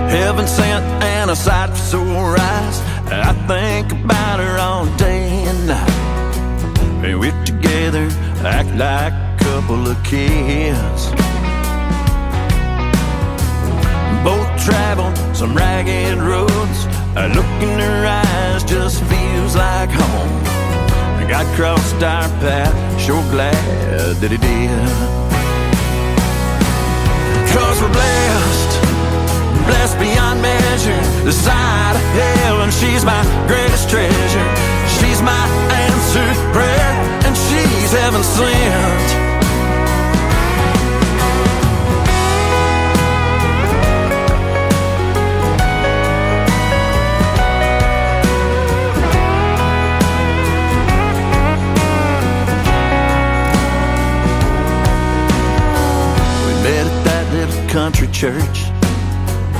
Heaven sent and a sight for sore eyes. I think about her all day and night. And we're together, act like a couple of kids. Both travel some ragged roads. A look in her eyes just feels like home. God crossed our path, sure glad that He did. 'Cause we're blessed, blessed beyond measure, the side of heaven. She's my greatest treasure. She's my answered prayer, and she's heaven sent. Country church,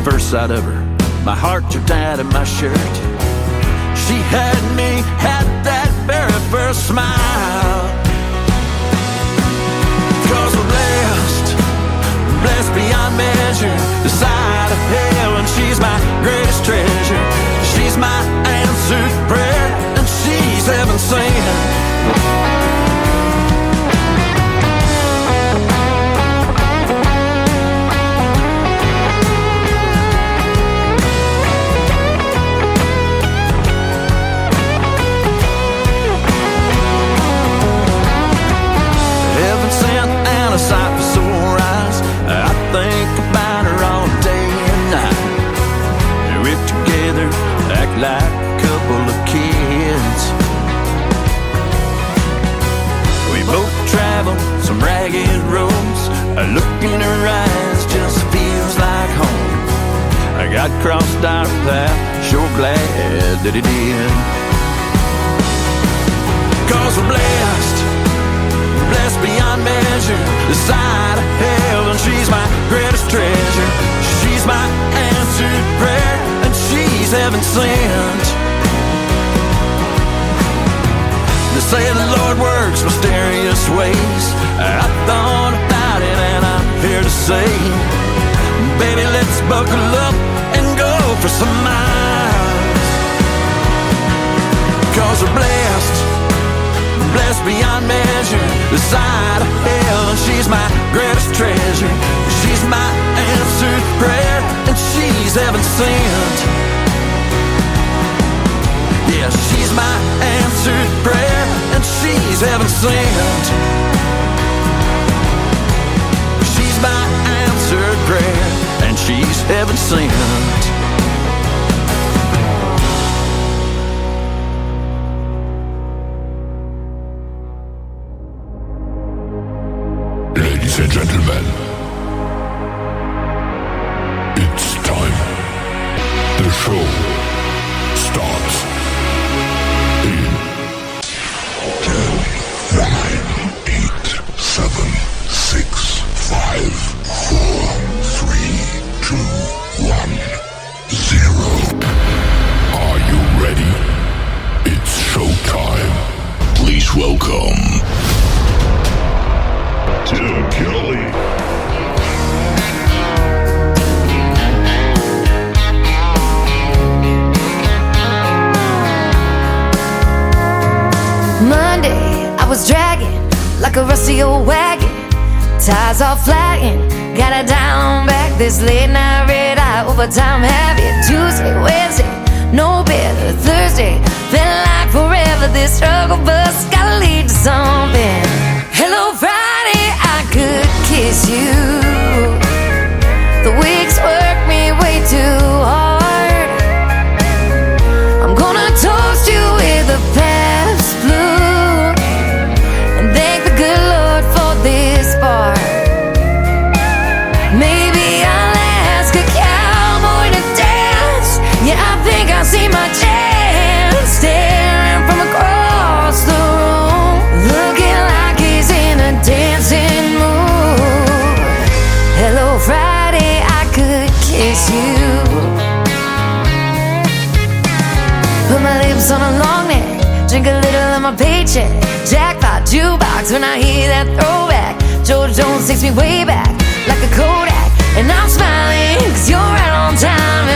first sight of her, my heart jumped out of my shirt. She had me at that very first smile. 'Cause we're blessed, blessed beyond measure, the side of heaven. She's my greatest treasure. She's my answered prayer, and she's heaven sent. Sight for sore eyes. I think about her all day and night. We're together, act like a couple of kids. We both travel some ragged roads. A look in her eyes just feels like home. God crossed our path, sure glad that He did. 'Cause we're blessed, blessed beyond measure, the side of heaven. She's my greatest treasure. She's my answered prayer, and she's heaven sent. They say the Lord works mysterious ways. I thought about it and I'm here to say, baby, let's buckle up and go for some miles. 'Cause we're blessed, blessed beyond measure, the side of heaven. She's my greatest treasure. She's my answered prayer, and she's heaven sent. Yeah, she's my answered prayer, and she's heaven sent. She's my answered prayer, and she's heaven sent. Ladies and gentlemen, it's time. The show starts in 10, 9, 8, 7, 6, 5, 4, 3, 2, 1, 0. Are you ready? It's showtime. Please welcome Tim Kelly. Monday, I was dragging like a rusty old wagon. Tires all flagging, gotta down back this late night red eye overtime habit. Tuesday, Wednesday, no better. Thursday, felt like forever. This struggle bus gotta lead to something. Hello, Friday, I could kiss you. The weeks work me way too hard. I'm gonna toast you with a past blue and thank the good Lord for this part. Maybe I'll ask a cowboy to dance. Yeah, I think I see my chance, staring from across the room, looking like he's in a dancing mood. Hello, Friday, I could kiss you. Put my lips on a long neck, drink a little of my paycheck. Jackpot jukebox when I hear that throwback. George Jones takes me way back like a Kodak, and I'm smiling 'cause you're right on time.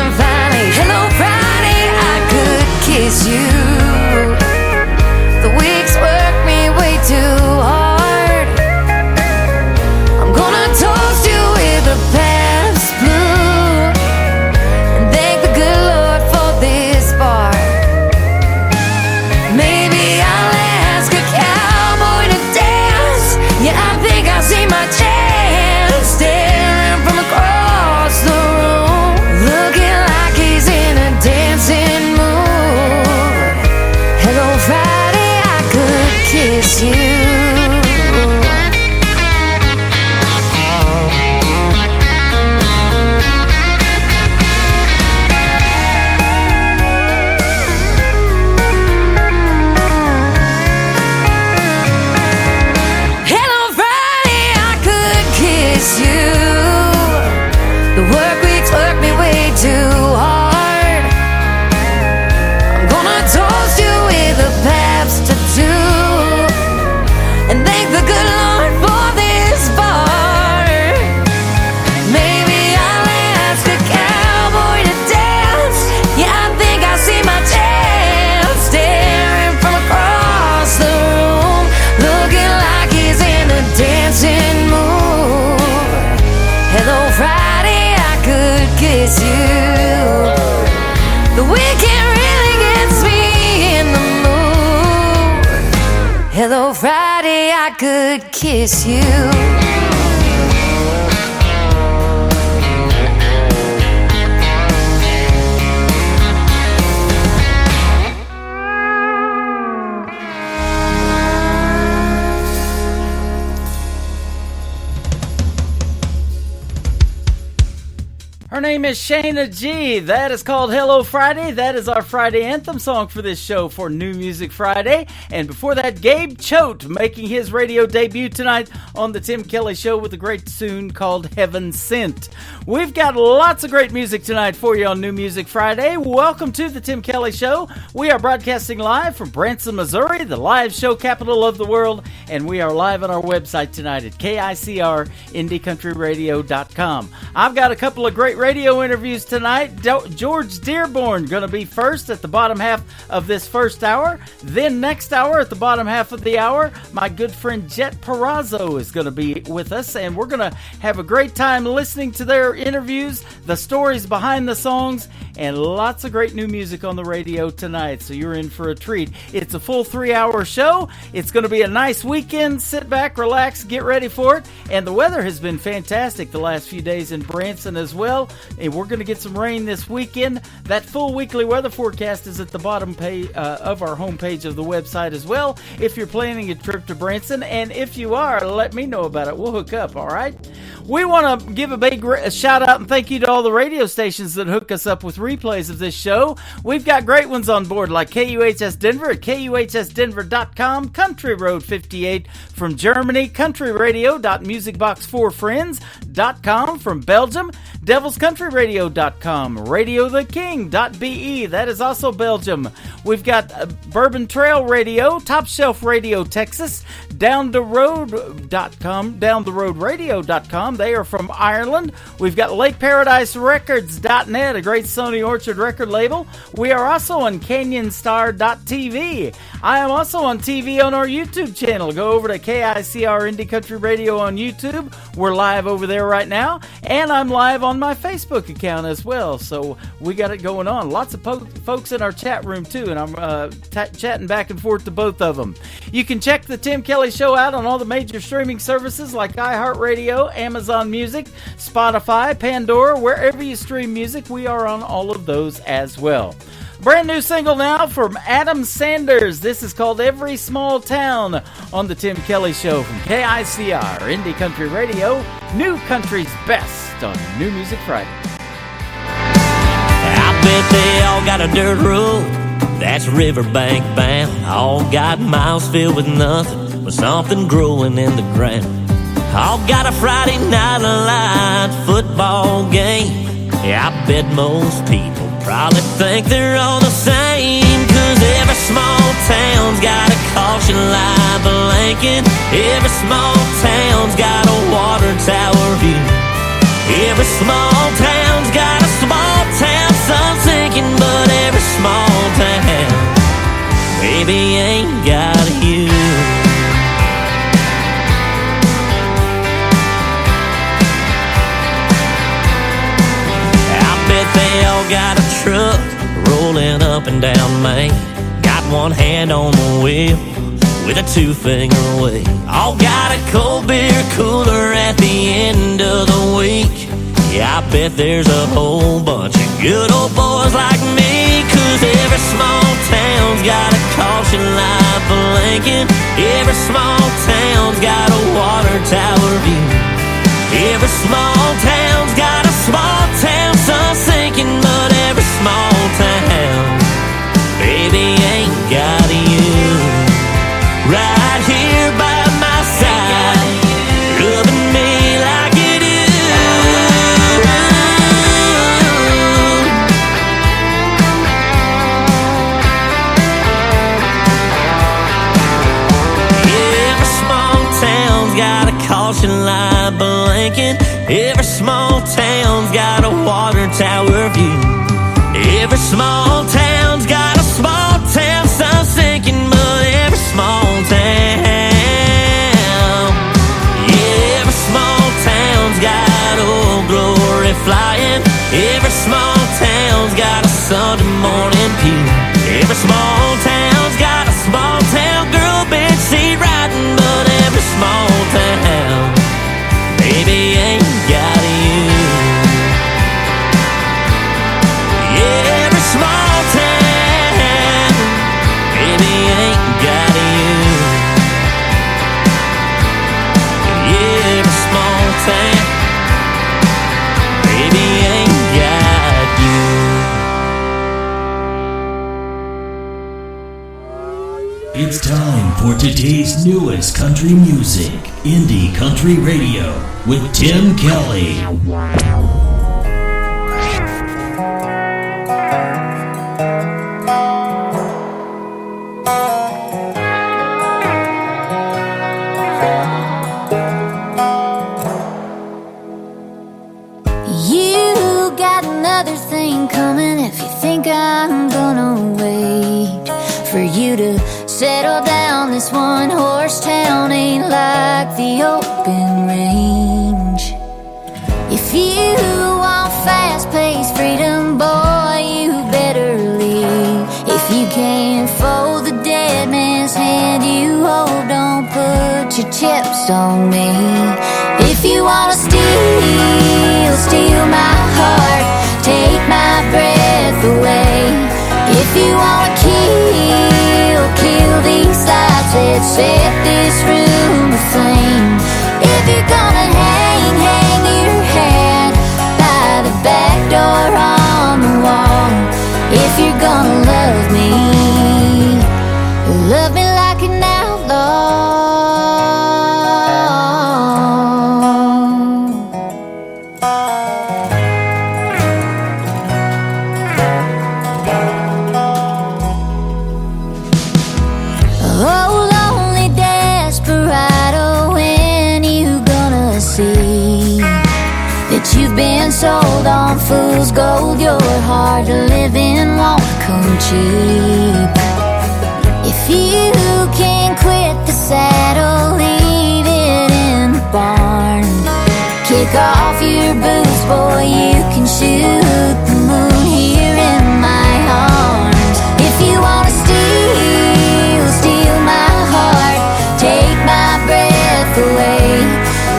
Hello, Friday, I could kiss you. Her name is Shayna G. That is called Hello Friday. That is our Friday anthem song for this show for New Music Friday. And before that, Gabe Choate making his radio debut tonight on the Tim Kelly Show with a great tune called Heaven Sent. We've got lots of great music tonight for you on New Music Friday. Welcome to the Tim Kelly Show. We are broadcasting live from Branson, Missouri, the live show capital of the world. And we are live on our website tonight at KICRIndieCountryRadio.com. I've got a couple of great radio interviews tonight. George Dearborn going to be first at the bottom half of this first hour. Then next hour at the bottom half of the hour, my good friend Jet Perazzo is going to be with us, and we're going to have a great time listening to their interviews, the stories behind the songs, and lots of great new music on the radio tonight, so you're in for a treat. It's a full 3-hour show. It's going to be a nice weekend. Sit back, relax, get ready for it, and the weather has been fantastic the last few days in Branson as well. And we're going to get some rain this weekend. That full weekly weather forecast is at the bottom page of our homepage of the website as well, if you're planning a trip to Branson. And if you are, let me know about it. We'll hook up, all right? We want to give a big shout out and thank you to all the radio stations that hook us up with replays of this show. We've got great ones on board like KUHS Denver at KUHSdenver.com, Country Road 58 from Germany, countryradio.musicbox4friends.com from Belgium, devilscountryradio.com, radiotheking.be, that is also Belgium. We've got Bourbon Trail Radio, Top Shelf Radio Texas, downtheroad.com, downtheroadradio.com, they are from Ireland. We've got LakeParadiseRecords.net, a great Sony Orchard record label. We are also on CanyonStar.tv. I am also on TV on our YouTube channel. Go over to KICR Indie Country Radio on YouTube. We're live over there right now, and I'm live on my Facebook account as well, so we got it going on. Lots of folks in our chat room too, and I'm chatting back and forth to both of them. You can check the Tim Kelly Show out on all the major streaming services like iHeartRadio, Amazon Music, Spotify, Pandora, wherever you stream music. We are on all of those as well. Brand new single now from Adam Sanders. This is called Every Small Town on the Tim Kelly Show from KICR Indie Country Radio, New Country's Best on New Music Friday. I bet they all got a dirt road that's riverbank bound. All got miles filled with nothing, with something growing in the ground. All got a Friday night light football game. Yeah, I bet most people probably think they're all the same, 'cause every small town's got a caution light blinking. Every small town's got a water tower view. Every small town's got a small town sun sinking, but every small town maybe ain't got you. They all got a truck rolling up and down Main. Got one hand on the wheel with a 2-finger wave. All got a cold beer cooler at the end of the week. Yeah, I bet there's a whole bunch of good old boys like me, 'cause every small town's got a caution light blinking. Every small town's got a water tower view. Every small town's got a small town sun sinking, but every small town, baby, ain't got you. Right here by my side, rubbing me like you do. Every small town's got a caution light blinking. Every small town's got a water tower view. Every small town's got a small town sun sinking, but every small town, yeah, every small town's got old glory flying. Every small town's got a Sunday morning pew. Every small town's got a small town girl bench seat right It's time for today's newest country music, Indie Country Radio, with Tim Kelly. You got another thing coming if you think I'm gonna wait for you to settle down. This one horse town ain't like the open range. If you want fast-paced freedom, boy, you better leave. If you can't fold the dead man's hand you hold, don't put your chips on me. If you wanna steal my heart, take my breath away. If you wanna kill these lights that set this room aflame. If you're gonna hang your hat by the back door on the wall. If you're gonna love me like an outlaw. Oh, lonely desperado, when you gonna see that you've been sold on fool's gold? Your hard to live in won't come cheap. If you can't quit the saddle, leave it in the barn. Kick off your boots, boy, you can shoot the moon here in my arms. If you wanna steal my heart, take my breath away.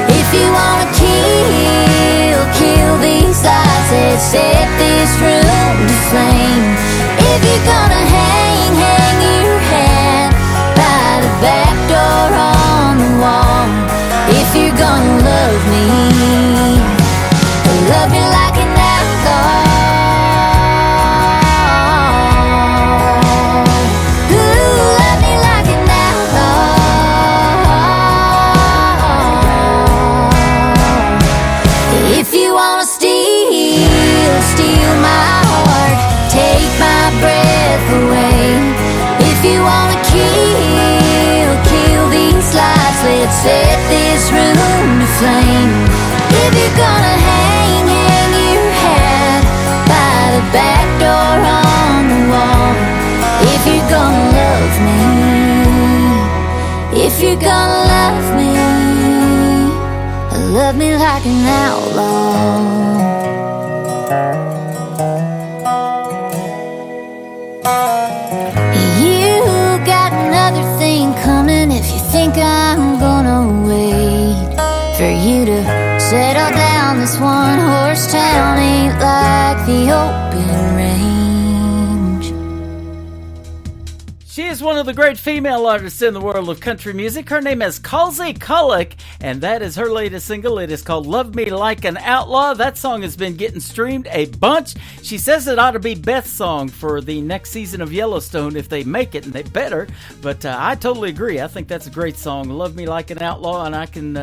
If you wanna kill these lights that set this room to flame. If you're gonna hang your hat by the back door on the wall. If you're gonna love me like an outlaw. Love me like an outlaw. If you wanna steal my heart, take my breath away. If you wanna kill these lights, let's set this room to flame. If you're gonna hang your hat by the back door on the wall. If you're gonna love me, if you're gonna love me like an outlaw. You got another thing coming if you think I'm gonna wait for you to settle down. This one horse town ain't like the open range. She is one of the great female artists in the world of country music. Her name is Calsie Cullick, and that is her latest single. It is called Love Me Like an Outlaw. That song has been getting streamed a bunch. She says it ought to be Beth's song for the next season of Yellowstone if they make it, and they better. But I totally agree. I think that's a great song, Love Me Like an Outlaw, and I can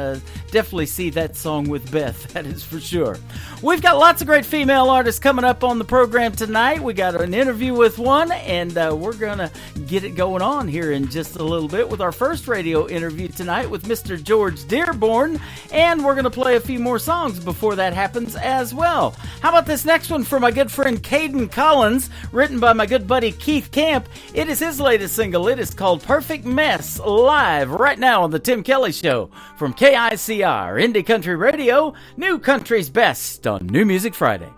definitely see that song with Beth. That is for sure. We've got lots of great female artists coming up on the program tonight. We got an interview with one, and we're going to get it going on here in just a little bit with our first radio interview tonight with Mr. George Dearborn, and we're going to play a few more songs before that happens as well. How about this next one from my good friend Caden Collins, written by my good buddy Keith Camp? It is his latest single. It is called Perfect Mess, live right now on the Tim Kelly Show from KICR, Indie Country Radio, New Country's Best on New Music Friday.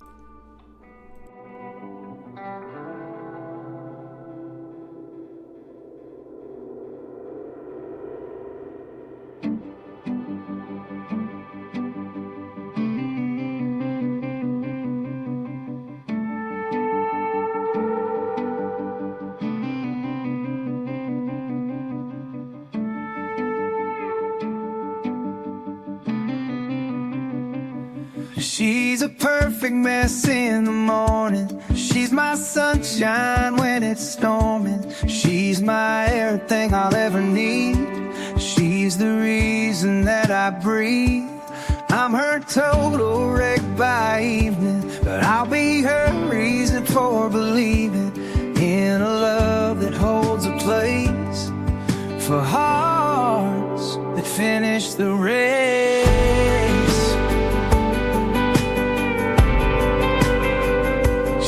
She's a perfect mess in the morning. She's my sunshine when it's storming. She's my everything I'll ever need. She's the reason that I breathe. I'm her total wreck by evening, but I'll be her reason for believing in a love that holds a place for hearts that finish the race.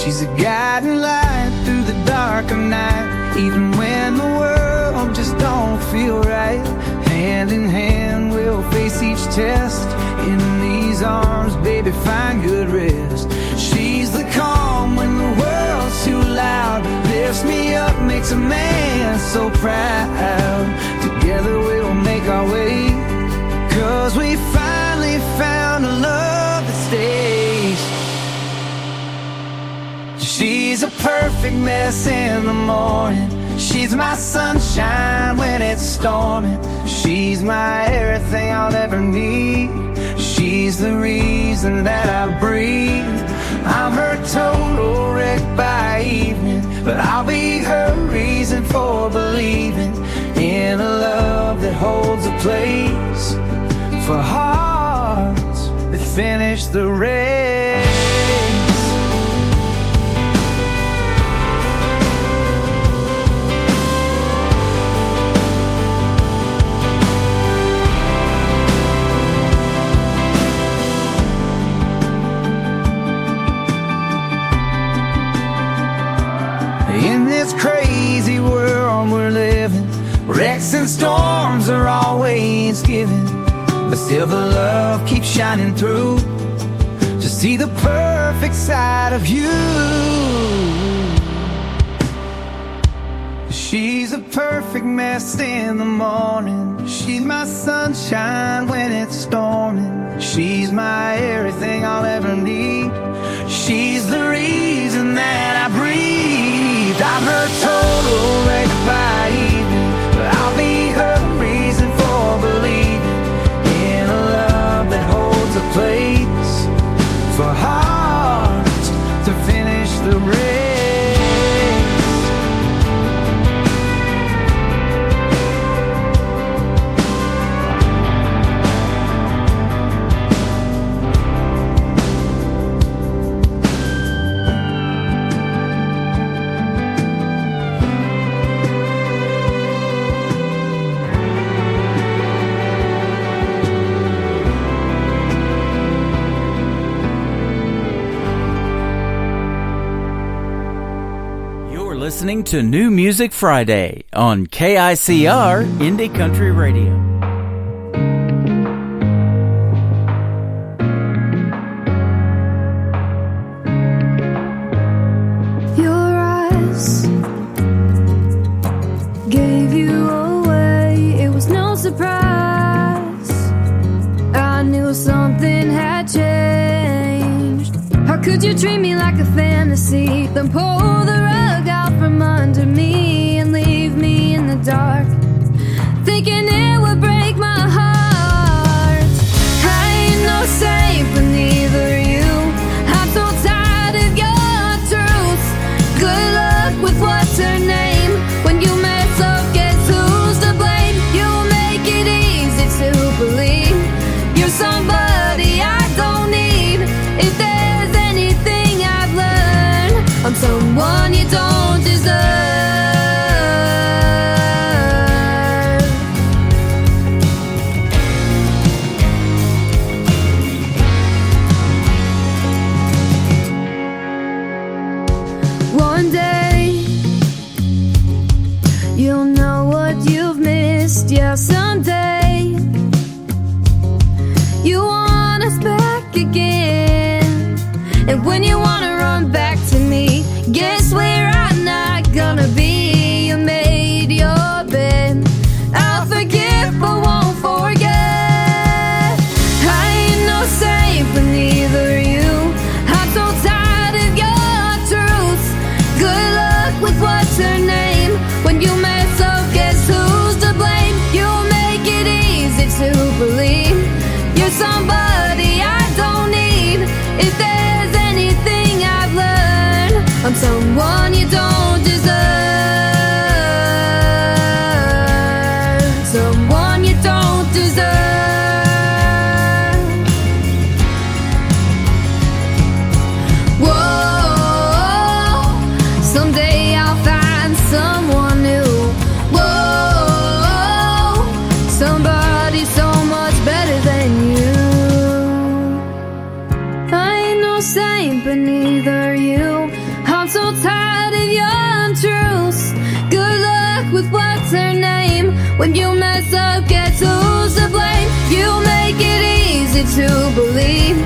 She's a guiding light through the dark of night, even when the world just don't feel right. Hand in hand we'll face each test. In these arms, baby, find good rest. She's the calm when the world's too loud. Lifts me up, makes a man so proud. Together we'll make our way, 'cause we finally found a love that stays. She's a perfect mess in the morning. She's my sunshine when it's storming. She's my everything I'll ever need. She's the reason that I breathe. I'm her total wreck by evening, but I'll be her reason for believing in a love that holds a place for hearts that finish the race. In this crazy world we're living, wrecks and storms are always given, but still the love keeps shining through to see the perfect side of you. She's a perfect mess in the morning. She's my sunshine when it's storming. She's my everything I'll ever need. She's the reason that I breathe. I'm her total wreck by evening, but I'll be her reason for believing in a love that holds a place for hearts to finish the race. Listening to New Music Friday on KICR Indie Country Radio. Your eyes gave you away. It was no surprise. I knew something had changed. How could you treat me like a fantasy, then pull the rug out from under me and leave me in the dark, thinking it would break my heart? I ain't no saint, but neither are you. I'm so tired of your truth. Good luck with what's her name. When you mess up, guess who's to blame? You make it easy to believe you're somebody I don't need. If there's anything I've learned, I'm someone you don't deserve. One day you'll know what you've missed. Yeah, someday you want us back again. And when you wanna run back to me, guess where I'm not gonna be. You made your bed, I'll forgive but won't forget. I ain't no saint, but neither are you. I'm so tired of your truth. Good luck with what's her name. When you mess up, guess who's to blame? You make it easy to believe you're somebody I don't need. If there's anything I've learned, I'm someone you don't deserve. Someone you don't deserve. Whoa, someday I'll find someone new. Whoa, somebody so much better than you. I ain't no saint, but neither are you. I'm so tired of your untruths. Good luck with what's her name. When you mess up, guess who's to blame? You make it easy to believe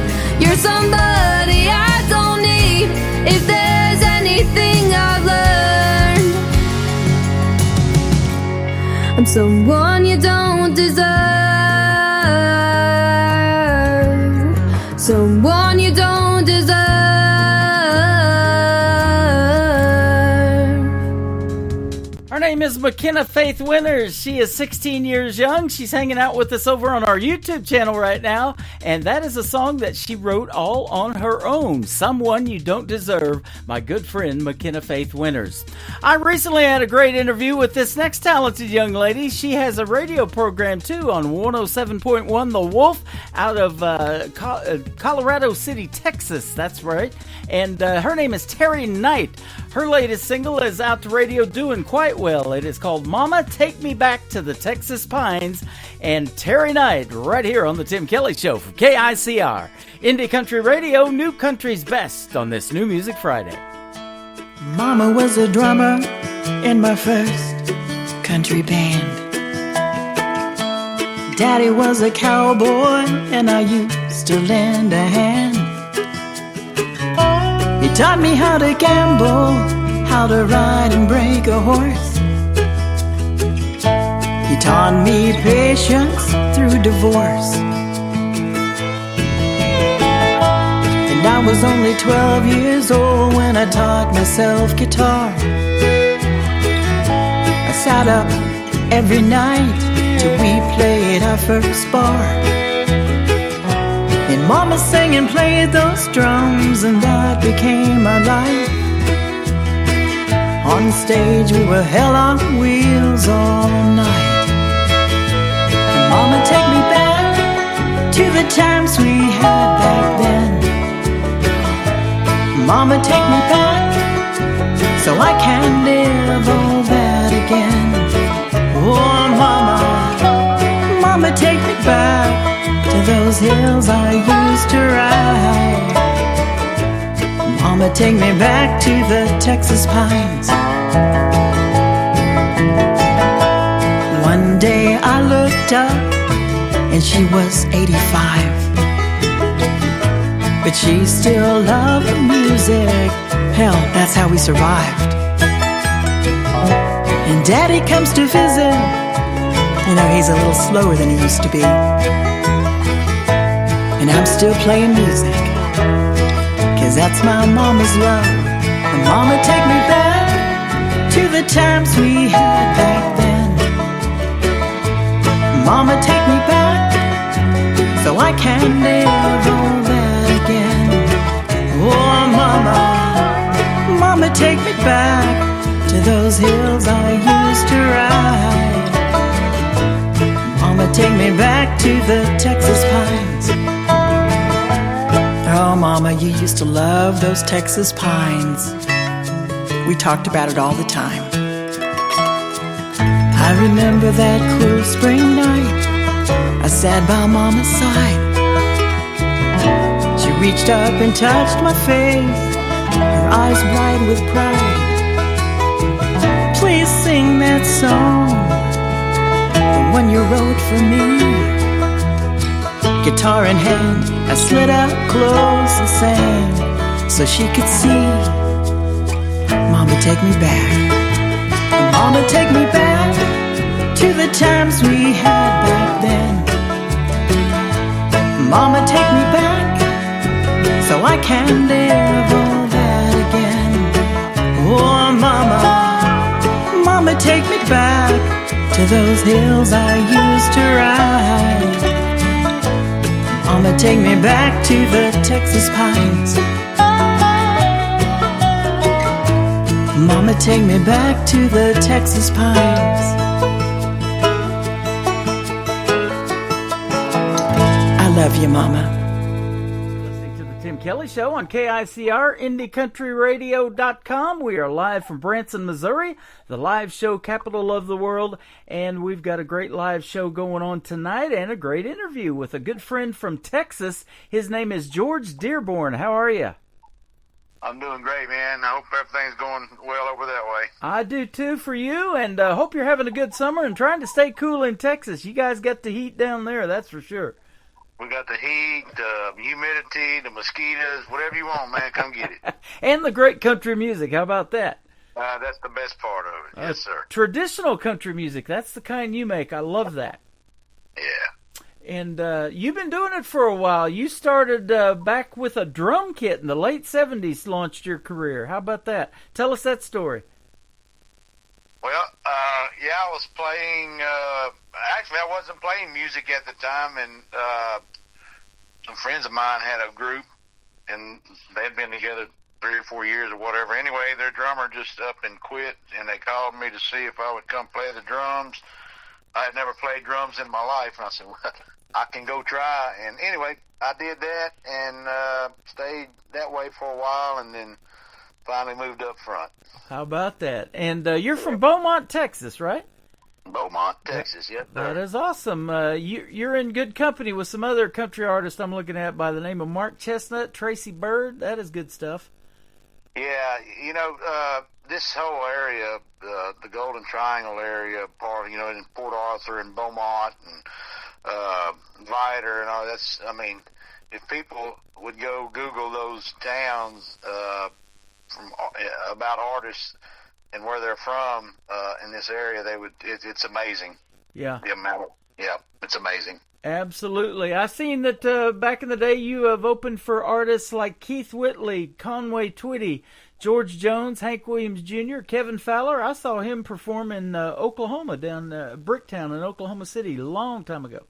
you're somebody I don't need. If there's anything I've learned, I'm someone you don't deserve. Someone you don't deserve. Her name is McKenna Faith Winters. She is 16 years young. She's hanging out with us over on our YouTube channel right now, and that is a song that she wrote all on her own, Someone You Don't Deserve, my good friend McKenna Faith Winters. I recently had a great interview with this next talented young lady. She has a radio program too on 107.1 The Wolf out of Colorado City, Texas. That's right. And her name is Terry Knight. Her latest single is out to radio doing quite well. It is called Mama, Take Me Back to the Texas Pines. And Terry Knight right here on The Tim Kelly Show from KICR. Indie Country Radio, New Country's Best on this New Music Friday. Mama was a drummer in my first country band. Daddy was a cowboy and I used to lend a hand. He taught me how to gamble, how to ride and break a horse. He taught me patience through divorce. And I was only 12 years old when I taught myself guitar. I sat up every night till we played our first bar. And Mama sang and played those drums, and that became my life. On stage we were hell on wheels all night. And Mama, take me back to the times we had back then. Mama, take me back so I can live all that again. Oh, Mama, Mama, take me back to those hills I used to ride. Mama, take me back to the Texas pines. One day I looked up and she was 85, but she still loved the music. Hell, that's how we survived. And Daddy comes to visit. You know, he's a little slower than he used to be. And I'm still playing music, 'cause that's my mama's love. And Mama, take me back to the times we had back then. Mama, take me back so I can live all that again. Oh, Mama, Mama, take me back to those hills I used to ride. Mama, take me back to the Texas pines. Oh, Mama, you used to love those Texas pines. We talked about it all the time. I remember that cool spring night. I sat by Mama's side. She reached up and touched my face, her eyes bright with pride. Please sing that song, the one you wrote for me. Guitar in hand, I slid up close and sang so she could see. Mama, take me back. Mama, take me back to the times we had back then. Mama, take me back so I can live all that again. Oh, Mama, Mama, take me back to those hills I used to ride. Mama, take me back to the Texas pines. Mama, take me back to the Texas pines. I love you, Mama. Listening to the Tim Kelly Show on KICR, IndieCountryRadio.com. We are live from Branson, Missouri, the live show capital of the world, and we've got a great live show going on tonight and a great interview with a good friend from Texas. His name is George Dearborn. How are you? I'm doing great, man. I hope everything's going well over that way. I do too for you, and hope you're having a good summer and trying to stay cool in Texas. You guys got the heat down there, that's for sure. We got the heat, the humidity, the mosquitoes, whatever you want, man, come get it. And the great country music. How about that? That's the best part of it. Yes, sir. Traditional country music. That's the kind you make. I love that. Yeah. And you've been doing it for a while. You started back with a drum kit in the late 70s, launched your career. How about that? Tell us that story. Well, yeah, I was playing, actually I wasn't playing music at the time, and some friends of mine had a group, and they had been together 3 or 4 years or whatever. Anyway, their drummer just up and quit, and they called me to see if I would come play the drums. I had never played drums in my life, and I said, well, I can go try. And anyway, I did that and stayed that way for a while, and then finally moved up front. How about that? And you're from Beaumont, Texas, right? Beaumont, Texas, yes, sir. That is awesome. You're in good company with some other country artists I'm looking at by the name of Mark Chestnut, Tracy Bird. That is good stuff. Yeah, you know, this whole area, the Golden Triangle area, part, you know, in Port Arthur and Beaumont and Vidor and all that's, I mean, if people would go Google those towns from about artists and where they're from in this area, they would. It's amazing. Yeah. The amount. Yeah, it's amazing. Absolutely. I've seen that back in the day you have opened for artists like Keith Whitley, Conway Twitty, George Jones, Hank Williams Jr., Kevin Fowler. I saw him perform in Oklahoma, down Bricktown in Oklahoma City, a long time ago.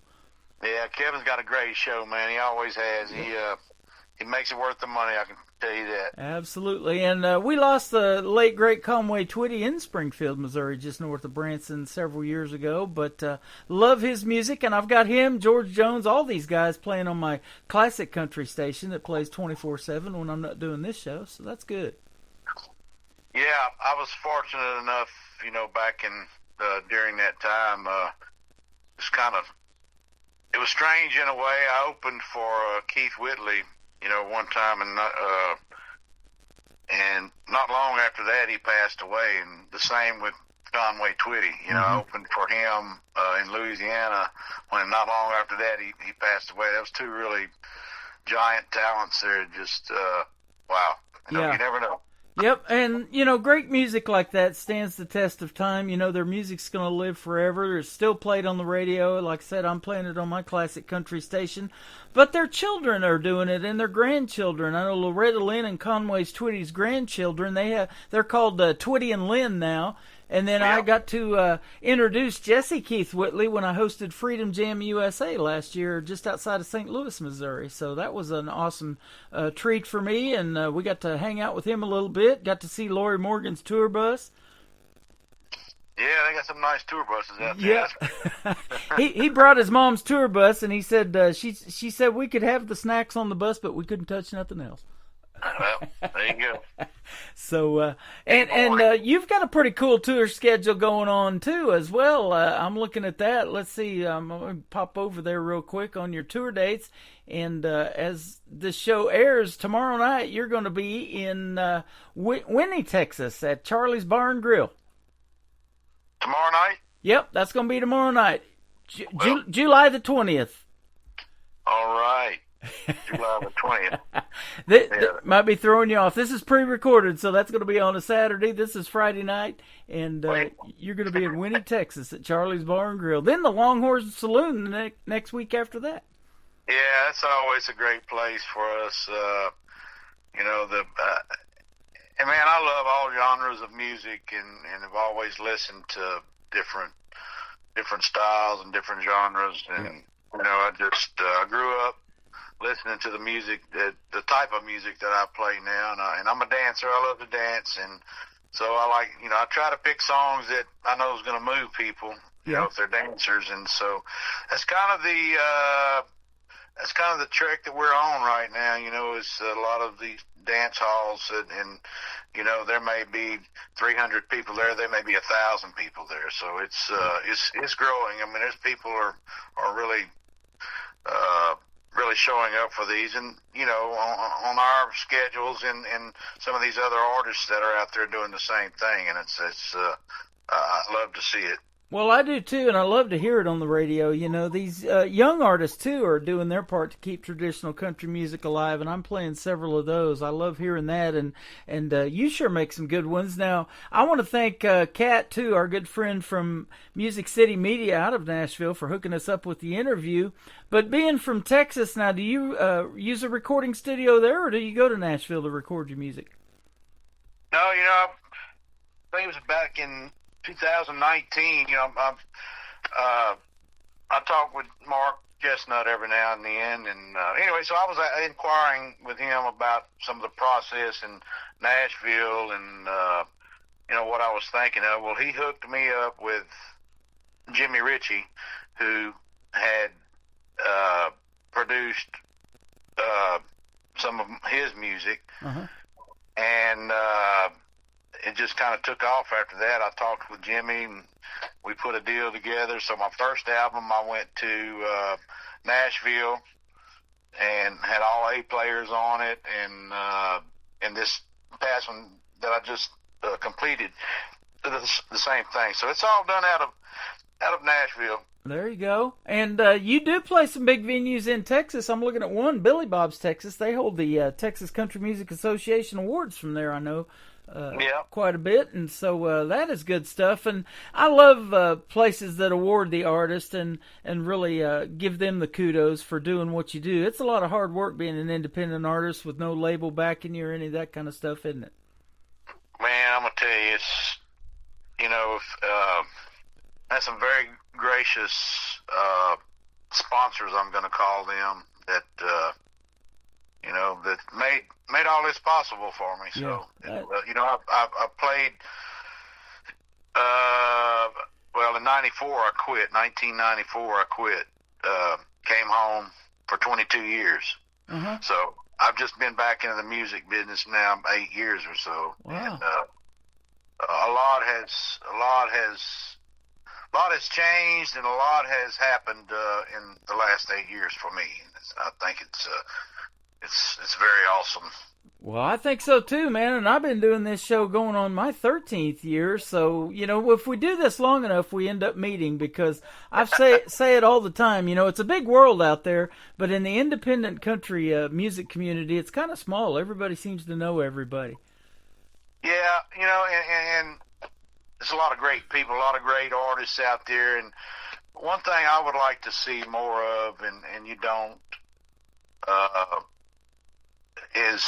Yeah, Kevin's got a great show, man. He always has. He makes it worth the money, I can tell you that. Absolutely. And we lost the late, great Conway Twitty in Springfield, Missouri, just north of Branson several years ago. But love his music, and I've got him, George Jones, all these guys playing on my classic country station that plays 24/7 when I'm not doing this show, so that's good. Yeah, I was fortunate enough, you know, back in during that time, it was strange in a way. I opened for Keith Whitley, you know, one time, and not long after that he passed away, and the same with Conway Twitty. You know, I opened for him in Louisiana, when not long after that he passed away. That was two really giant talents there. Just wow. You never know. Yep, and, you know, great music like that stands the test of time. You know, their music's going to live forever. It's still played on the radio. Like I said, I'm playing it on my classic country station. But their children are doing it, and their grandchildren. I know Loretta Lynn and Conway's Twitty's grandchildren, they're called Twitty and Lynn now. And then I got to introduce Jesse Keith Whitley when I hosted Freedom Jam USA last year just outside of St. Louis, Missouri. So that was an awesome treat for me, and we got to hang out with him a little bit. Got to see Lori Morgan's tour bus. Yeah, they got some nice tour buses out there. Yeah. he brought his mom's tour bus, and he said she said we could have the snacks on the bus, but we couldn't touch nothing else. Well, there you go. So, and you've got a pretty cool tour schedule going on, too, as well. I'm looking at that. Let's see. I'm going to pop over there real quick on your tour dates. And as this show airs tomorrow night, you're going to be in Winnie, Texas at Charlie's Bar and Grill. Tomorrow night? Yep, that's going to be tomorrow night. July the 20th. All right. July the 20th. That might be throwing you off. This is pre-recorded, so that's going to be on a Saturday. This is Friday night, and you're going to be in Winnie, Texas at Charlie's Bar and Grill. Then the Longhorn Saloon the next week after that. Yeah, that's always a great place for us. You know, and man, I love all genres of music, and have always listened to different styles and different genres. And you know, I grew up listening to the music, the type of music that I play now. And I'm a dancer. I love to dance. And so I try to pick songs that I know is going to move people, you know, if they're dancers. And so that's kind of the trick that we're on right now, you know, is a lot of these dance halls and you know, there may be 300 people there, there may be 1,000 people there. So it's growing. I mean, there's people are really showing up for these, and you know, on our schedules and some of these other artists that are out there doing the same thing, and it's I love to see it. Well, I do too, and I love to hear it on the radio. You know, these young artists too are doing their part to keep traditional country music alive, and I'm playing several of those. I love hearing that, and you sure make some good ones. Now, I want to thank Kat too, our good friend from Music City Media out of Nashville, for hooking us up with the interview. But being from Texas now, do you use a recording studio there, or do you go to Nashville to record your music? No, you know, I think it was back in 2019, you know, I talk with Mark Chestnut every now and then, and anyway, so I was inquiring with him about some of the process in Nashville, and you know, what I was thinking of. Well, he hooked me up with Jimmy Ritchie, who had produced some of his music, and it just kind of took off after that. I talked with Jimmy, and we put a deal together. So my first album, I went to Nashville and had all 8 players on it, and this past one that I just completed, the same thing. So it's all done out of Nashville. There you go. And you do play some big venues in Texas. I'm looking at one, Billy Bob's Texas. They hold the Texas Country Music Association Awards from there, I know. Quite a bit, and so that is good stuff. And I love places that award the artist and really give them the kudos for doing what you do. It's a lot of hard work being an independent artist with no label backing you or any of that kind of stuff, isn't it? Man, I'm gonna tell you, it's, you know, that's some very gracious sponsors, I'm gonna call them, that you know, that made all this possible for me. So, you know, I played, well, in 94 I quit. 1994 I quit. Came home for 22 years. So I've just been back into the music business now 8 years or so. Wow. And a lot has changed, and a lot has happened in the last 8 years for me. I think it's very awesome. Well, I think so too, man. And I've been doing this show going on my 13th year. So, you know, if we do this long enough, we end up meeting, because I say it all the time. You know, it's a big world out there, but in the independent country music community, it's kind of small. Everybody seems to know everybody. Yeah, you know, and there's a lot of great people, a lot of great artists out there. And one thing I would like to see more of, and you don't, is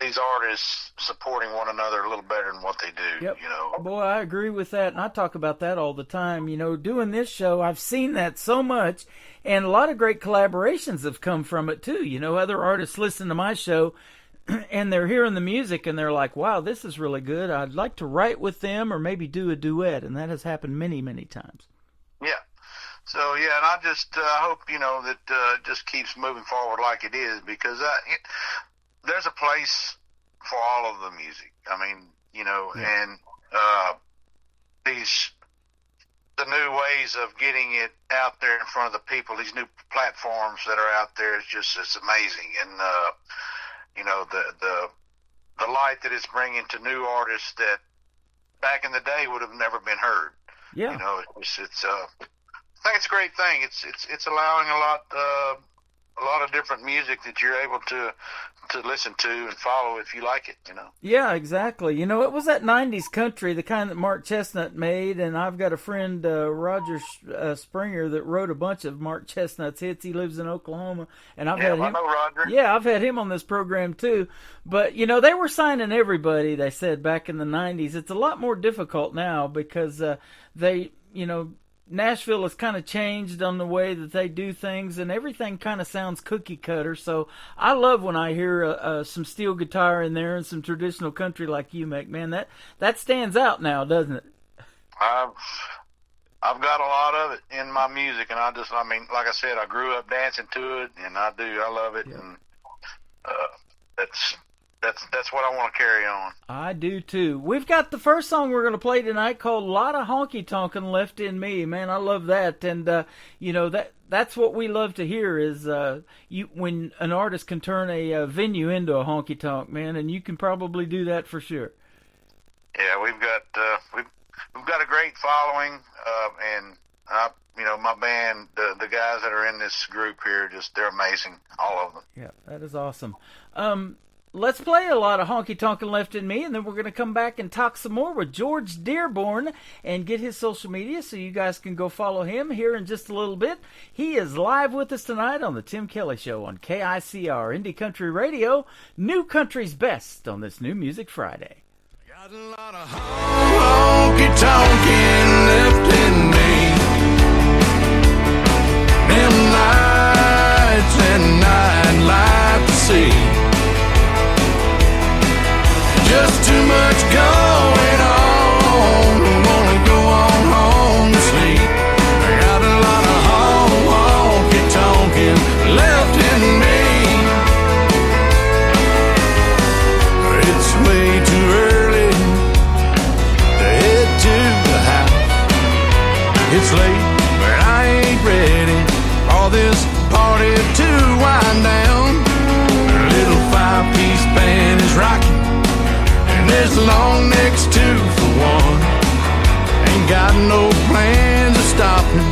these artists supporting one another a little better than what they do. Yep. You know, boy, I agree with that, and I talk about that all the time. You know, doing this show, I've seen that so much, and a lot of great collaborations have come from it too. You know, other artists listen to my show, and they're hearing the music, and they're like, "Wow, this is really good. I'd like to write with them, or maybe do a duet," and that has happened many, many times. Yeah. So, yeah, and I just hope, you know, that it just keeps moving forward like it is, because there's a place for all of the music. I mean, you know, and the new ways of getting it out there in front of the people, these new platforms that are out there, it's amazing. And, you know, the light that it's bringing to new artists that back in the day would have never been heard. Yeah. You know, I think it's a great thing. It's allowing a lot of different music that you're able to listen to and follow if you like it, you know. Yeah, exactly. You know, it was that 90s country, the kind that Mark Chestnut made, and I've got a friend, Roger Springer, that wrote a bunch of Mark Chestnut's hits. He lives in Oklahoma, and I've had him. I know Roger. Yeah, I've had him on this program too. But, you know, they were signing everybody, they said, back in the 90s. It's a lot more difficult now because they, you know, Nashville has kind of changed on the way that they do things, and everything kind of sounds cookie cutter. So I love when I hear some steel guitar in there and some traditional country like you make. Man, that stands out now, doesn't it? I've got a lot of it in my music, and I mean, like I said, I grew up dancing to it, and I love it, and that's what I want to carry on. I do too. We've got the first song we're going to play tonight called "Lot of Honky Tonkin' Left in Me." Man, I love that, and you know that's what we love to hear is when an artist can turn a venue into a honky tonk, man, and you can probably do that for sure. Yeah, we've got a great following, and you know, my band, the guys that are in this group here, they're amazing, all of them. Yeah, that is awesome. Let's play a lot of Honky Tonkin' Left in Me, and then we're going to come back and talk some more with George Dearborn and get his social media so you guys can go follow him here in just a little bit. He is live with us tonight on the Tim Kelly Show on KICR Indie Country Radio, New Country's Best on this New Music Friday. Got a lot of honky tonkin' left in me. Them nights and I'd like to see. Just too much going on. Wanna go on home to sleep. I got a lot of honky tonkin' left in me. It's way too early to head to the house. It's late, but I ain't ready for this party to wind down. A little 5-piece band is rocking. There's long necks 2 for 1. Ain't got no plans of stopping.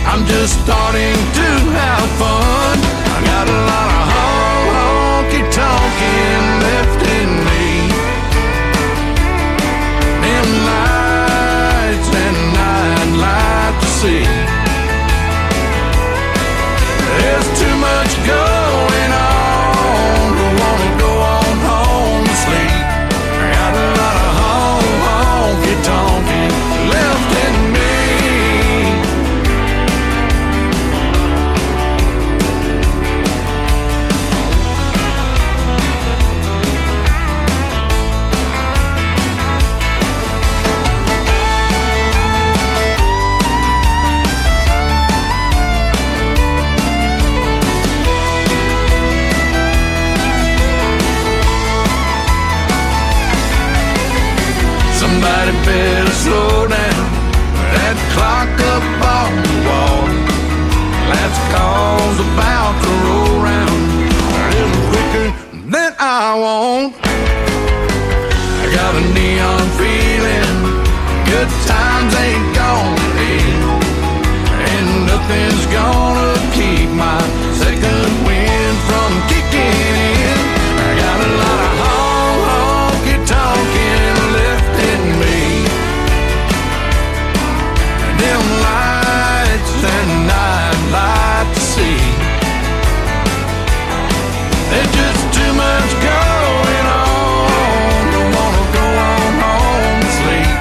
I'm just starting to have fun. I got a lot of honky tonkin' left in me. Them lights and I'd like to see. There's too much going on. Don't wanna go on home to sleep. Got a lot of honky tonkin' left in me. Somebody better slow down that clock up on the wall. Last call's about to roll round a little quicker than I want. I got a neon feeling, good times ain't gonna end, and nothing's gonna keep my second wind from kicking in. I got a lot of honky tonkin' left in me. Them lights and I'd like to see. There's just too much going on. Don't wanna go on home to sleep.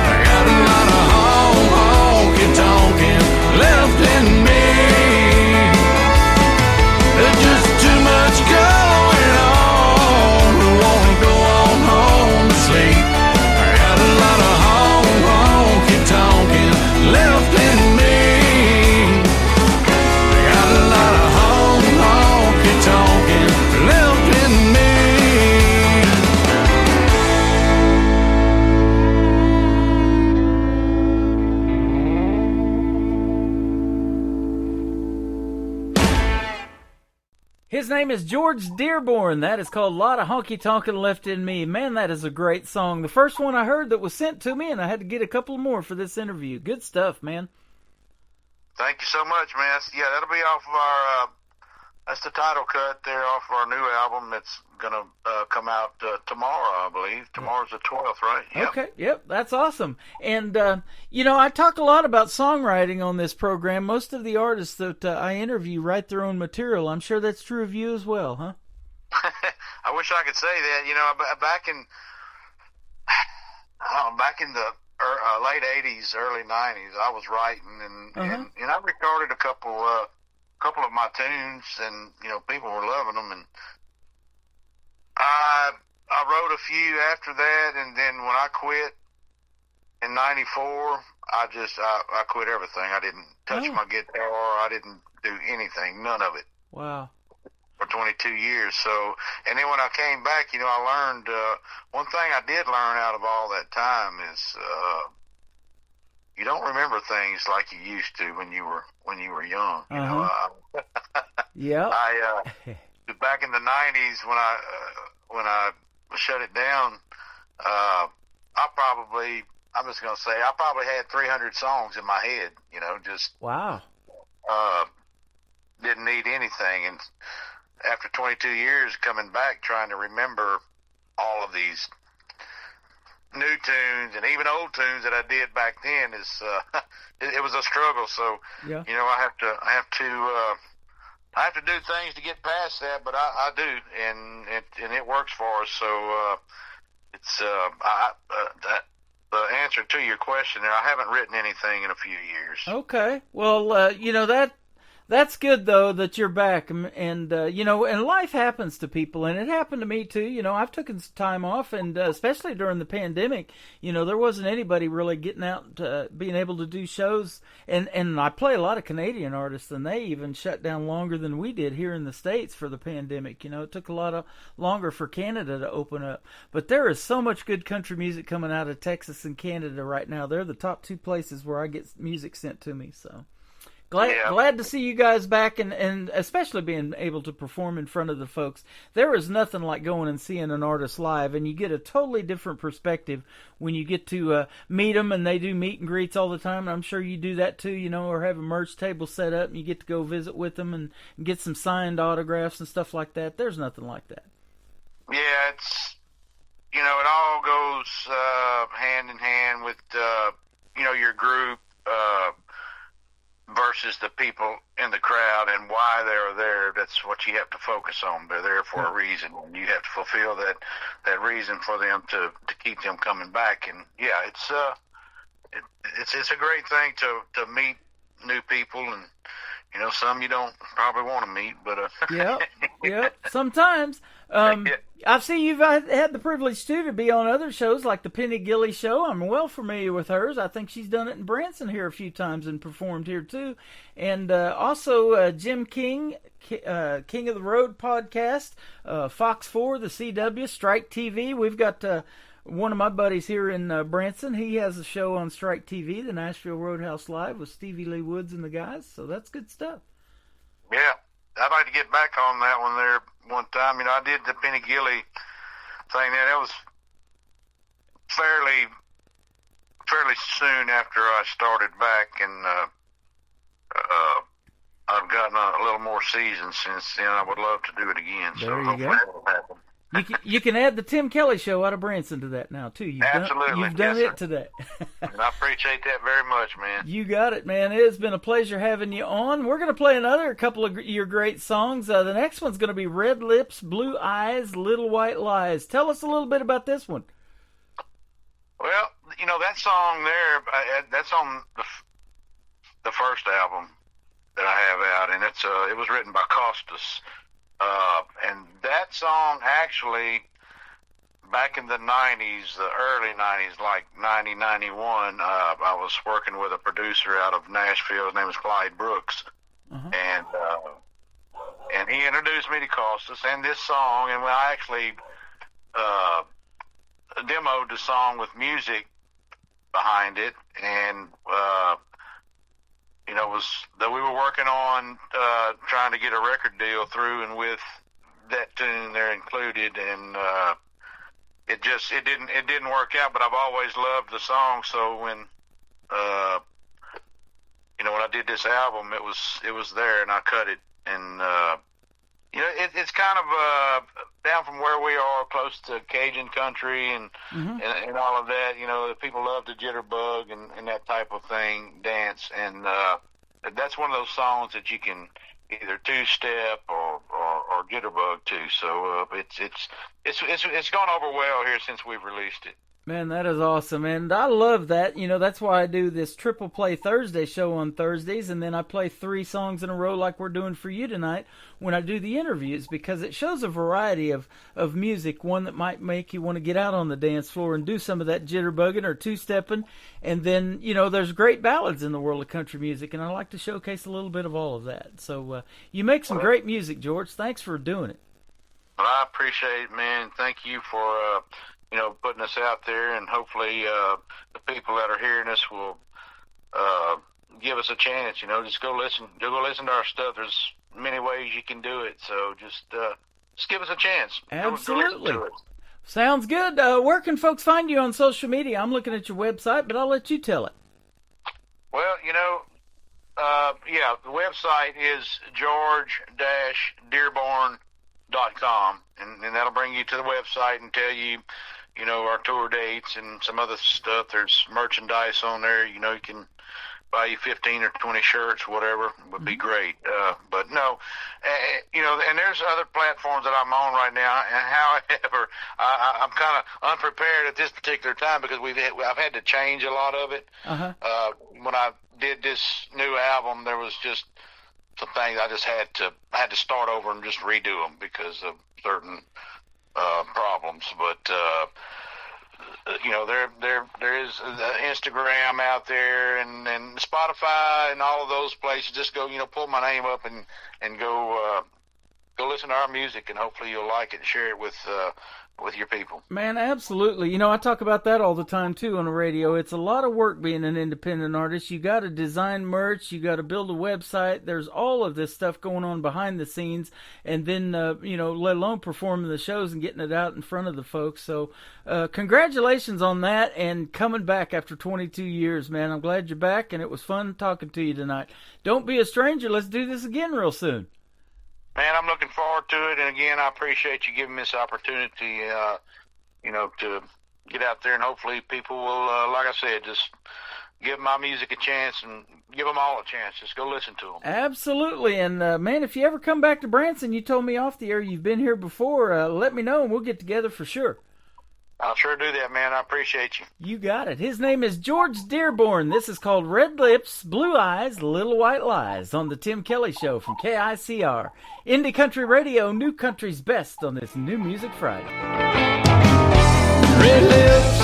I got a lot of honky tonkin' left in me. There's just too much going on. Don't wanna go on home to sleep. I got a lot of honky tonkin' left in me. I got a lot of honky tonkin' left in me. His name is George Dearborn. That is called "Lot of Honky Tonkin' Left in Me." Man, that is a great song. The first one I heard that was sent to me, and I had to get a couple more for this interview. Good stuff, man. Thank you so much, man. Yeah, that'll be off of our, that's the title cut there off of our new album. It's going to come out tomorrow, I believe. Tomorrow's the 12th, right? Yep. Okay, yep, that's awesome. And, you know, I talk a lot about songwriting on this program. Most of the artists that I interview write their own material. I'm sure that's true of you as well, huh? I wish I could say that. You know, back in the late 80s, early 90s, I was writing, and I recorded a couple of my tunes, and people were loving them, and I wrote a few after that, and then when I quit in '94, I quit everything. I didn't touch my guitar. I didn't do anything, none of it. Wow. For 22 years. So, and then when I came back, I learned one thing I did learn out of all that time is you don't remember things like you used to when you were young. Yeah. Back in the '90s when I shut it down, I'm just gonna say I probably had 300 songs in my head. Just wow. Didn't need anything, and after 22 years coming back, trying to remember all of these new tunes and even old tunes that I did back then is it was a struggle. So yeah. I have to do things to get past that, but I do, and it works for us. So it's the answer to your question there. I haven't written anything in a few years. Okay, well, that's good though that you're back, and and life happens to people, and it happened to me too. I've taken some time off, and especially during the pandemic, there wasn't anybody really getting out, being able to do shows, and I play a lot of Canadian artists, and they even shut down longer than we did here in the States for the pandemic. It took a lot longer for Canada to open up, but there is so much good country music coming out of Texas and Canada right now. They're the top two places where I get music sent to me, so. Glad to see you guys back, and especially being able to perform in front of the folks. There is nothing like going and seeing an artist live, and you get a totally different perspective when you get to meet them, and they do meet and greets all the time. And I'm sure you do that too, or have a merch table set up, and you get to go visit with them and get some signed autographs and stuff like that. There's nothing like that. Yeah, it's it all goes hand in hand with your group. Versus the people in the crowd and why they're there. That's what you have to focus on. They're there for a reason, and you have to fulfill that reason for them to keep them coming back. And yeah, it's a great thing to meet new people, and some you don't probably want to meet, but yeah, sometimes. I've seen you've had the privilege too to be on other shows like the Penny Gilly Show. I'm well familiar with hers. I think she's done it in Branson here a few times and performed here too. And also Jim King, King of the Road podcast, Fox 4, the CW, Strike TV. We've got one of my buddies here in Branson. He has a show on Strike TV, the Nashville Roadhouse Live with Stevie Lee Woods and the guys. So that's good stuff. Yeah, I'd like to get back on that one there one time. I did the Penny Gilly thing there. That was fairly soon after I started back, and I've gotten a little more seasoned since then. I would love to do it again. There so you go. That'll happen. You can add the Tim Kelly Show out of Branson to that now, too. Absolutely. You've done Yes, it today. And I appreciate that very much, man. You got it, man. It has been a pleasure having you on. We're going to play another couple of your great songs. The next one's going to be Red Lips, Blue Eyes, Little White Lies. Tell us a little bit about this one. Well, that song there, that's on the first album that I have out, and it was written by Costas. And that song actually, back in the 90s, the early 90s, like 90, 91, I was working with a producer out of Nashville. His name was Clyde Brooks. And he introduced me to Costas and this song, and I actually demoed the song with music behind it, and was that we were working on trying to get a record deal through, and with that tune there included, and it didn't work out. But I've always loved the song, so when when I did this album, it was there, and I cut it, and it's kind of down from where we are, close to Cajun country and all of that. People love the jitterbug and that type of thing, dance, and that's one of those songs that you can either two-step or jitterbug to. So it's gone over well here since we've released it. Man, that is awesome, and I love that. You know, that's why I do this Triple Play Thursday show on Thursdays, and then I play 3 songs in a row like we're doing for you tonight when I do the interviews, because it shows a variety of music, one that might make you want to get out on the dance floor and do some of that jitterbugging or two-stepping, and then, you know, there's great ballads in the world of country music, and I like to showcase a little bit of all of that. So you make some great music, George. Thanks for doing it. Well, I appreciate it, man. Thank you for putting us out there, and hopefully the people that are hearing us will give us a chance. You know, just go listen to our stuff. There's many ways you can do it, so just give us a chance. Absolutely. Go listen to it. Sounds good. Where can folks find you on social media? I'm looking at your website, but I'll let you tell it. Well, the website is george-dearborn.com, and that'll bring you to the website and tell you, our tour dates and some other stuff. There's merchandise on there. You can buy you 15 or 20 shirts, whatever, would be great. But no, and there's other platforms that I'm on right now. And however, I'm kind of unprepared at this particular time because I've had to change a lot of it. Uh-huh. When I did this new album, there was just some things I had to start over and just redo them because of certain problems. But there is Instagram out there and Spotify and all of those places. Just go, pull my name up and go listen to our music, and hopefully you'll like it and share it with your people. Man, absolutely. I talk about that all the time too on the radio. It's a lot of work being an independent artist. You got to design merch, you got to build a website. There's all of this stuff going on behind the scenes, and then let alone performing the shows and getting it out in front of the folks. So congratulations on that, and coming back after 22 years, man. I'm glad you're back, and it was fun talking to you tonight. Don't be a stranger. Let's do this again real soon. Man, I'm looking forward to it, and again, I appreciate you giving me this opportunity, to get out there, and hopefully people will, like I said, just give my music a chance and give them all a chance. Just go listen to them. Absolutely, and man, if you ever come back to Branson, you told me off the air you've been here before, let me know, and we'll get together for sure. I'll sure do that, man. I appreciate you. You got it. His name is George Dearborn. This is called Red Lips, Blue Eyes, Little White Lies on the Tim Kelly Show from KICR. Indie Country Radio, New Country's Best on this New Music Friday. Red lips,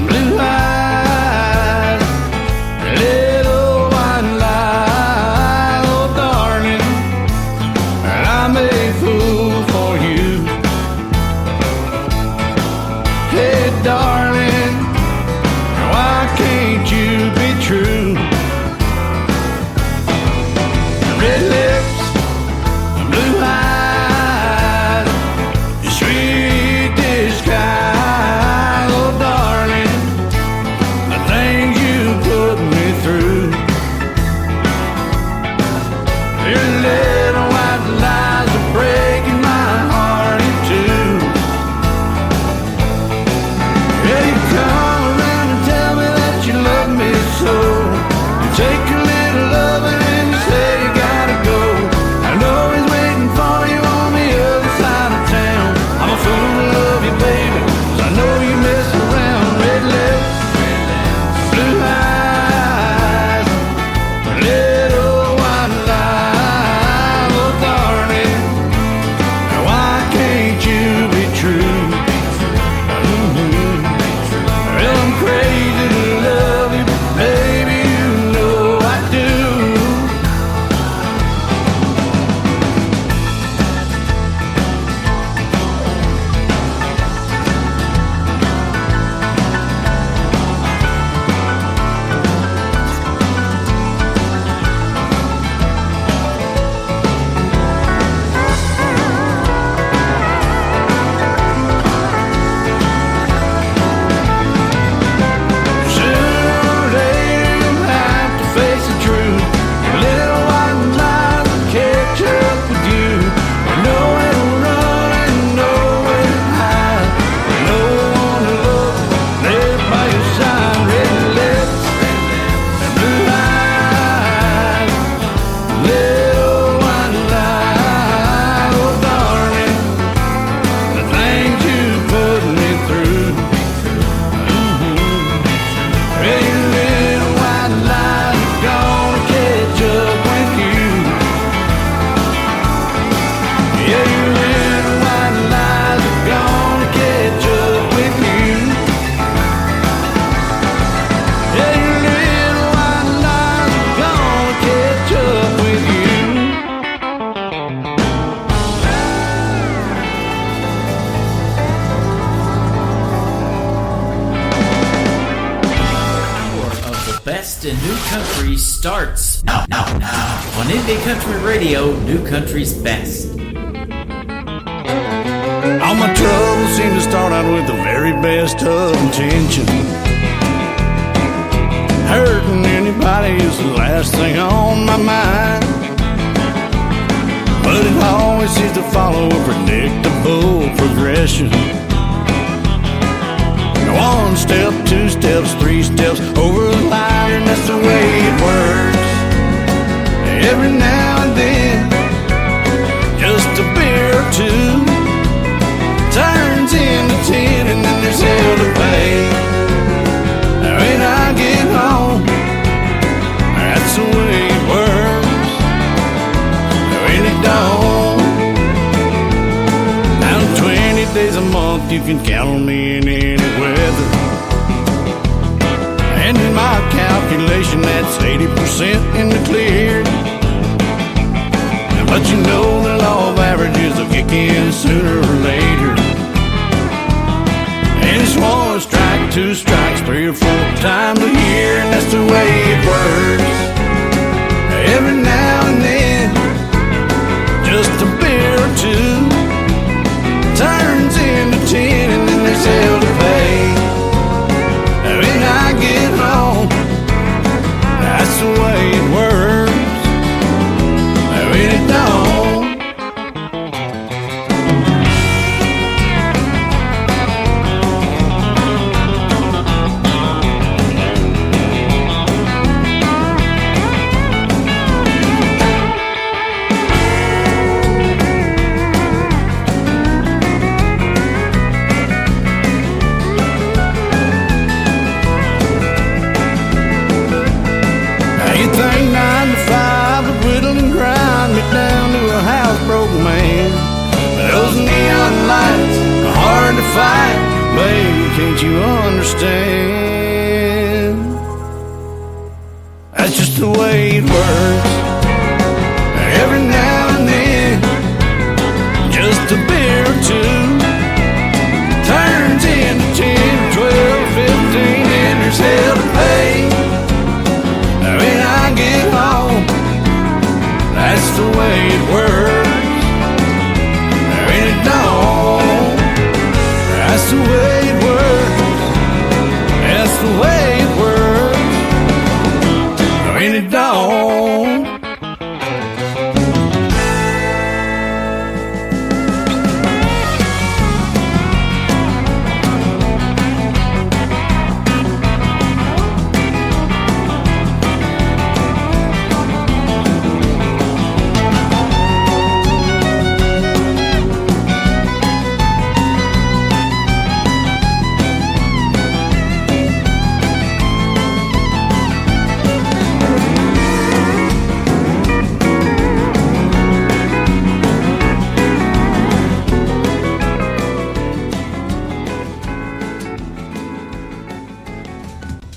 blue eyes, little white lies, oh darling, I'm a fool for you. Hey, darling, why can't you be true? Red lips, blue eyes, sweet disguise, oh darling, the things you put me through. Your little white lies are breaking my heart in two. Yeah, best in new country starts now. On Indie Country Radio, New Country's best. All my troubles seem to start out with the very best of intention. Hurting anybody is the last thing on my mind. But it always seems to follow a predictable progression. 1 step, 2 steps, 3 steps over the line, and that's the way it works. Every now and then, just a beer or two turns into 10, and then there's hell to pay. When I get home, that's the way it works. When it don't, now 20 days a month you can count on me in any weather. And in my calculation, that's 80% in the clear. But you know the law of averages will kick in sooner or later. And it's 1 strike, 2 strikes, 3 or 4 times a year, and that's the way it works. Every now and then, just a beer or 2 turns into 10, and then there's hell to pay. When I get home, that's the way it works. When it don't, down to a housebroken man. Those neon lights are hard to fight, baby, can't you understand? That's just the way it works. Every now and then, just a beer or 2 turns into 10, 12, 15, and there's hell to pay. When I get home, that's the way it works. When it don't, that's the way it works. That's the way it works. When it don't.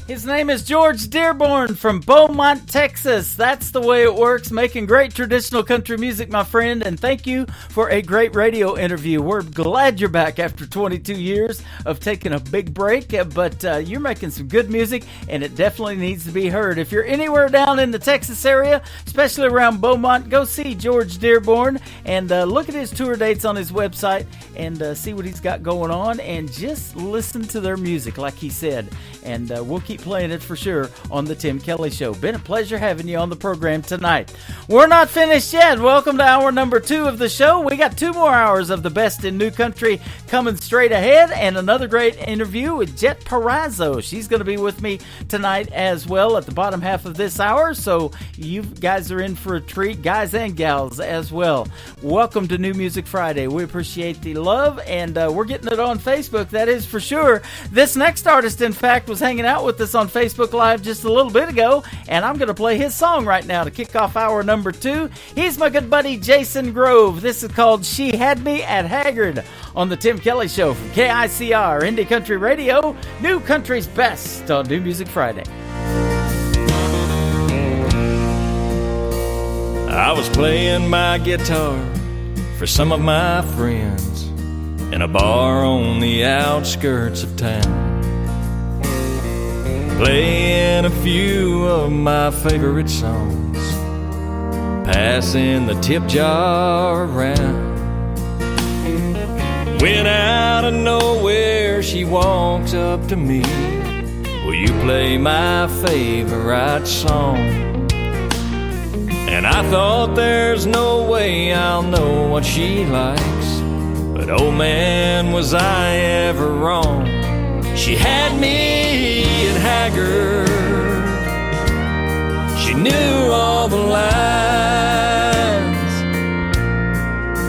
His name is George Dearborn from Beaumont, Texas. That's the way it works, making great traditional country music, my friend, and thank you for a great radio interview. We're glad you're back after 22 years of taking a big break, but you're making some good music, and it definitely needs to be heard. If you're anywhere down in the Texas area, especially around Beaumont, go see George Dearborn and look at his tour dates on his website and see what he's got going on, and just listen to their music, like he said. And we'll keep playing it for sure on the Tim Kelly Show. Been a pleasure having you on the program tonight. We're not finished yet. Welcome to hour number 2 of the show. We got 2 more hours of the best in new country coming straight ahead, and another great interview with Jet Parazzo. She's going to be with me tonight as well at the bottom half of this hour, so you guys are in for a treat, guys and gals as well. Welcome to New Music Friday. We appreciate the love, and we're getting it on Facebook, that is for sure. This next artist, in fact, was hanging out with us on Facebook Live just a little bit ago, and I'm going to play his song right now to kick off hour number 2. He's my good buddy Jason Grove. This is called She Had Me at Haggard on the Tim Kelly Show from KICR, Indie Country Radio, New Country's Best on New Music Friday. I was playing my guitar for some of my friends in a bar on the outskirts of town. playing a few of my favorite songs, passing the tip jar around. When out of nowhere she walks up to me, will you play my favorite song? And I thought there's no way I'll know what she likes, but oh man, was I ever wrong. She had me at Haggard. She knew all the lines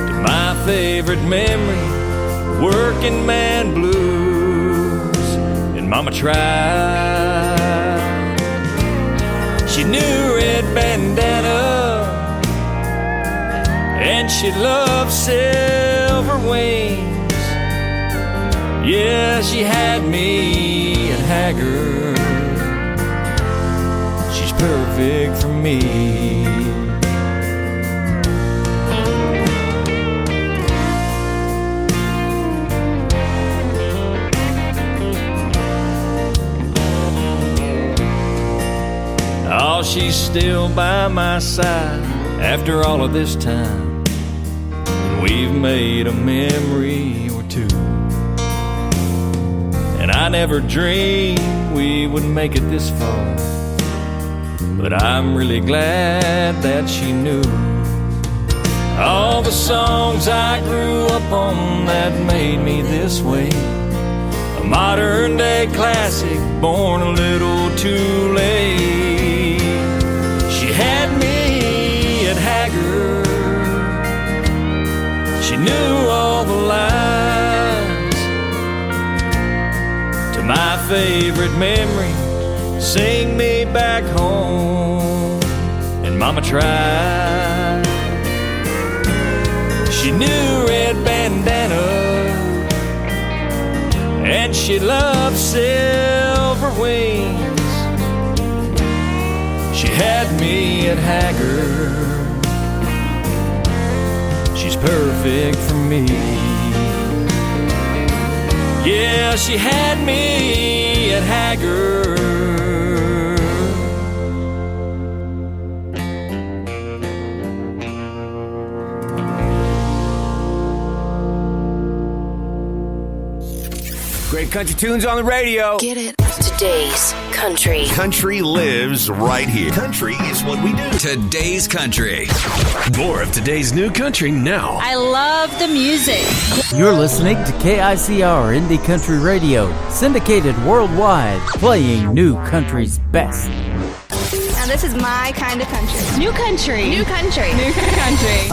to my favorite memory, Working Man Blues. And Mama tried. She knew Red Bandana, and she loved Silver Wings. Yeah, she had me at Haggard. She's perfect for me. Oh, she's still by my side after all of this time, and we've made a memory or two. And I never dreamed we would make it this far, but I'm really glad that she knew all the songs I grew up on that made me this way. A modern day classic, born a little too late. She had me at Haggard. She knew all the lines to my favorite memory, Sing Me Back Home. And Mama tried. She knew Red Bandana, and she loved Silver Wings. She had me at Haggard. She's perfect for me. Yeah, she had me at Haggard. Great country tunes on the radio. Get it? Today's country. Country lives right here. Country is what we do. Today's country. More of today's new country now. I love the music. You're listening to KICR Indie Country Radio, syndicated worldwide, playing new country's best. Now this is my kind of country. New country. New country. New country.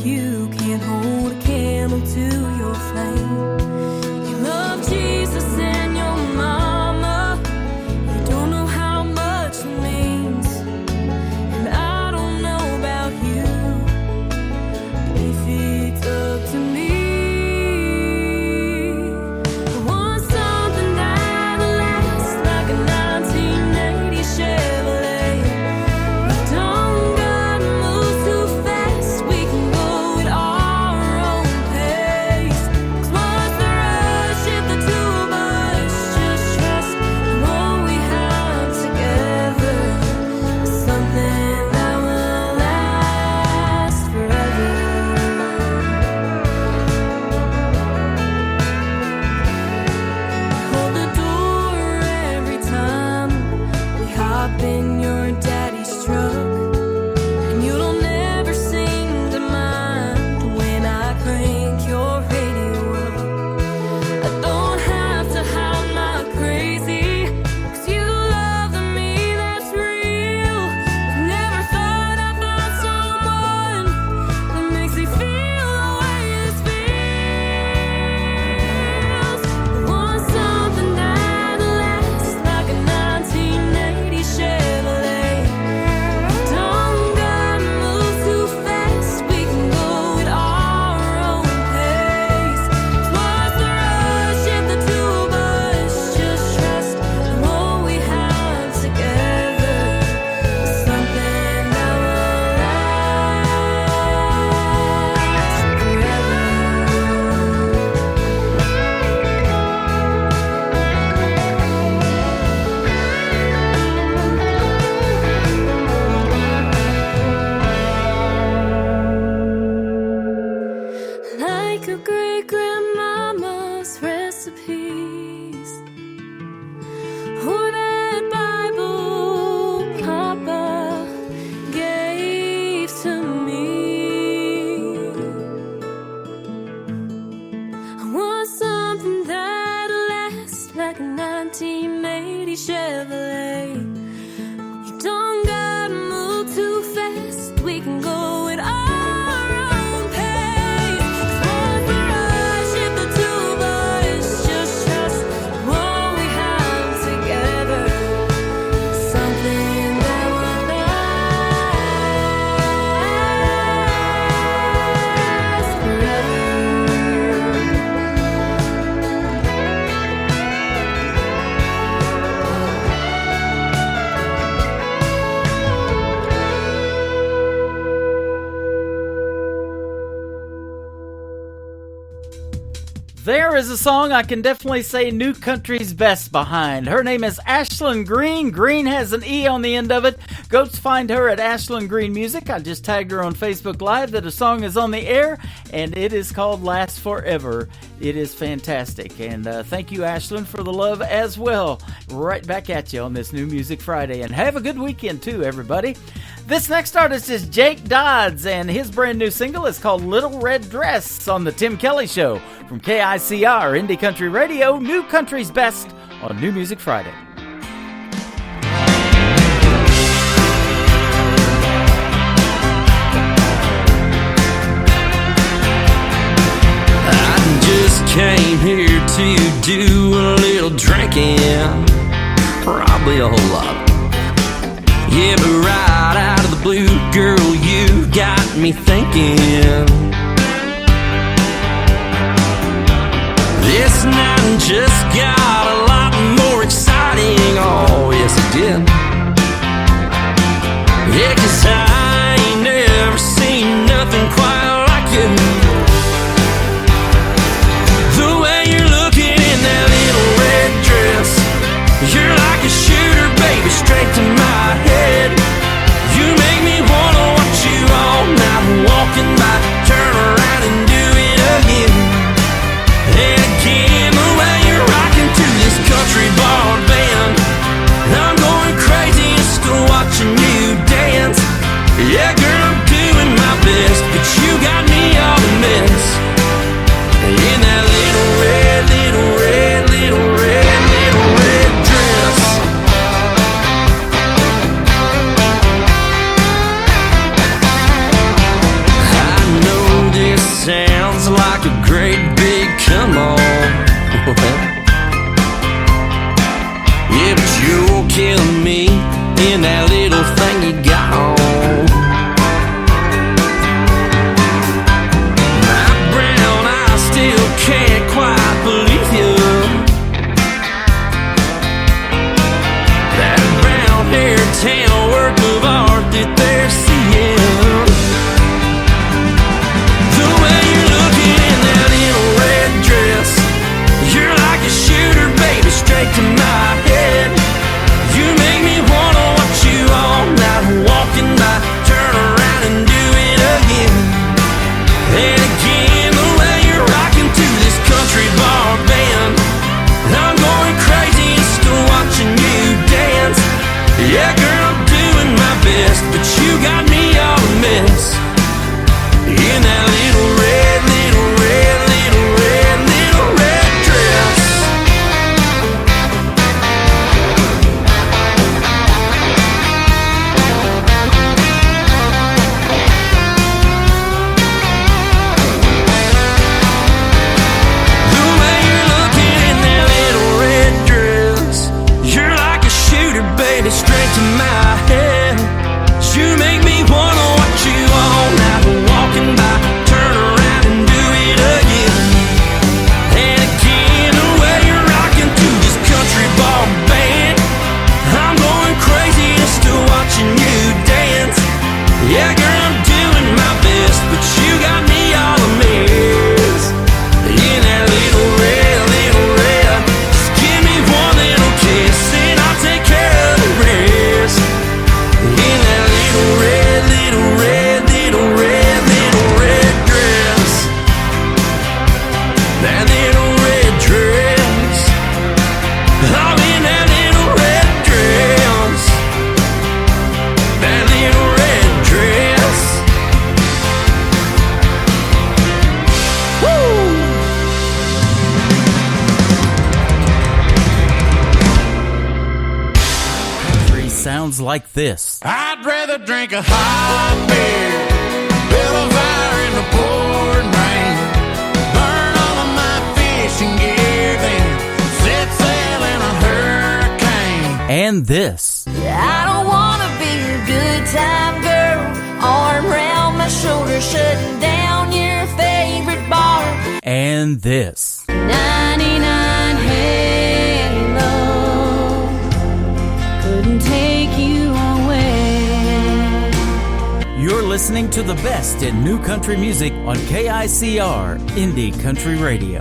You can't hold a candle to your flame. You There is a song I can definitely say New Country's best behind. Her name is Ashlyn Green. Green has an E on the end of it. Go find her at Ashlyn Green Music. I just tagged her on Facebook Live that a song is on the air, and it is called Last Forever. It is fantastic. And thank you, Ashlyn, for the love as well. Right back at you on this New Music Friday. And have a good weekend, too, everybody. This next artist is Jake Dodds, and his brand new single is called Little Red Dress on The Tim Kelly Show from KICR Indie Country Radio, New Country's Best on New Music Friday. I just came here to do a little drinking, probably a whole lot. Yeah, but right out of the blue, girl, you got me thinking. This night just got a lot more exciting. Oh, yes, it did. Yeah, 'cause I ain't never seen nothing quite like you. The way you're looking in that little red dress, you're like a shooter, baby, straight to my head. You make me wanna watch you all night, walking by, turn around and do it again. And again, the way you're rocking to this country bar band, I'm going crazy just watching you dance. Yeah, girl, I'm doing my best, but you got me all a mess. In that little red, little red, little red, little red dress. I know this sounds like a great big come on. Yeah, but you're killing me in that little thing you got on. My brown eyes still can't quite believe you. That brown hair tan work of art that they're seeing. The way you're looking in that little red dress, you're like a shooter, baby, straight to my head. You make me wanna watch you all night, walking by, turn around and do it again. And again, the way you're rocking to this country bar band, I'm going crazy just watching you dance. Yeah, girl, I'm doing my best, but you got me all a mess. In that little red, little red, little red, little red dress. The way you're looking in that little red dress, you're like a shooter, baby, straight to my head. You make me wanna watch you all night, walking by, turn around and do it again. And again, the way you're rocking to this country bar band, I'm going crazy just watching you dance. Yeah, girl, I'm doing my best, but you got me all a mess. In that little red, little red, just give me one little kiss and I'll take care of the rest. In that little red, little red, little red, little red dress. That little red dress. I'm in that little red dress. That little red dress. Woo! Country sounds like this. I'd rather drink a hot beer, build a fire in the pouring rain, burn all of my fishing gear, then set sail in a hurricane. And this. I don't wanna be a good time girl, arm around my shoulder, shutting down your favorite bar. And this. 99 Halo couldn't take you away. You're listening to the best in new country music on KICR Indie Country Radio.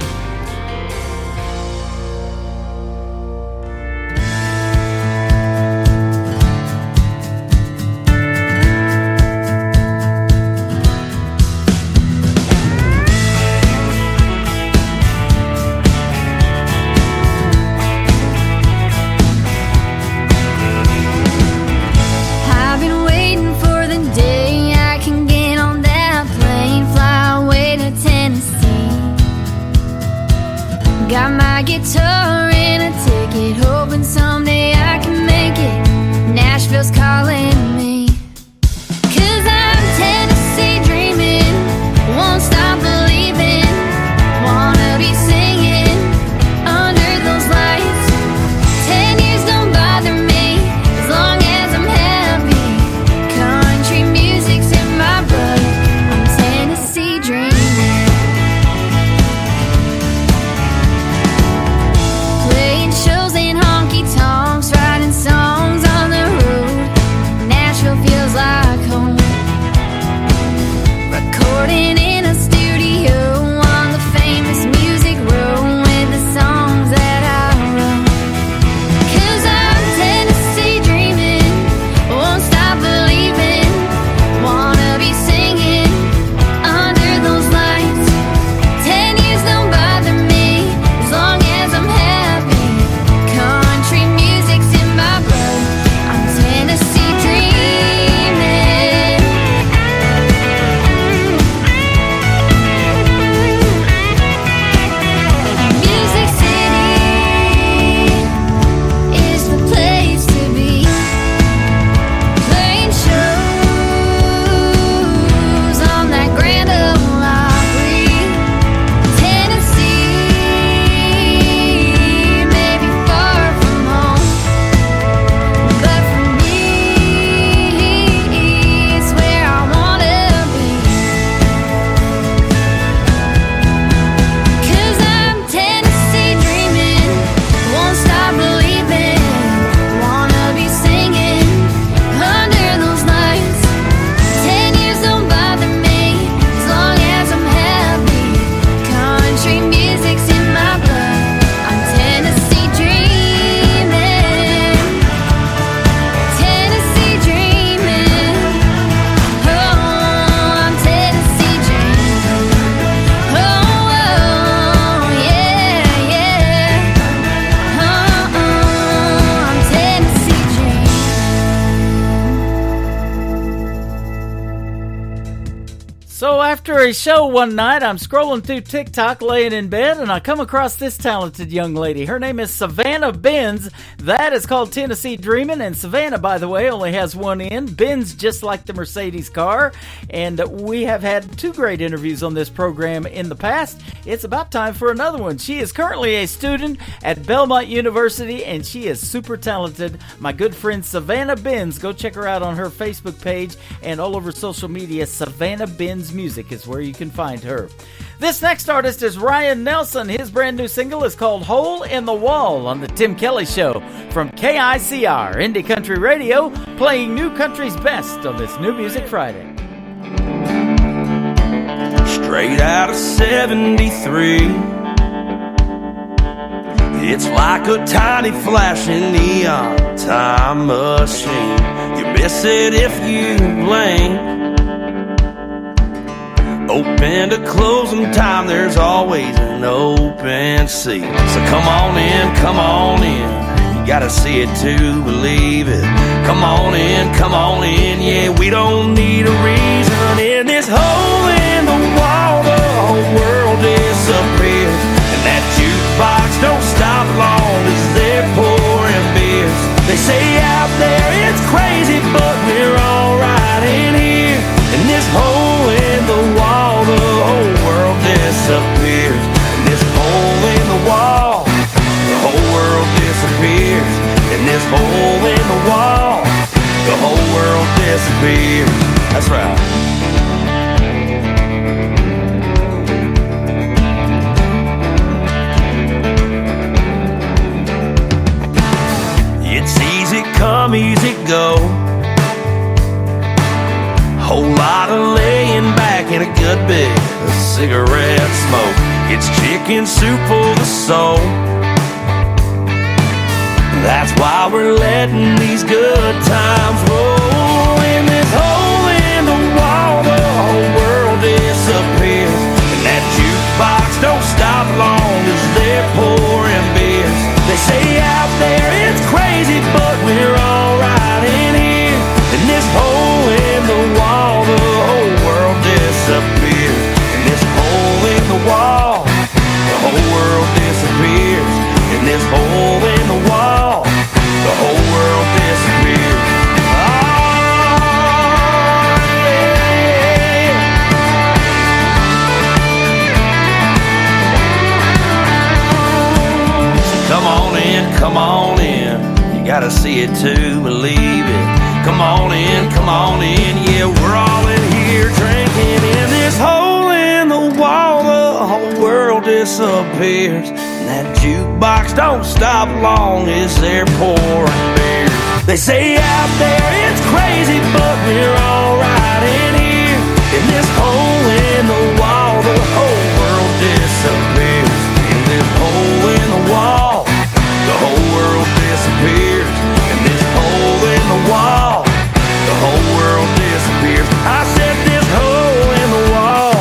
So after a show one night, I'm scrolling through TikTok laying in bed, and I come across this talented young lady. Her name is Savannah Benz. That is called Tennessee Dreamin', and Savannah, by the way, only has one end. Benz just like the Mercedes car, and we have had 2 great interviews on this program in the past. It's about time for another one. She is currently a student at Belmont University, and she is super talented. My good friend Savannah Benz. Go check her out on her Facebook page and all over social media. Savannah Benz Music is where you can find her. This next artist is Ryan Nelson. His brand new single is called Hole in the Wall on the Tim Kelly Show from KICR Indie Country Radio, playing new country's best on this New Music Friday. Straight out of 73, it's like a tiny flashing neon time machine. You miss it if you blink. Open to closing time, there's always an open seat. So come on in, you gotta see it to believe it. Come on in, yeah, we don't need a reason. In this hole in the wall, the whole world disappears, and that jukebox don't stop long as they're pouring beers. They say out there it's crazy, but we're alright in here. In this hole in the wall, the whole world disappears. In this hole in the wall, the whole world disappears. In this hole in the wall, the whole world disappears. That's right. It's easy come, easy go. Whole lot of laying back in a good bit of cigarette smoke. It's chicken soup for the soul. That's why we're letting these good times roll. In this hole in the wall, the whole world disappears, and that jukebox don't stop long as they're pouring beers. They say out there it's crazy, but we're alright in here. In this hole in the wall, the whole world disappears. In this hole in the wall, the whole world disappears. In this hole in the wall, the whole world disappears. Come on in, you gotta see it to believe it. Come on in, yeah, we're all in here drinking. In this hole in the wall, the whole world disappears, and that jukebox don't stop long as they're pouring beer. They say out there it's crazy, but we're alright in here. In this hole in the wall, the whole world disappears. In this hole in the wall, the whole world disappears. In this hole in the wall, the whole world disappears. I said this hole in the wall,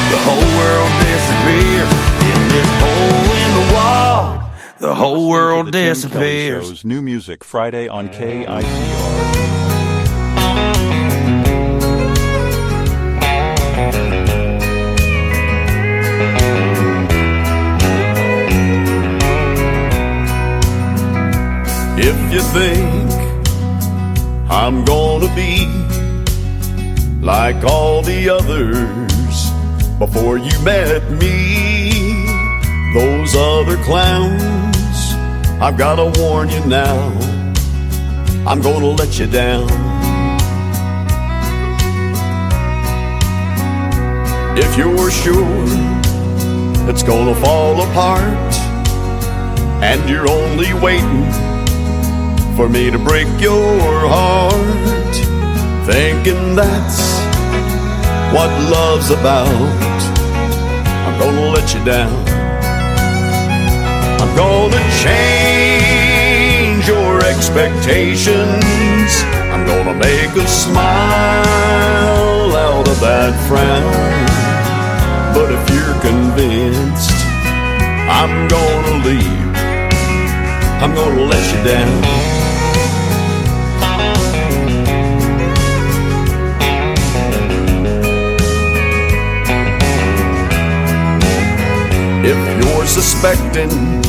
the whole world disappears. In this hole in the wall, the whole world disappears. Show's New Music Friday on KICR. If you think I'm gonna be like all the others before you met me, those other clowns, I've gotta warn you now, I'm gonna let you down. If you're sure it's gonna fall apart and you're only waiting for me to break your heart, thinking that's what love's about, I'm gonna let you down. I'm gonna change your expectations. I'm gonna make a smile out of that frown. But if you're convinced I'm gonna leave, I'm gonna let you down. suspecting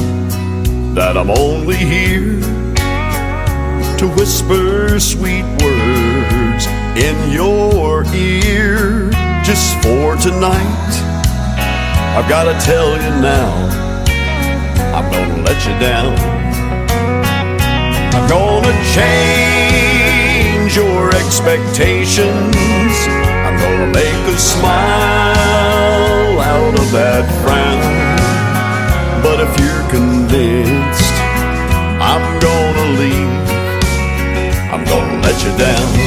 that I'm only here to whisper sweet words in your ear. Just for tonight, I've gotta tell you now, I'm gonna let you down. I'm gonna change your expectations. I'm gonna make a smile out of that frown. But if you're convinced I'm gonna leave, I'm gonna let you down.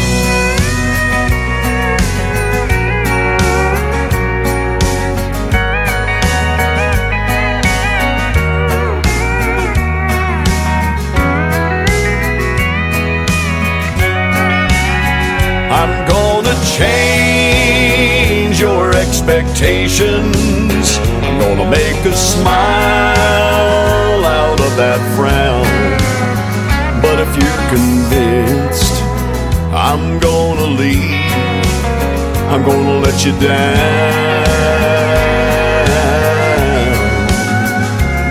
I'm gonna change your expectations. I'm gonna make a smile out of that frown. But if you're convinced I'm gonna leave, I'm gonna let you down.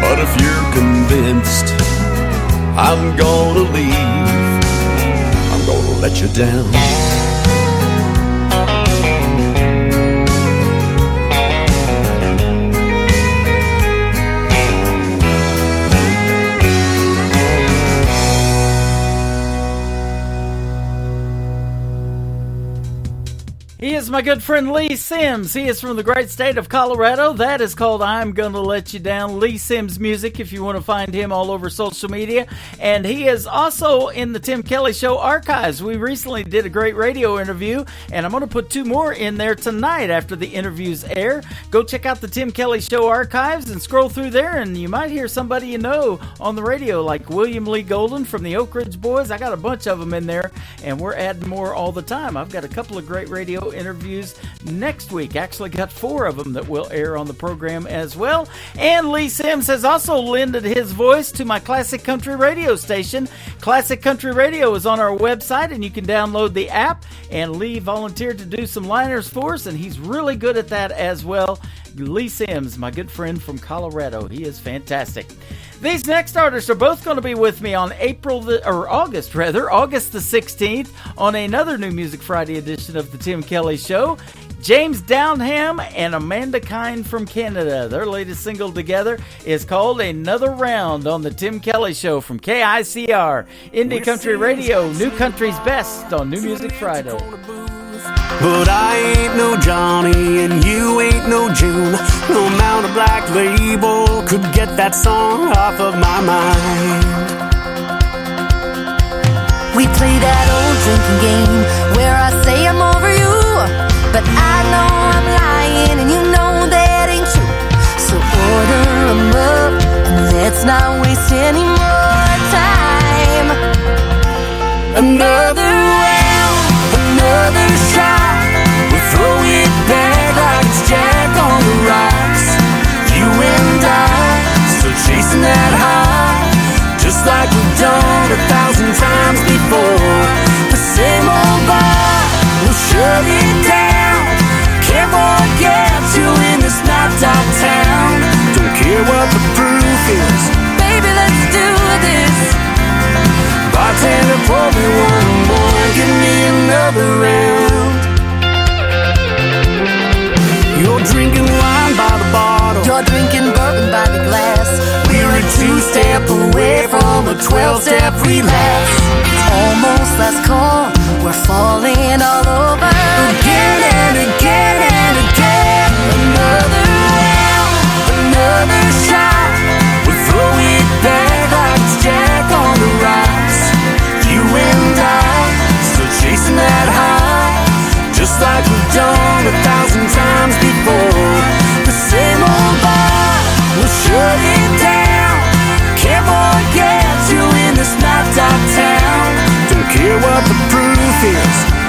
But if you're convinced I'm gonna leave, I'm gonna let you down. He is my good friend Lee Sims. He is from the great state of Colorado. That is called I'm Gonna Let You Down. Lee Sims Music, if you want to find him all over social media. And he is also in the Tim Kelly Show archives. We recently did a great radio interview, and I'm going to put 2 more in there tonight after the interviews air. Go check out the Tim Kelly Show archives and scroll through there, and you might hear somebody you know on the radio, like William Lee Golden from the Oak Ridge Boys. I got a bunch of them in there, and we're adding more all the time. I've got a couple of great radio interviews next week. Actually got 4 of them that will air on the program as well. And Lee Sims has also lended his voice to my Classic Country radio station. Classic Country Radio is on our website, and you can download the app. And Lee volunteered to do some liners for us, and he's really good at that as well. Lee Sims, my good friend from Colorado. He is fantastic. These next artists are both going to be with me on August the 16th on another New Music Friday edition of the Tim Kelly Show. James Downham and Amanda Kine from Canada. Their latest single together is called Another Round on the Tim Kelly Show from KICR. Indie Country Radio, New Country's Best on New Music Friday. But I ain't no Johnny and you ain't no June. No amount of Black Label could get that song off of my mind. We play that old drinking game where I say I'm over you, but I know I'm lying and you know that ain't true. So order 'em up and let's not waste any more time. Another round, another shot. We'll throw it back like it's Jack on the rocks. You and I, still chasing that high, just like we've done 1,000 times before. The same old bar, we'll shut it down. Can't forget you in this knocked out town. Don't care what the proof is, baby, let's do this. Bartender, pour me one more, give me another round. You're drinking wine by the bottle, you're drinking bourbon by the glass. We're a 2-step away from a 12-step relapse. It's almost last call, we're falling all over again and again and again. Another round, another shot. We'll throw it back like it's Jack on the rocks. You and I, still chasing that high, just like we've done 1,000 times before. The same old bar, we'll shut it down. Can't forget you in this knocked out town. Don't care what the proof is,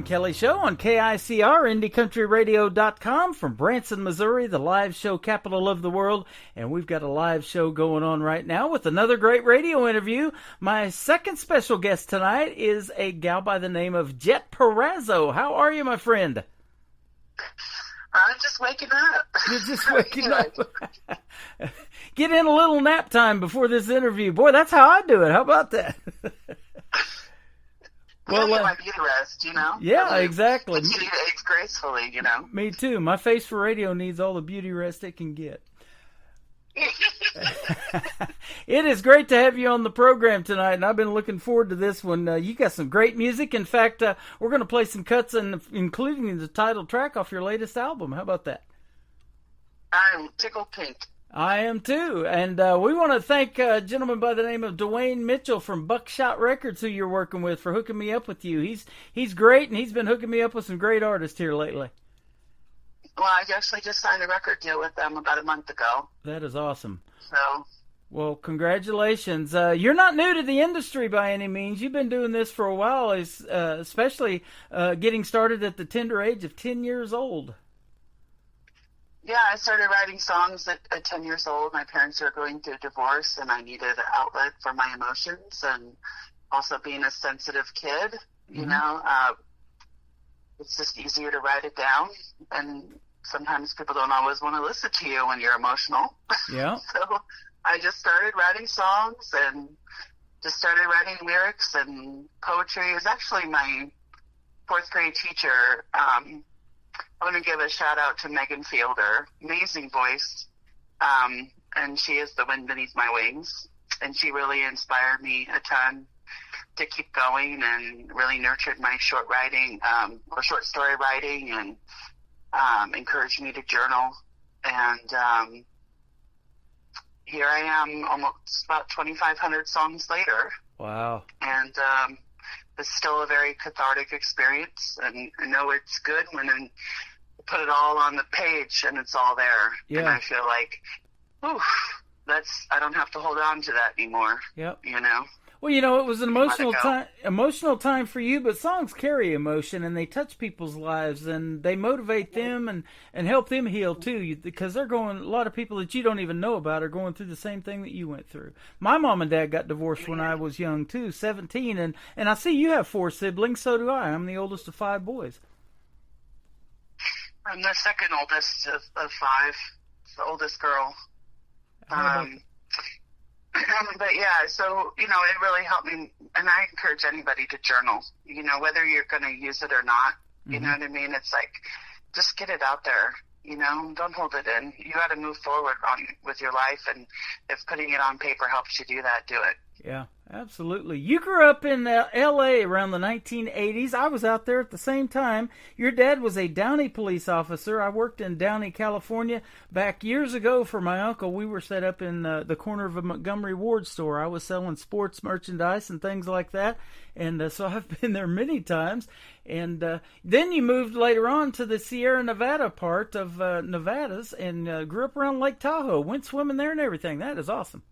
Kelly Show on KICR, IndieCountryRadio.com from Branson, Missouri, the live show capital of the world. And we've got a live show going on right now with another great radio interview. My second special guest tonight is a gal by the name of Jet Parazzo. How are you, my friend? I'm just waking up. You're just waking up. Get in a little nap time before this interview. Boy, that's how I do it. How about that? Well, my beauty rest, you know? Yeah, I mean, exactly. You need to age gracefully, you know? Me too. My face for radio needs all the beauty rest it can get. It is great to have you on the program tonight, and I've been looking forward to this one. You got some great music. In fact, we're going to play some cuts, including the title track off your latest album. How about that? I'm tickled pink. I am too. And we want to thank a gentleman by the name of Dwayne Mitchell from Buckshot Records, who you're working with, for hooking me up with you. He's great, and he's been hooking me up with some great artists here lately. Well, I actually just signed a record deal with them about a month ago. That is awesome. So, well, congratulations. You're not new to the industry by any means. You've been doing this for a while, especially getting started at the tender age of 10 years old. Yeah, I started writing songs at 10 years old. My parents were going through a divorce, and I needed an outlet for my emotions. And also being a sensitive kid, you know, it's just easier to write it down. And sometimes people don't always want to listen to you when you're emotional. Yeah. So I just started writing songs and just started writing lyrics and poetry. It was actually my fourth grade teacher. I want to give a shout out to Megan Fielder, amazing voice, and she is the wind beneath my wings, and she really inspired me a ton to keep going and really nurtured my short story writing and encouraged me to journal. And here I am almost about 2,500 songs later. Wow. And it's still a very cathartic experience, and I know it's good when I put it all on the page and it's all there. Yeah. And I feel like, I don't have to hold on to that anymore. Yep. You know? Well, you know, it was an emotional time for you, but songs carry emotion, and they touch people's lives, and they motivate them and help them heal too, because a lot of people that you don't even know about are going through the same thing that you went through. My mom and dad got divorced when I was young too, 17, and I see you have 4 siblings, so do I. I'm the oldest of 5 boys. I'm the second oldest of 5, the oldest girl. But yeah, so, you know, it really helped me, and I encourage anybody to journal, you know, whether you're going to use it or not, you know what I mean? It's like, just get it out there, you know, don't hold it in. You got to move forward with your life, and if putting it on paper helps you do that, do it. Yeah, absolutely. You grew up in L.A. around the 1980s. I was out there at the same time. Your dad was a Downey police officer. I worked in Downey, California back years ago for my uncle. We were set up in the corner of a Montgomery Ward store. I was selling sports merchandise and things like that. And so I've been there many times. And then you moved later on to the Sierra Nevada part of Nevadas and grew up around Lake Tahoe. Went swimming there and everything. That is awesome.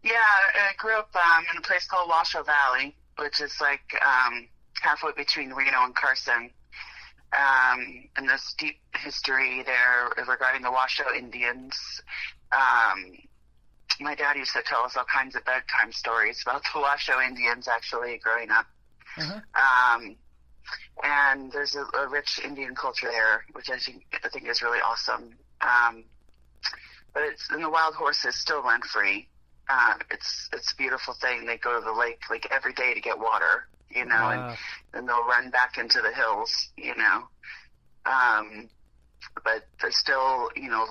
Yeah, I grew up in a place called Washoe Valley, which is like halfway between Reno and Carson. And there's deep history there regarding the Washoe Indians. My dad used to tell us all kinds of bedtime stories about the Washoe Indians actually growing up. And there's a rich Indian culture there, which I think is really awesome. But and the wild horses still run free. It's a beautiful thing. They go to the lake like every day to get water, you know, and then they'll run back into the hills, you know. But there's still, you know, a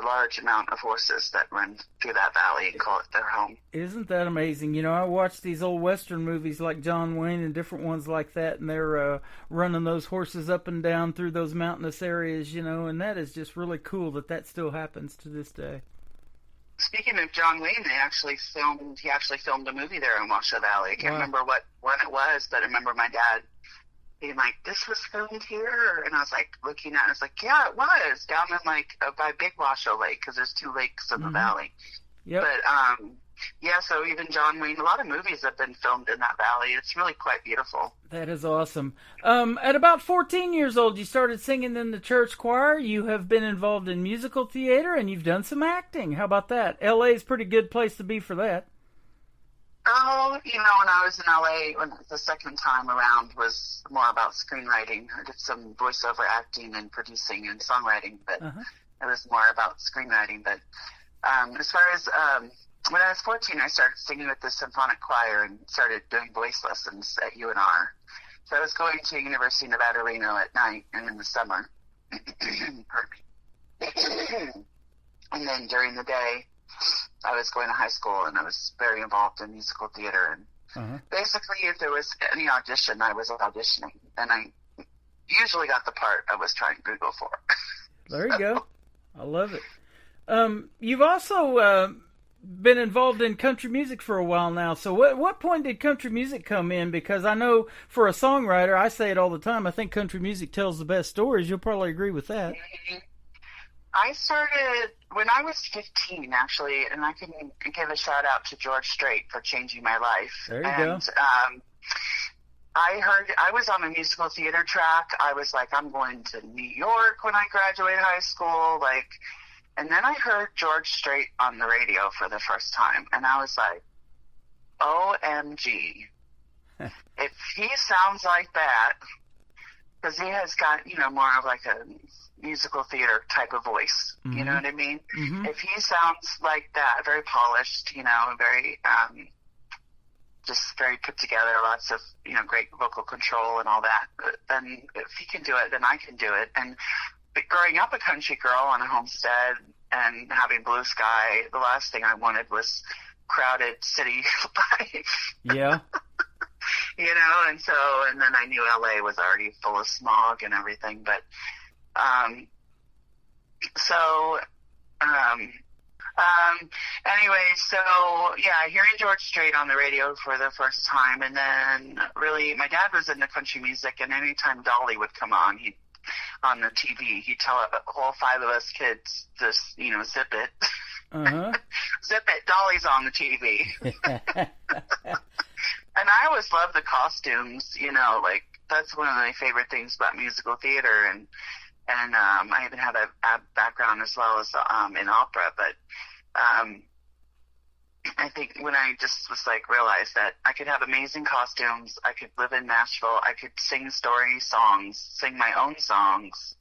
large amount of horses that run through that valley and call it their home. Isn't that amazing? You know, I watch these old Western movies like John Wayne and different ones like that, and they're running those horses up and down through those mountainous areas, you know, and that is just really cool that still happens to this day. Speaking of John Wayne, he actually filmed a movie there in Washoe Valley. I can't remember when it was, but I remember my dad being like, "This was filmed here?" And I was like looking at it, I was like, "Yeah, it was down in like by Big Washoe Lake, because there's 2 lakes in the valley." Yep. But Yeah, so even John Wayne, a lot of movies have been filmed in that valley. It's really quite beautiful. That is awesome. At about 14 years old, you started singing in the church choir. You have been involved in musical theater, and you've done some acting. How about that? L.A. is a pretty good place to be for that. Oh, when I was in LA, the second time around was more about screenwriting. I did some voiceover acting and producing and songwriting, but it was more about screenwriting. But as far as when I was 14, I started singing with the symphonic choir and started doing voice lessons at UNR. So I was going to University of Nevada, Reno at night and in the summer. And then during the day, I was going to high school, and I was very involved in musical theater. And basically, if there was any audition, I was auditioning. And I usually got the part I was trying to go for. There you go. I love it. You've also been involved in country music for a while now. So what point did country music come in? Because I know for a songwriter, I say it all the time, I think country music tells the best stories. You'll probably agree with that. I started when I was 15, actually, and I can give a shout out to George Strait for changing my life. There you go. I was on a musical theater track. I was like, I'm going to New York when I graduate high school. And then I heard George Strait on the radio for the first time, and I was like, OMG. If he sounds like that, because he has got, more of like a musical theater type of voice, you know what I mean? If he sounds like that, very polished, very, just very put together, lots of, great vocal control and all that, then if he can do it, then I can do it. But growing up a country girl on a homestead and having blue sky, the last thing I wanted was crowded city life. Yeah. And then I knew LA was already full of smog and everything, but, hearing George Strait on the radio for the first time, and then really, my dad was into country music, and anytime Dolly would come on, on the TV, he'd tell all 5 of us kids, just, zip it. Zip it, Dolly's on the TV. And I always loved the costumes, that's one of my favorite things about musical theater, and I even have a background as well as in opera, but I think when I just was realized that I could have amazing costumes, I could live in Nashville, I could sing story songs, sing my own songs,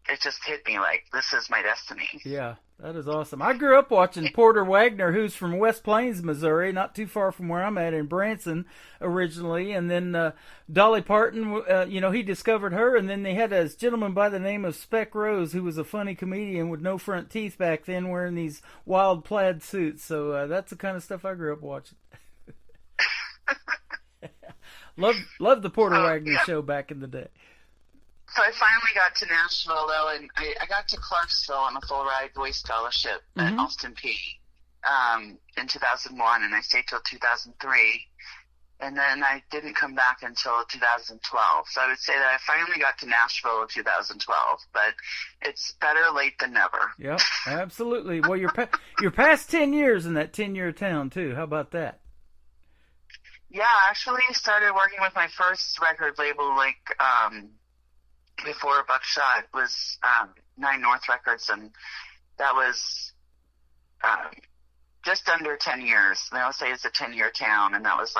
it just hit me like, this is my destiny. Yeah, that is awesome. I grew up watching Porter Wagner, who's from West Plains, Missouri, not too far from where I'm at in Branson originally. And then Dolly Parton, he discovered her. And then they had a gentleman by the name of Speck Rose, who was a funny comedian with no front teeth back then, wearing these wild plaid suits. So that's the kind of stuff I grew up watching. Love the Porter Wagner show back in the day. So I finally got to Nashville, though, and I got to Clarksville on a full-ride voice scholarship at Austin P in 2001, and I stayed till 2003. And then I didn't come back until 2012. So I would say that I finally got to Nashville in 2012, but it's better late than never. Yep, absolutely. Well, you're past 10 years in that 10-year town, too. How about that? Yeah, I actually started working with my first record label, before Buckshot was 9 North Records, and that was just under 10 years. They always say it's a 10-year town, and that was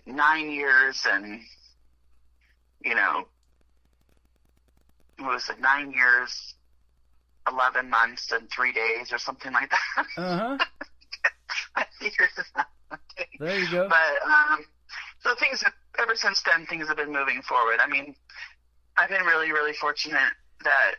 9 years and, what was it, 9 years, 11 months, and 3 days or something like that. There you go. But, so ever since then, things have been moving forward. I mean, I've been really, really fortunate that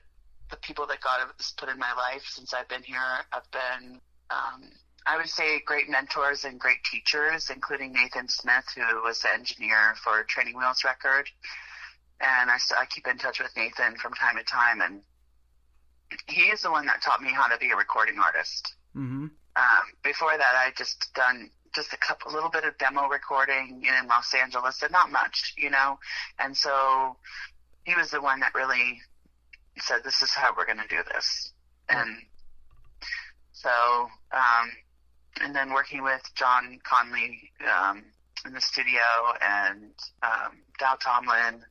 the people that God has put in my life since I've been here have been, I would say, great mentors and great teachers, including Nathan Smith, who was the engineer for Training Wheels record. And I keep in touch with Nathan from time to time, and he is the one that taught me how to be a recording artist. Mm-hmm. Before that, I just done a little bit of demo recording in Los Angeles, and not much, and so he was the one that really said, this is how we're going to do this. And So, and then working with John Conley in the studio and Dow Tomlin,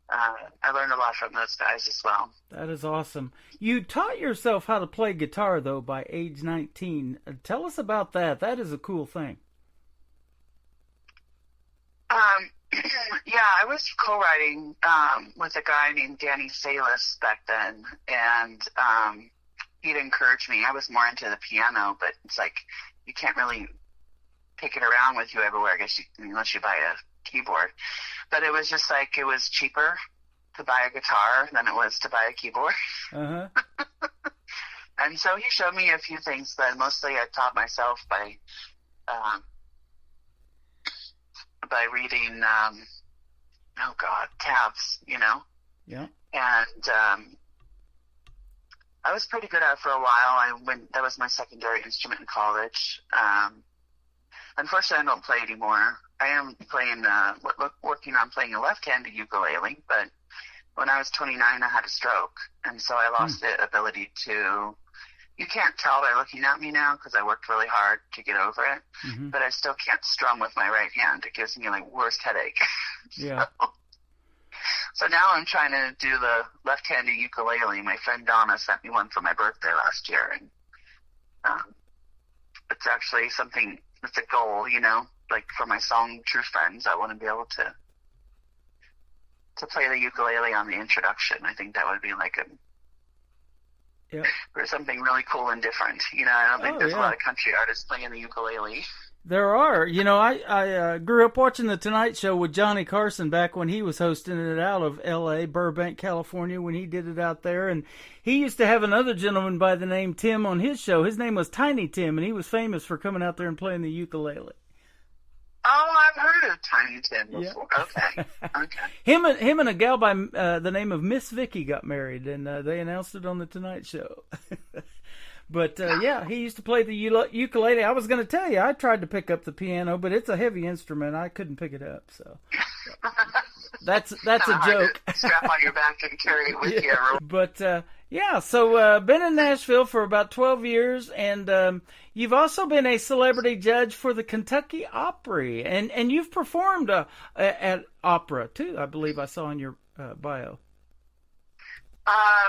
I learned a lot from those guys as well. That is awesome. You taught yourself how to play guitar, though, by age 19. Tell us about that. That is a cool thing. Yeah, I was co-writing with a guy named Danny Salis back then, and he'd encourage me. I was more into the piano, but it's like you can't really take it around with you everywhere, I guess, unless you buy a keyboard. But it was just like it was cheaper to buy a guitar than it was to buy a keyboard. Uh-huh. And so he showed me a few things, but mostly I taught myself by reading, tabs, Yeah. And I was pretty good at it for a while. That was my secondary instrument in college. Unfortunately, I don't play anymore. I am playing, working on playing a left-handed ukulele, but when I was 29, I had a stroke, and so I lost the ability to. You can't tell by looking at me now because I worked really hard to get over it, but I still can't strum with my right hand. It gives me like worst headache. Yeah. So now I'm trying to do the left-handed ukulele. My friend Donna sent me one for my birthday last year, and it's actually something. It's a goal, like for my song True Friends. I want to be able to play the ukulele on the introduction. I think that would be like or something really cool and different. I don't think there's a lot of country artists playing the ukulele. There are. I grew up watching The Tonight Show with Johnny Carson back when he was hosting it out of L.A., Burbank, California, when he did it out there. And he used to have another gentleman by the name Tim on his show. His name was Tiny Tim, and he was famous for coming out there and playing the ukulele. Oh, I've heard of Tiny Tim before. Yeah. Okay. Him and a gal by the name of Miss Vicky got married, and they announced it on The Tonight Show. But, he used to play the ukulele. I was going to tell you, I tried to pick up the piano, but it's a heavy instrument. I couldn't pick it up, so. That's a joke. Strap on your back and carry it with you. But, so been in Nashville for about 12 years, and you've also been a celebrity judge for the Kentucky Opry, and you've performed at opera, too, I believe I saw in your bio. I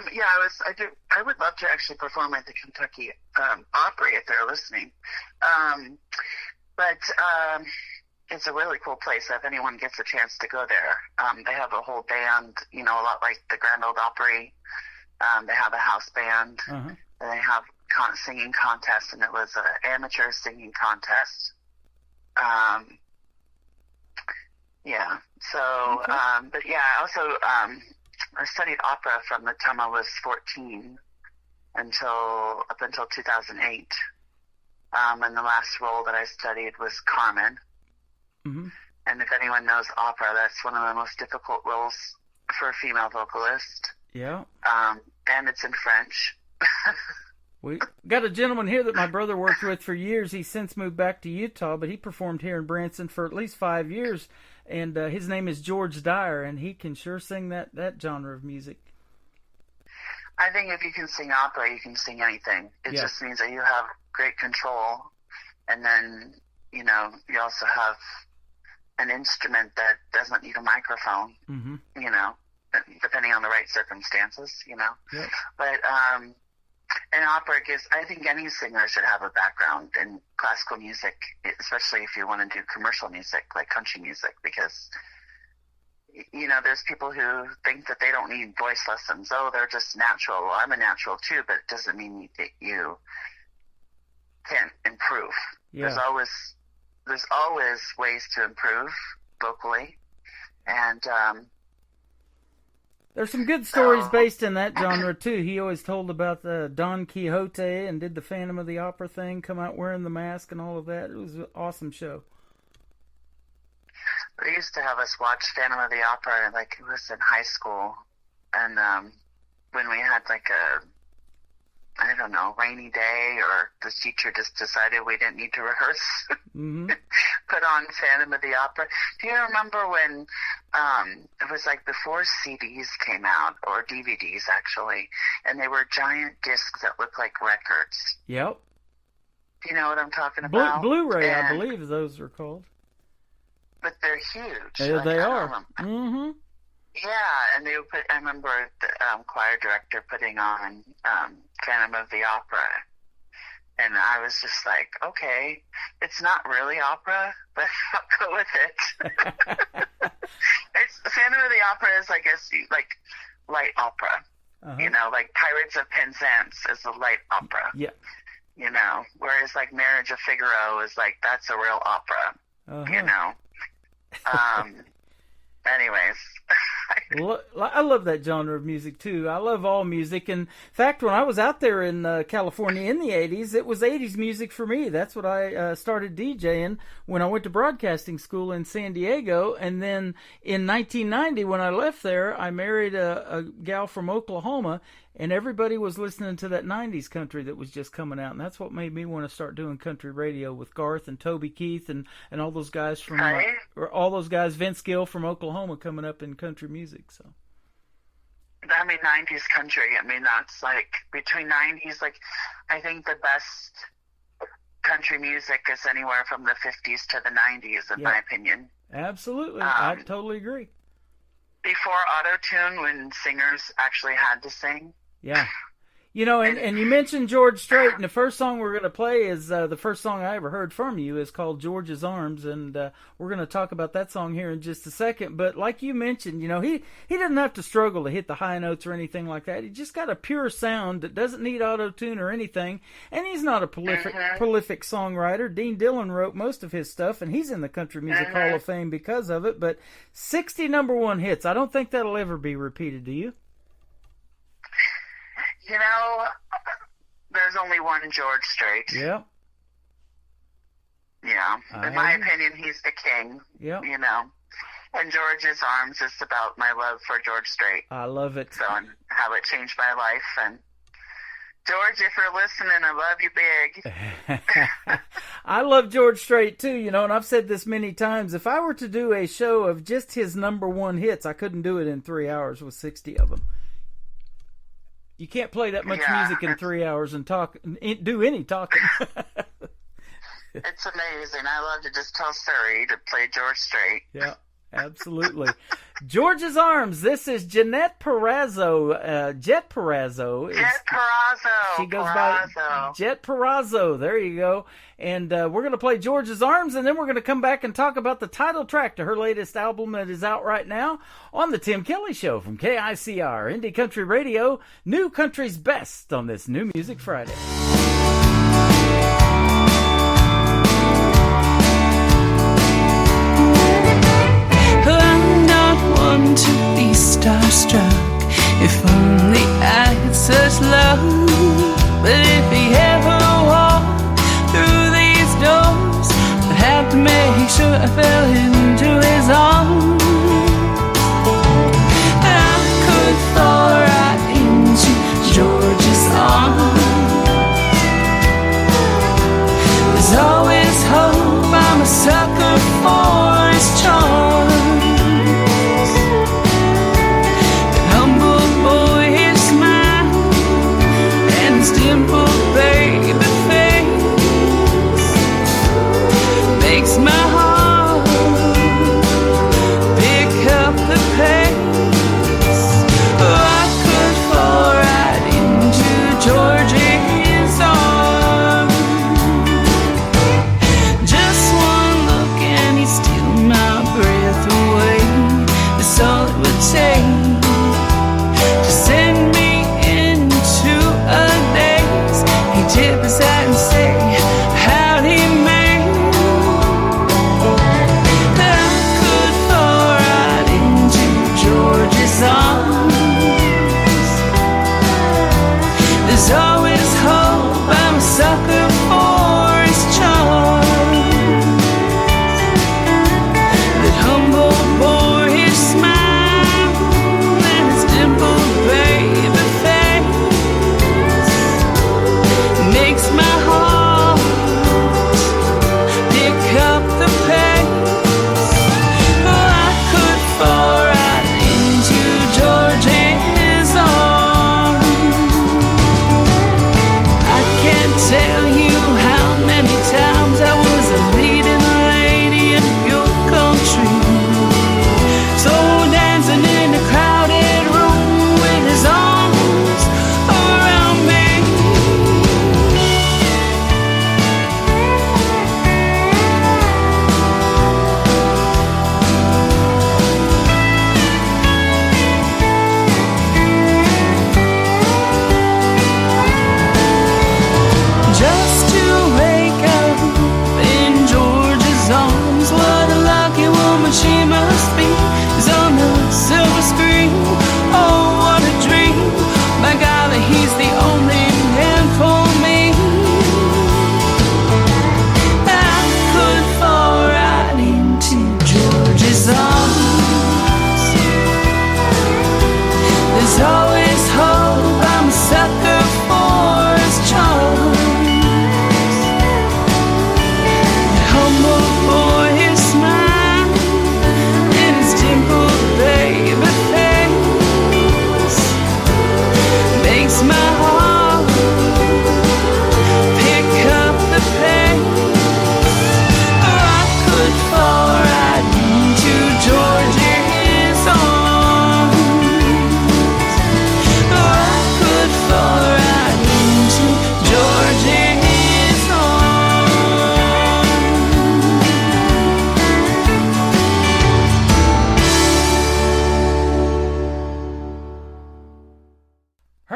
would love to actually perform at the Kentucky Opry if they're listening. But it's a really cool place if anyone gets a chance to go there. They have a whole band, a lot like the Grand Ole Opry. They have a house band. And they have singing contests, and it was an amateur singing contest. I studied opera from the time I was 14 up until 2008. And the last role that I studied was Carmen. And if anyone knows opera, that's one of the most difficult roles for a female vocalist. Yeah. And it's in French. We got a gentleman here that my brother worked with for years. He's since moved back to Utah, but he performed here in Branson for at least 5 years. And his name is George Dyer, and he can sure sing that genre of music. I think if you can sing opera, you can sing anything. It just means that you have great control, and then, you also have an instrument that doesn't need a microphone, depending on the right circumstances, Yep. But in opera, I think any singer should have a background in classical music, especially if you want to do commercial music like country music, because there's people who think that they don't need voice lessons. Oh, they're just natural. Well, I'm a natural too, but it doesn't mean that you can't improve. Yeah. There's always ways to improve vocally, and there's some good stories based in that genre, too. He always told about the Don Quixote and did the Phantom of the Opera thing, come out wearing the mask and all of that. It was an awesome show. They used to have us watch Phantom of the Opera, it was in high school. And when we had, I don't know, rainy day, or the teacher just decided we didn't need to rehearse, put on Phantom of the Opera. Do you remember when it was like before CDs came out, or DVDs actually, and they were giant discs that looked like records? Yep. Do you know what I'm talking about? Blu-ray, I believe those are called. But they're huge. Yeah, they are. Mm-hmm. Yeah, and they would put, I remember the choir director putting on Phantom of the Opera, and I was just like, okay, it's not really opera, but I'll go with it. Phantom of the Opera is, I guess, like light opera. You know, like Pirates of Penzance is a light opera. Yeah. You know, whereas like Marriage of Figaro is like, that's a real opera. You know. Anyways. I love that genre of music too. I love all music. In fact, when I was out there in California in the 80s, it was 80s music for me. That's what I started DJing when I went to broadcasting school in San Diego. And then in 1990, when I left there, I married a gal from Oklahoma, and everybody was listening to that 90s country that was just coming out. And that's what made me want to start doing country radio with Garth and Toby Keith and all those guys from Vince Gill from Oklahoma coming up in country music. So I mean, 90s country, I mean, that's like between 90s, like I think the best country music is anywhere from the 50s to the 90s, in my opinion. Absolutely. I totally agree. Before auto-tune, when singers actually had to sing. Yeah. You know, and you mentioned George Strait, and the first song we're going to play is the first song I ever heard from you is called George's Arms, and we're going to talk about that song here in just a second. But like you mentioned, you know, he doesn't have to struggle to hit the high notes or anything like that. He just got a pure sound that doesn't need auto-tune or anything, and he's not a prolific songwriter. Dean Dillon wrote most of his stuff, and he's in the Country Music Hall of Fame because of it, but 60 number one hits, I don't think that'll ever be repeated, do you? You know, there's only one George Strait. Yeah. Yeah. In my opinion, he's the king. Yeah. You know. And George's Arms is about my love for George Strait. I love it. So, and how it changed my life. And George, if you're listening, I love you big. I love George Strait too, you know, and I've said this many times. If I were to do a show of just his number one hits, I couldn't do it in 3 hours with 60 of them. You can't play that much music in 3 hours and do any talking. It's amazing. I love to just tell Surrey to play George Strait. Yeah, absolutely. George's Arms. This is Jeanette Parazzo. Jet Parazzo. Jet Parazzo. She goes by Jet Parazzo. There you go. And we're going to play George's Arms, and then we're going to come back and talk about the title track to her latest album that is out right now on The Tim Kelly Show from KICR, Indie Country Radio, New Country's Best on this New Music Friday. I'm not one to be starstruck. If only I had such love. But if he ever walked through these doors, I'd have to make sure I fell into his arms. I could fall right into George's arms. There's always hope. I'm a sucker for his charms. Dimple baby face makes my heart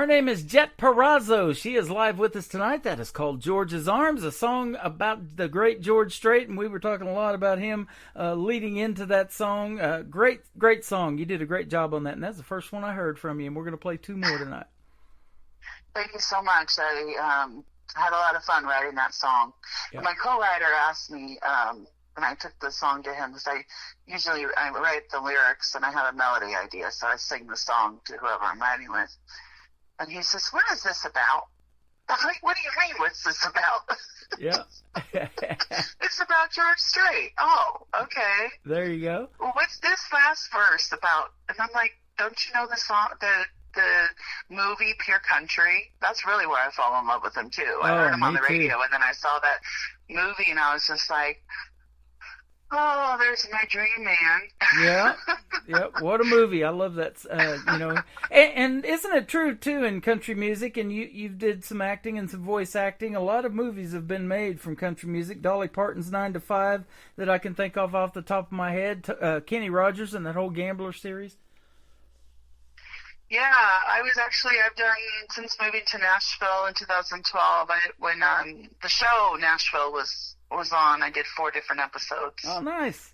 Her name is Jet Perazzo. She is live with us tonight. That is called George's Arms, a song about the great George Strait, and we were talking a lot about him leading into that song. Great song. You did a great job on that, and that's the first one I heard from you, and we're going to play 2 more tonight. Thank you so much. I had a lot of fun writing that song. Yeah. My co-writer asked me, when I took the song to him, because I write the lyrics and I have a melody idea, so I sing the song to whoever I'm writing with. And he says, "What is this about?" I'm like, "What do you mean, what's this about?" Yeah. It's about George Strait. Oh, okay. There you go. Well, what's this last verse about? And I'm like, "Don't you know the song, the movie Pure Country?" That's really where I fell in love with him too. I heard him on the radio, and then I saw that movie, and I was just like, "Oh, there's my dream man." Yeah. What a movie. I love that, and isn't it true too in country music, and you did some acting and some voice acting. A lot of movies have been made from country music. Dolly Parton's 9 to 5 that I can think of off the top of my head. Kenny Rogers and that whole Gambler series. Yeah, I've done, since moving to Nashville in 2012, when the show Nashville was on, I did 4 different episodes. Oh, nice.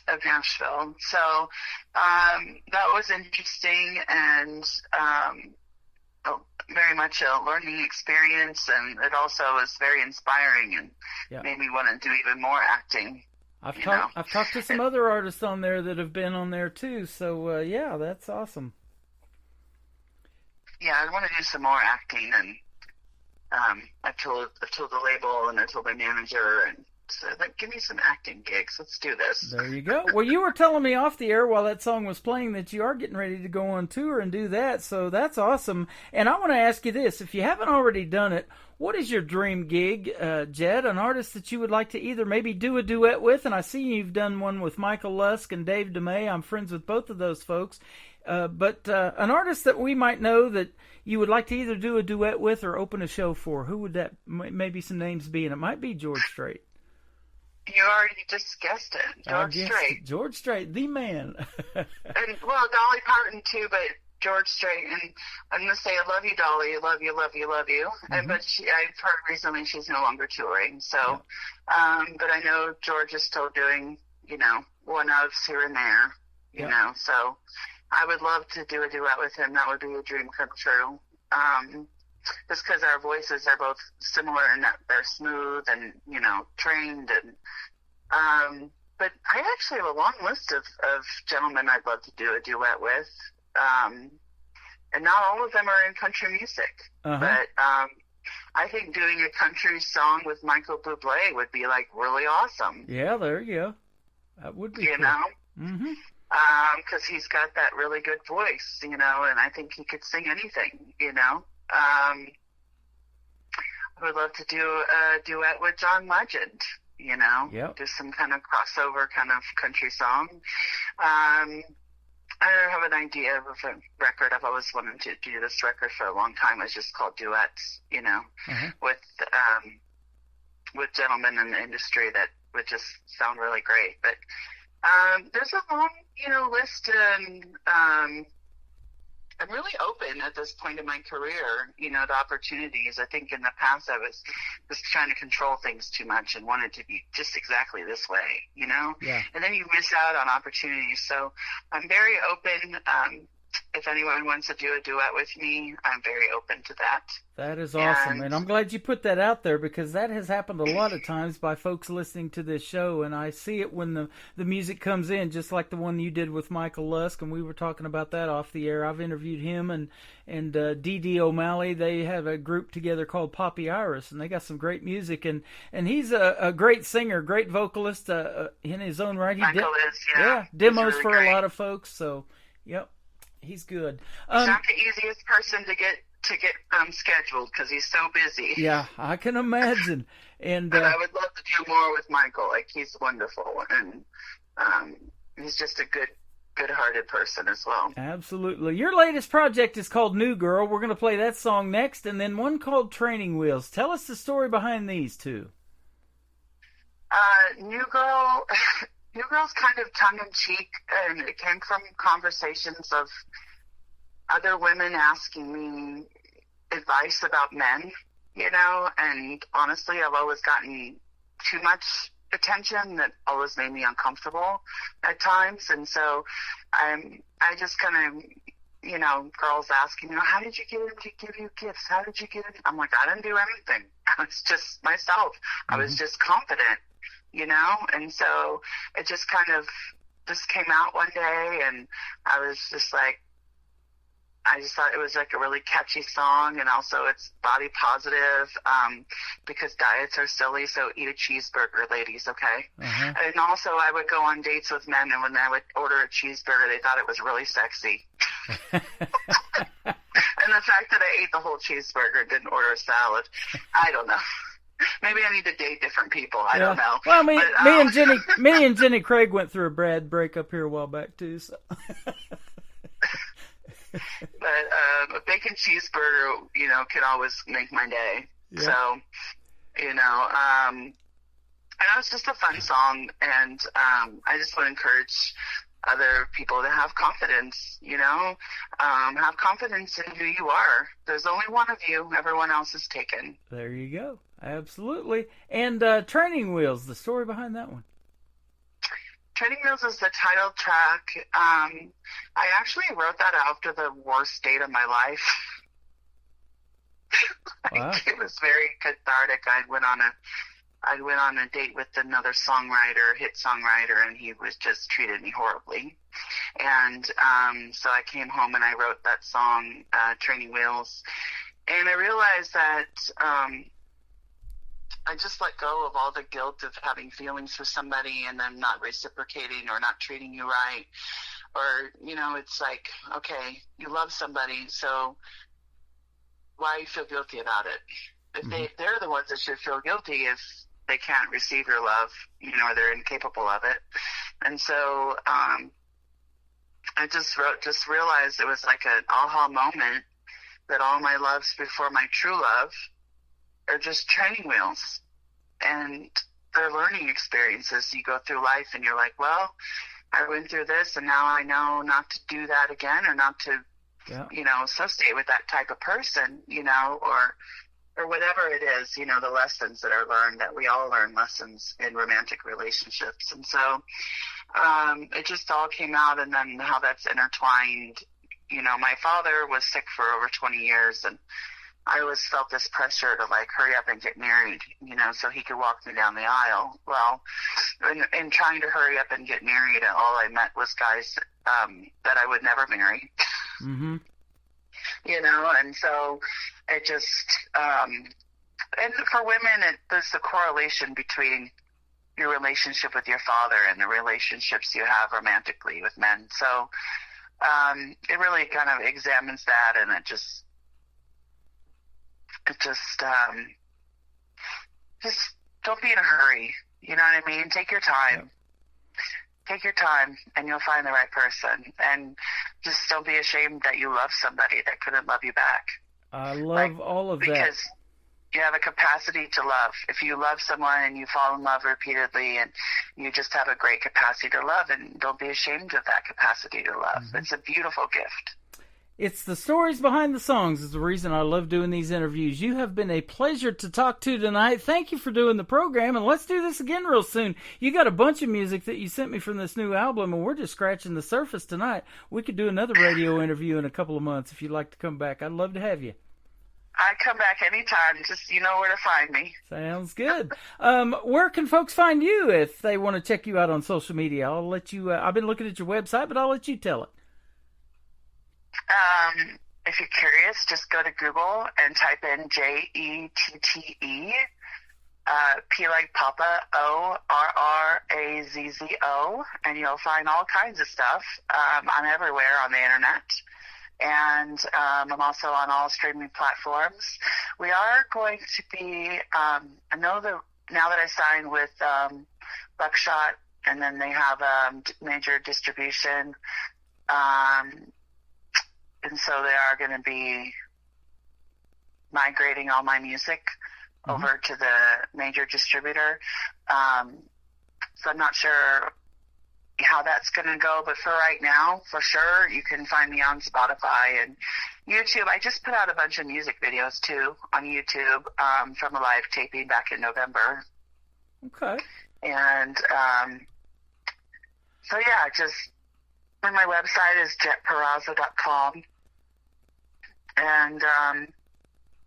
Of Nashville. So that was interesting and very much a learning experience, and it also was very inspiring and made me want to do even more acting. I've talked to some other artists on there that have been on there too, so that's awesome. Yeah, I want to do some more acting, and I've told the label and I told my manager, and said, like, "Give me some acting gigs. Let's do this." There you go. Well, you were telling me off the air while that song was playing that you are getting ready to go on tour and do that, so that's awesome. And I want to ask you this: if you haven't already done it, what is your dream gig, Jed? An artist that you would like to either maybe do a duet with, and I see you've done one with Michael Lusk and Dave DeMay. I'm friends with both of those folks. But an artist that we might know that you would like to either do a duet with or open a show for, who would that maybe some names be? And it might be George Strait. You already just guessed it. George Strait. George Strait, the man. And, well, Dolly Parton too, but George Strait. And I'm going to say, I love you, Dolly. I love you, love you, love you. Mm-hmm. But I've heard recently she's no longer touring. So, but I know George is still doing, one-ofs here and there, you know. So I would love to do a duet with him. That would be a dream come true. Just because our voices are both similar and that they're smooth and, trained. And but I actually have a long list of gentlemen I'd love to do a duet with. And not all of them are in country music. Uh-huh. But I think doing a country song with Michael Bublé would be, like, really awesome. Yeah, there you go. That would be cool. Mm-hmm. Because he's got that really good voice, and I think he could sing anything, I would love to do a duet with John Legend, do some kind of crossover kind of country song. I have an idea of a record. I've always wanted to do this record for a long time. It's just called Duets, with gentlemen in the industry that would just sound really great. But there's a long, list, and I'm really open at this point in my career, to opportunities. I think in the past I was just trying to control things too much and wanted to be just exactly this way, Yeah. And then you miss out on opportunities. So I'm very open. If anyone wants to do a duet with me, I'm very open to that. That is awesome. And I'm glad you put that out there, because that has happened a lot of times by folks listening to this show. And I see it when the music comes in, just like the one you did with Michael Lusk. And we were talking about that off the air. I've interviewed him and Dee O'Malley. They have a group together called Poppy Iris, and they got some great music. And he's a great singer, great vocalist in his own right. Michael is, demos really for great. A lot of folks. So, yep. He's good. He's not the easiest person to get scheduled, because he's so busy. Yeah, I can imagine. And but I would love to do more with Michael. Like, he's wonderful, and he's just a good-hearted person as well. Absolutely. Your latest project is called New Girl. We're going to play that song next, and then one called Training Wheels. Tell us the story behind these two. New Girl. New Girl's kind of tongue-in-cheek, and it came from conversations of other women asking me advice about men, you know, and honestly, I've always gotten too much attention that always made me uncomfortable at times. And so I just kind of, you know, girls asking, you know, how did you get him to give you gifts? How did you get him? I'm like, I didn't do anything. I was just myself. I was just confident, you know? And so it just kind of just came out one day, and I was just like, I just thought it was like a really catchy song, and also it's body positive, because diets are silly, so eat a cheeseburger, ladies, okay? And also I would go on dates with men, and when I would order a cheeseburger, they thought it was really sexy. And the fact that I ate the whole cheeseburger, didn't order a salad, I don't know. Maybe I need to date different people. I don't know. Well, me and Jenny Craig went through a bad breakup here a while back too, so. But a bacon cheeseburger, you know, can always make my day. Yeah. So, you know, I know it's just a fun song, and I just want to encourage other people to have confidence, you know, have confidence in who you are. There's only one of you. Everyone else is taken. There you go. Absolutely. And Training Wheels, the story behind that one. Training Wheels is the title track. I actually wrote that after the worst date of my life. Wow. It was very cathartic. I went on a date with another hit songwriter, and he was just treated me horribly. And so I came home and I wrote that song, Training Wheels. And I realized that I just let go of all the guilt of having feelings for somebody and them not reciprocating or not treating you right. Or, you know, it's like, okay, you love somebody, so why you feel guilty about it? If they're the ones that should feel guilty if they can't receive your love, you know, or they're incapable of it. And so I just realized it was like an aha moment that all my loves before my true love are just training wheels, and they're learning experiences. You go through life and you're like, well, I went through this, and now I know not to do that again, or not to, you know, associate with that type of person, you know, or whatever it is, you know, the lessons that are learned, that we all learn lessons in romantic relationships. And so it just all came out, and then how that's intertwined. You know, my father was sick for over 20 years, and I always felt this pressure to, like, hurry up and get married, you know, so he could walk me down the aisle. Well, in trying to hurry up and get married, all I met was guys that I would never marry. You know, and so it just, and for women, there's the correlation between your relationship with your father and the relationships you have romantically with men. So it really kind of examines that, and it just don't be in a hurry. You know what I mean? Take your time. Take your time, and you'll find the right person. And just don't be ashamed that you love somebody that couldn't love you back. I love all of that. Because you have a capacity to love. If you love someone and you fall in love repeatedly, and you just have a great capacity to love, and don't be ashamed of that capacity to love. It's a beautiful gift. It's the stories behind the songs is the reason I love doing these interviews. You have been a pleasure to talk to tonight. Thank you for doing the program, and let's do this again real soon. You got a bunch of music that you sent me from this new album, and we're just scratching the surface tonight. We could do another radio interview in a couple of months if you'd like to come back. I'd love to have you. I come back anytime. Just, you know where to find me. Sounds good. Where can folks find you if they want to check you out on social media? I'll let you, I've been looking at your website, but I'll let you tell it. If you're curious, just go to Google and type in Jette, P like Papa, ORRAZZO, and you'll find all kinds of stuff. I'm everywhere on the internet. And I'm also on all streaming platforms. We are going to be, I know that now that I signed with Buckshot, and then they have major distribution, and so they are going to be migrating all my music over to the major distributor. So I'm not sure how that's going to go. But for right now, for sure, you can find me on Spotify and YouTube. I just put out a bunch of music videos, too, on YouTube from a live taping back in November. Okay. And so, yeah, just my website is jetparazzo.com. And,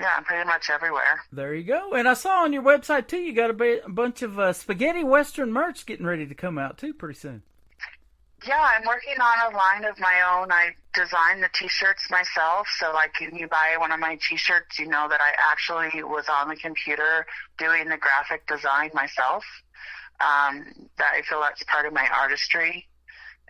yeah, I'm pretty much everywhere. There you go. And I saw on your website, too, you got a bunch of spaghetti Western merch getting ready to come out, too, pretty soon. Yeah, I'm working on a line of my own. I designed the T-shirts myself, so like when you buy one of my T-shirts, you know that I actually was on the computer doing the graphic design myself. That I feel that's part of my artistry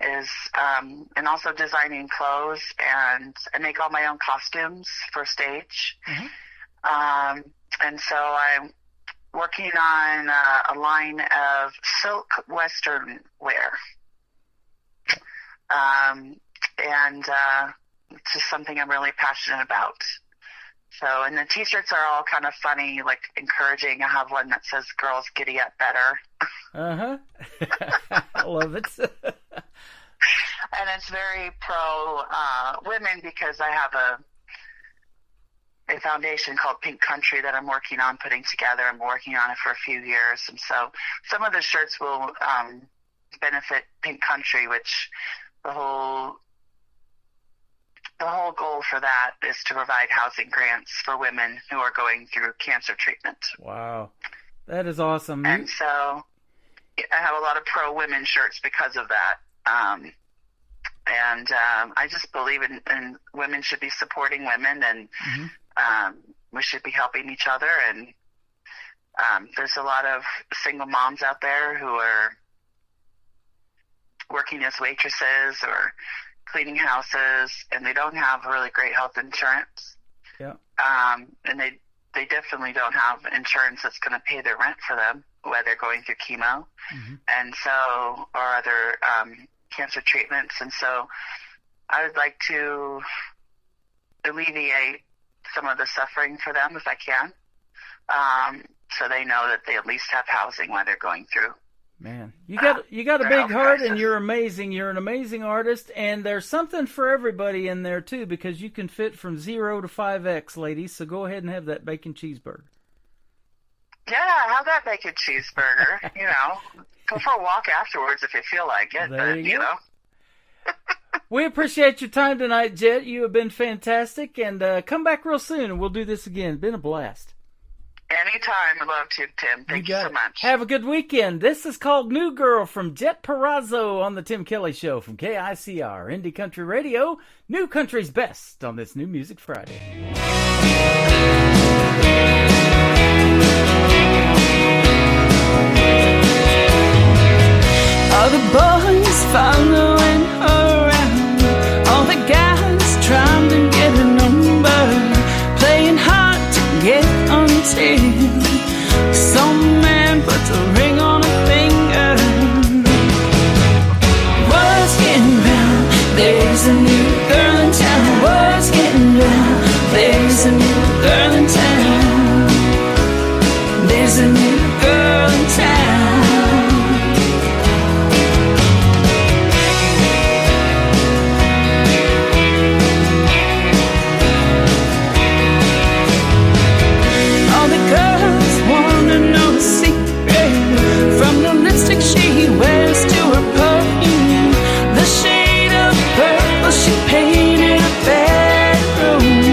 is, and also designing clothes, and I make all my own costumes for stage. Mm-hmm. And so I'm working on a line of silk Western wear. And it's just something I'm really passionate about. So, and the T-shirts are all kind of funny, like encouraging. I have one that says "Girls Giddy Up Better." I love it. And it's very pro women because I have a foundation called Pink Country that I'm working on putting together. I'm working on it for a few years, and so some of the shirts will benefit Pink Country, which the whole goal for that is to provide housing grants for women who are going through cancer treatment. Wow. That is awesome. And so I have a lot of pro-women shirts because of that. I just believe in women should be supporting women, and we should be helping each other. And there's a lot of single moms out there who are working as waitresses or cleaning houses, and they don't have really great health insurance. Yeah. And they definitely don't have insurance that's going to pay their rent for them while they're going through chemo, and so, or other cancer treatments. And so I would like to alleviate some of the suffering for them if I can, so they know that they at least have housing while they're going through. Man, you got a big heart, and you're amazing. You're an amazing artist, and there's something for everybody in there too, because you can fit from 0 to 5X, ladies. So go ahead and have that bacon cheeseburger. Yeah, have that bacon cheeseburger. You know, go for a walk afterwards if you feel like it. There but you go. Know. We appreciate your time tonight, Jet. You have been fantastic, and come back real soon, and we'll do this again. It's been a blast. Anytime. I'd love to, Tim. Thank you so much. Have a good weekend. This is called New Girl from Jet Parazzo on the Tim Kelly Show from KICR, Indie Country Radio, New Country's Best on this New Music Friday. All the boys following her around, all the guys trying to get a number, playing hard to get until some man puts a ring on a finger. Word's getting round, there's a new girl in town. Word's getting round, there's a new girl in town. There's a new girl in town. She painted a bedroom.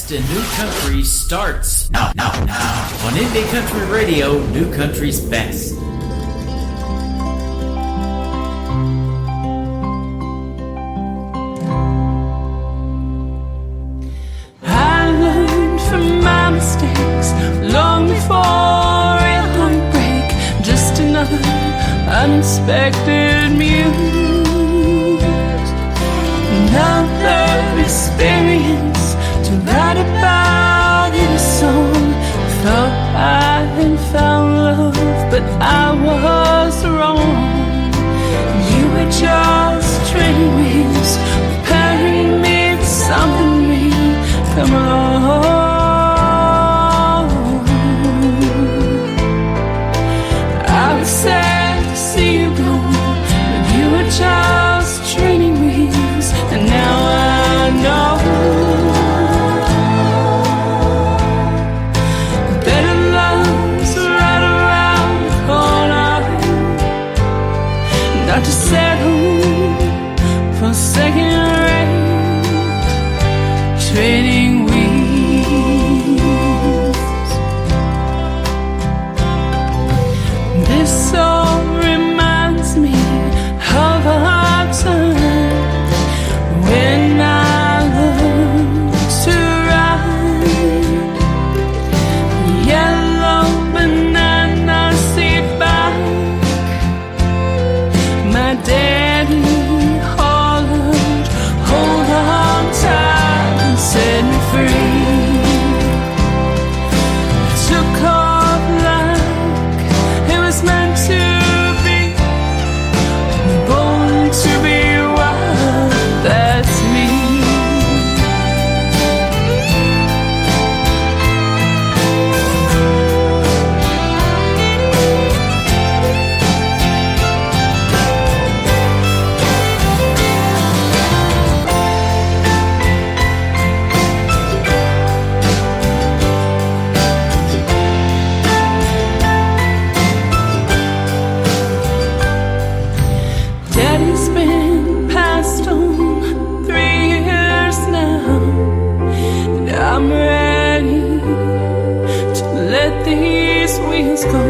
best in new country starts now on Indie Country Radio, New Country's Best. I learned from my mistakes long before a heartbreak, just another unexpected muse. Another experience to write about in a song. Thought I had found love, but I was wrong. You were just training wheels, preparing me for something real. Come along. I was sad to see you go, but you were just training wheels, and now I know better love's right around the corner. Not to settle for second-rate training wheels. This song reminds me of a time when I learned to ride a yellow banana seat bike. My daddy hollered, hold on tight, and set me free. I took off like it was meant to be, born to be wild, that's me. Daddy's been passed on 3 years now, and I'm ready to let these wheels go.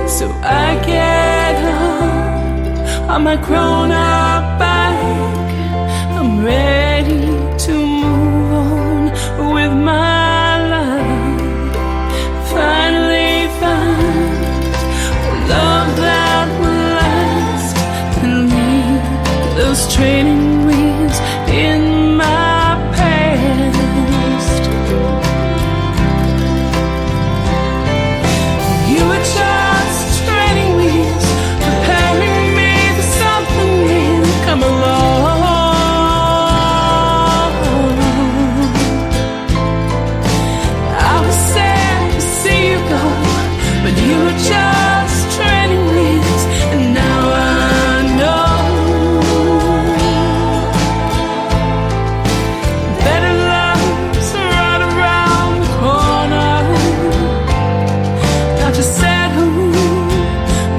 So I get up on my grown-up bike. I'm ready to move on with my life. Finally find a love that will last and leave those training wheels in my past. You were just training wheels, preparing me for something real. Come along. I was sad to see you go, but you were just training wheels, and now I know better love's right around the corner. Not to settle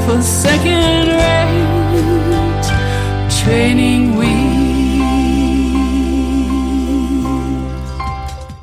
for second-rate training wheels.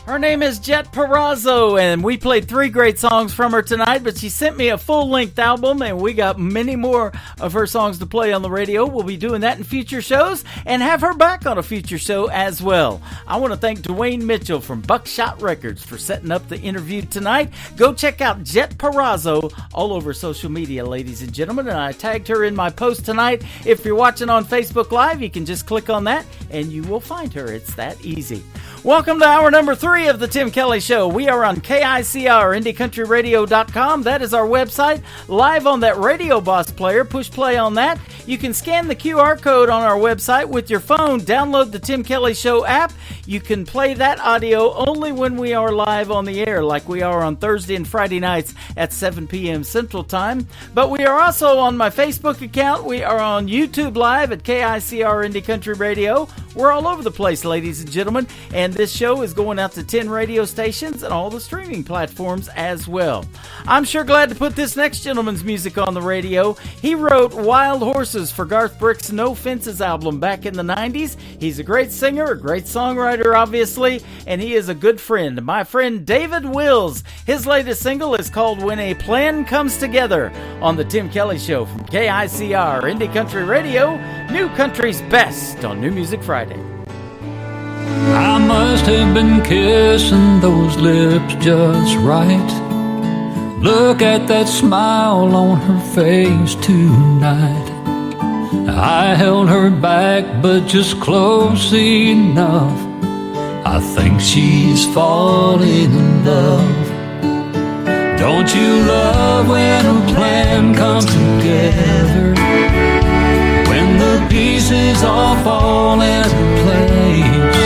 Her name is Jet Perazzo, and we played 3 great songs from her tonight, but she sent me a full-length album, and we got many more of her songs to play on the radio. We'll be doing that in future shows and have her back on a future show as well. I want to thank Dwayne Mitchell from Buckshot Records for setting up the interview tonight. Go check out Jet Perazzo all over social media, ladies and gentlemen, and I tagged her in my post tonight. If you're watching on Facebook Live, you can just click on that, and you will find her. It's that easy. Welcome to hour number 3 of the Tim Kelly Show. We are on KICR, IndieCountryRadio.com. That is our website. Live on that Radio Boss player. Push play on that. You can scan the QR code on our website with your phone. Download the Tim Kelly Show app. You can play that audio only when we are live on the air, like we are on Thursday and Friday nights at 7 p.m. Central Time. But we are also on my Facebook account. We are on YouTube Live at KICR Indie Country Radio. We're all over the place, ladies and gentlemen. And And this show is going out to 10 radio stations and all the streaming platforms as well. I'm sure glad to put this next gentleman's music on the radio. He wrote Wild Horses for Garth Brooks' No Fences album back in the 90s. He's a great singer, a great songwriter, obviously, and he is a good friend. My friend David Wills. His latest single is called When a Plan Comes Together on The Tim Kelly Show from KICR, Indie Country Radio, New Country's Best on New Music Friday. I must have been kissing those lips just right. Look at that smile on her face tonight. I held her back, but just close enough. I think she's falling in love. Don't you love when a plan comes together? When the pieces all fall into place.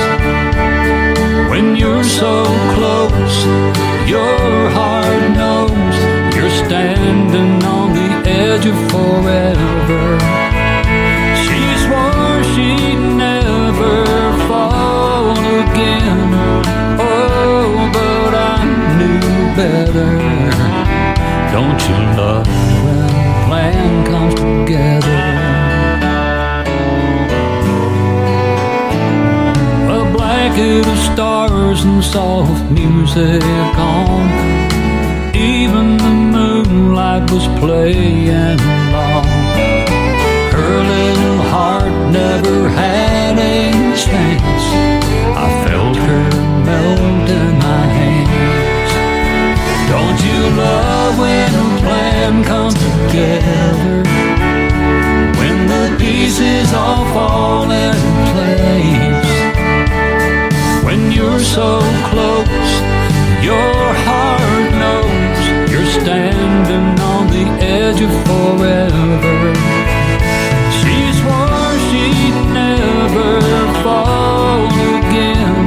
When you're so close, your heart knows you're standing on the edge of forever. She swore she'd never fall again. Oh, but I knew better. Don't you love when a plan comes together? A blanket of stars and soft music on. Even the moonlight was playing along. Her little heart never had a chance. I felt her melt in my hands. Don't you love when a plan comes together? When the pieces all fall into place. When you're so close, your heart knows you're standing on the edge of forever. She swore she'd never fall again.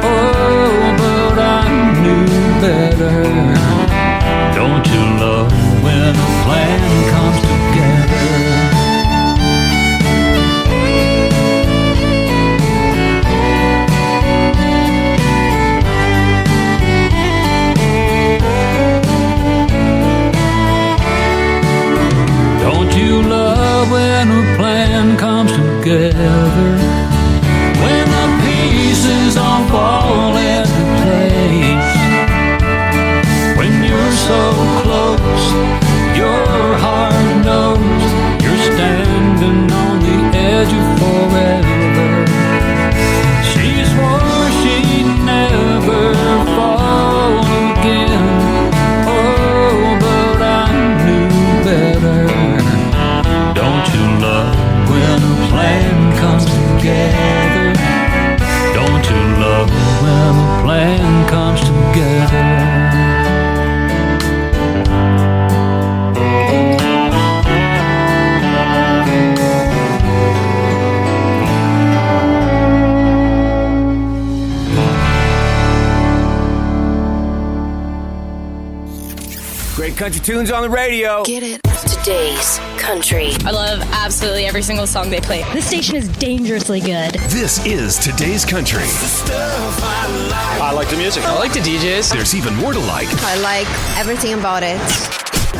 Oh, but I knew better. Don't you love when a plan comes together? You love when a plan comes together. When the pieces all fall into place. When you're so close, your heart knows you're standing on the edge of forever. She swore she'd never fall again. Oh, but I knew better. Don't you love when a plan comes together? Don't you love when a plan comes together? Great country tunes on the radio. Get it. Today's country. I love absolutely every single song they play. This station is dangerously good. This is Today's Country. I like the music. I like the DJs. There's even more to like. I like everything about it.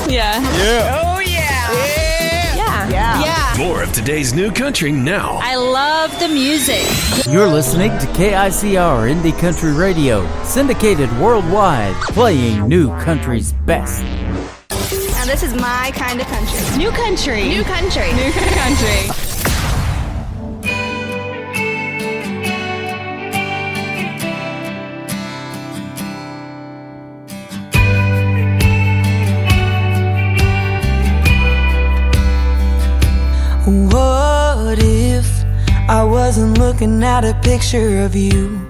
Yeah. Yeah. Oh, yeah. Yeah. More of today's new country now. I love the music. You're listening to KICR Indie Country Radio, syndicated worldwide, playing New Country's best. Now this is my kind of country. New country. New country. New country. What if I wasn't looking at a picture of you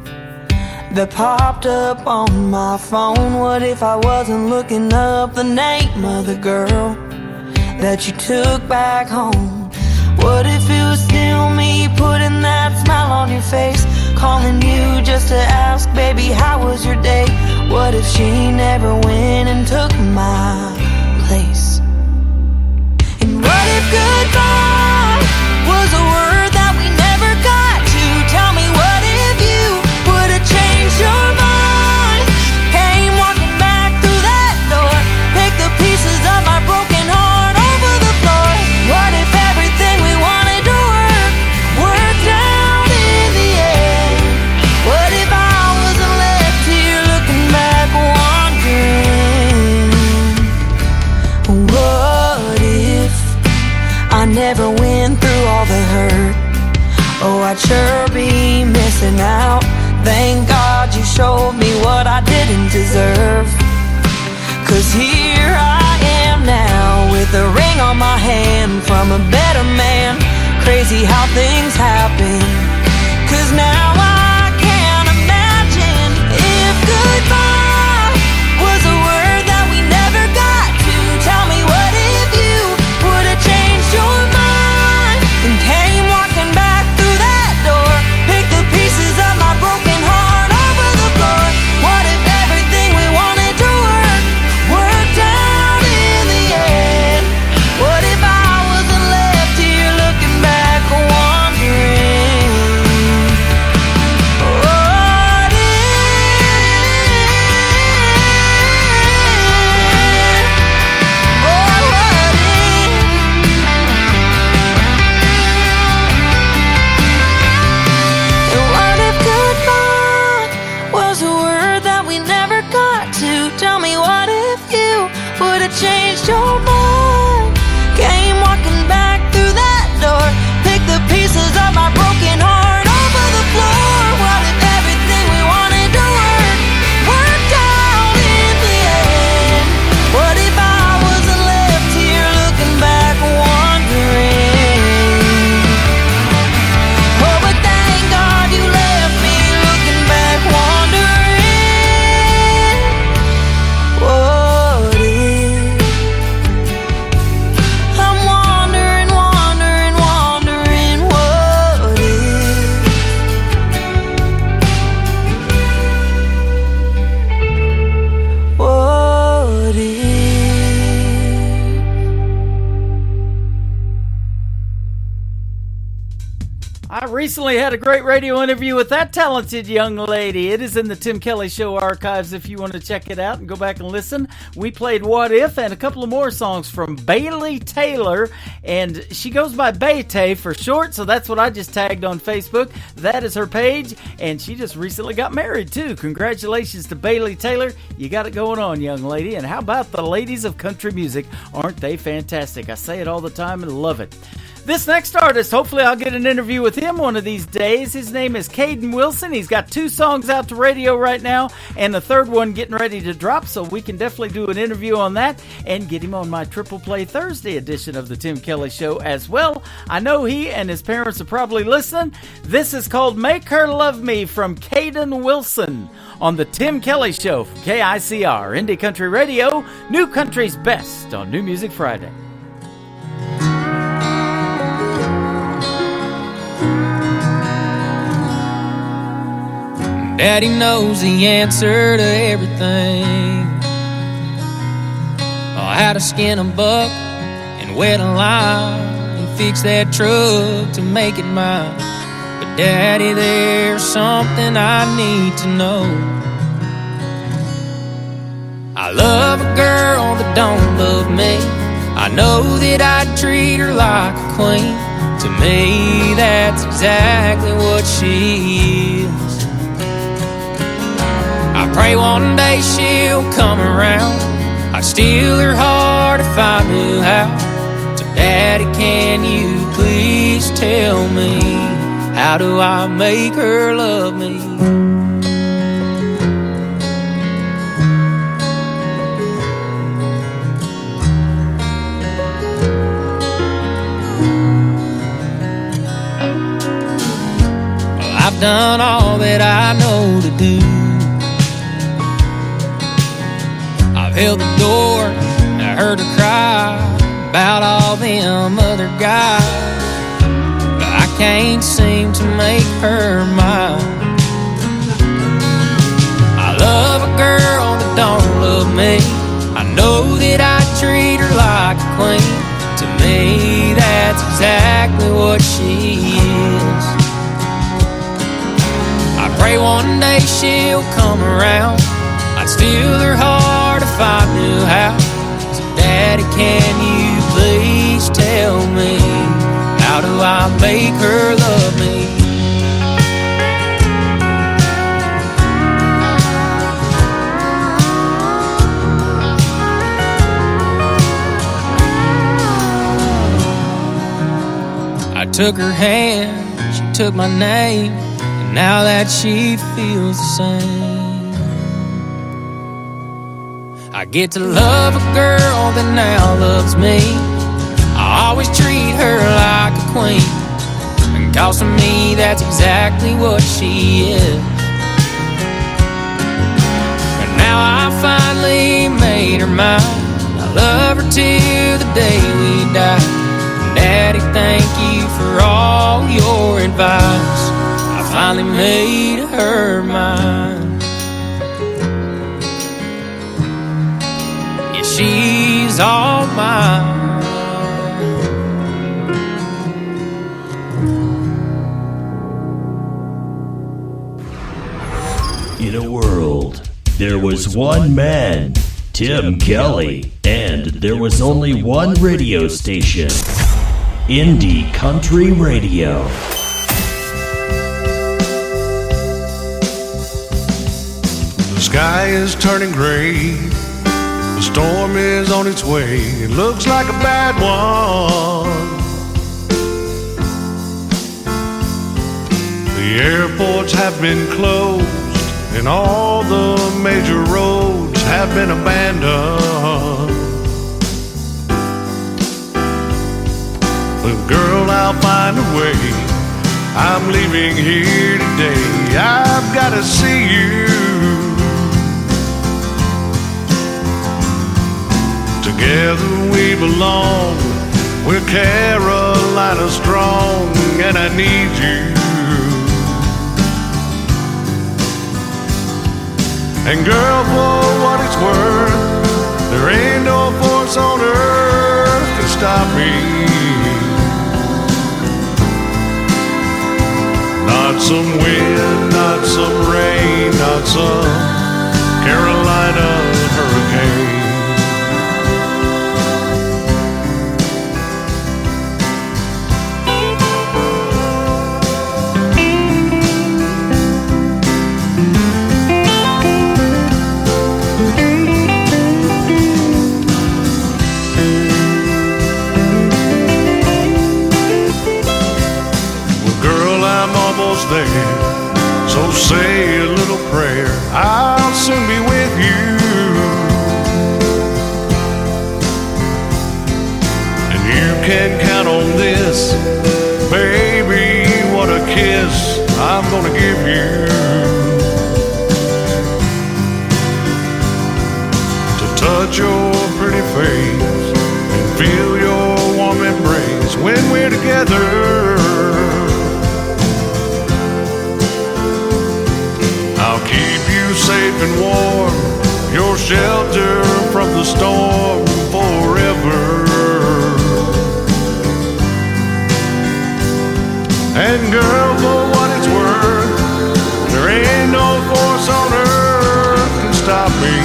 that popped up on my phone? What if I wasn't looking up the name of the girl that you took back home? What if it was still me putting that smile on your face, calling you just to ask, baby, how was your day? What if she never went and took my place? And what if goodbye was a word that we never got to? Tell me, what if you would have I'd sure be missing out. Thank God you showed me what I didn't deserve. 'Cause here I am now with a ring on my hand from a better man. Crazy how things happen. 'Cause now I can't imagine if goodbye was a word that we never got to. Tell me, what if you would have changed your mind and came walking back through that door? Pick the pieces of my broken heart over the floor. What if everything we wanted to work worked out in the end? What if I wasn't left here looking back, wondering? What if? Oh, what if? And what if goodbye was a word that we never got to? Tell me, what if you would have changed your mind? Came walking back through that door. Pick the pieces of my broken heart over the floor. What if everything we wanted to work worked out in the end? What if I wasn't left here looking back, wondering? Oh, but thank God you left me looking back, wondering. What if? I'm wondering, wondering, wondering. What if? What if? I recently had a great radio interview with that talented young lady. It is in the Tim Kelly Show archives if you want to check it out and go back and listen. We played What If and a couple of more songs from Bailey Taylor, and she goes by Baytay for short, so that's what I just tagged on Facebook. That is her page, and she just recently got married too. Congratulations to Bailey Taylor. You got it going on, young lady. And how about the ladies of country music? Aren't they fantastic? I say it all the time and love it. This next artist, hopefully I'll get an interview with him one of these days. His name is Caden Wilson. He's got 2 songs out to radio right now and the third one getting ready to drop, so we can definitely do an interview on that and get him on my Triple Play Thursday edition of the Tim Kelly Show as well. I know he and his parents are probably listening. This is called Make Her Love Me from Caden Wilson on the Tim Kelly Show from KICR, Indie Country Radio, New Country's Best on New Music Friday. Daddy knows the answer to everything. How to skin a buck and wet a lime and fix that truck to make it mine. But Daddy, there's something I need to know. I love a girl that don't love me. I know that I'd treat her like a queen. To me, that's exactly what she is. I pray one day she'll come around. I'd steal her heart if I knew how. So Daddy, can you please tell me, how do I make her love me? Well, I've done all that I know to do. Held the door, I heard her cry about all them other guys, but I can't seem to make her mine. I love a girl that don't love me. I know that I treat her like a queen. To me, that's exactly what she is. I pray one day she'll come around. I'd steal her heart if I knew how. So Daddy, can you please tell me, how do I make her love me? I took her hand, she took my name, and now that she feels the same. I get to love a girl that now loves me. I always treat her like a queen, and 'cause to me that's exactly what she is. And now I finally made her mine. I love her till the day we die. Daddy, thank you for all your advice. I finally made her mine. Yeah, she's all mine. In a world, there was one man, Tim Kelly, and there was only one radio station, Indie Country Radio. The sky is turning gray. The storm is on its way. It looks like a bad one. The airports have been closed, and all the major roads have been abandoned. But girl, I'll find a way. I'm leaving here today. I've got to see you. Together we belong. We're Carolina strong, and I need you. And girl, for what it's worth, there ain't no force on earth can stop me. Not some wind, not some rain, not some Carolina hurricane. There, so say a little prayer. I'll soon be with you, and you can count on this, baby. What a kiss I'm gonna give you, to touch your pretty face and feel your warm embrace when we're together. I'll keep you safe and warm, your shelter from the storm forever. And girl, for what it's worth, there ain't no force on earth can stop me.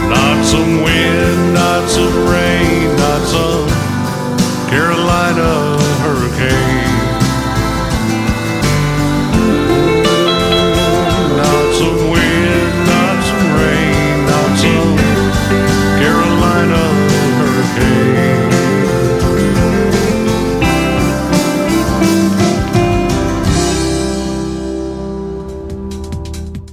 Not some wind, not some rain, not some Carolina hurricane.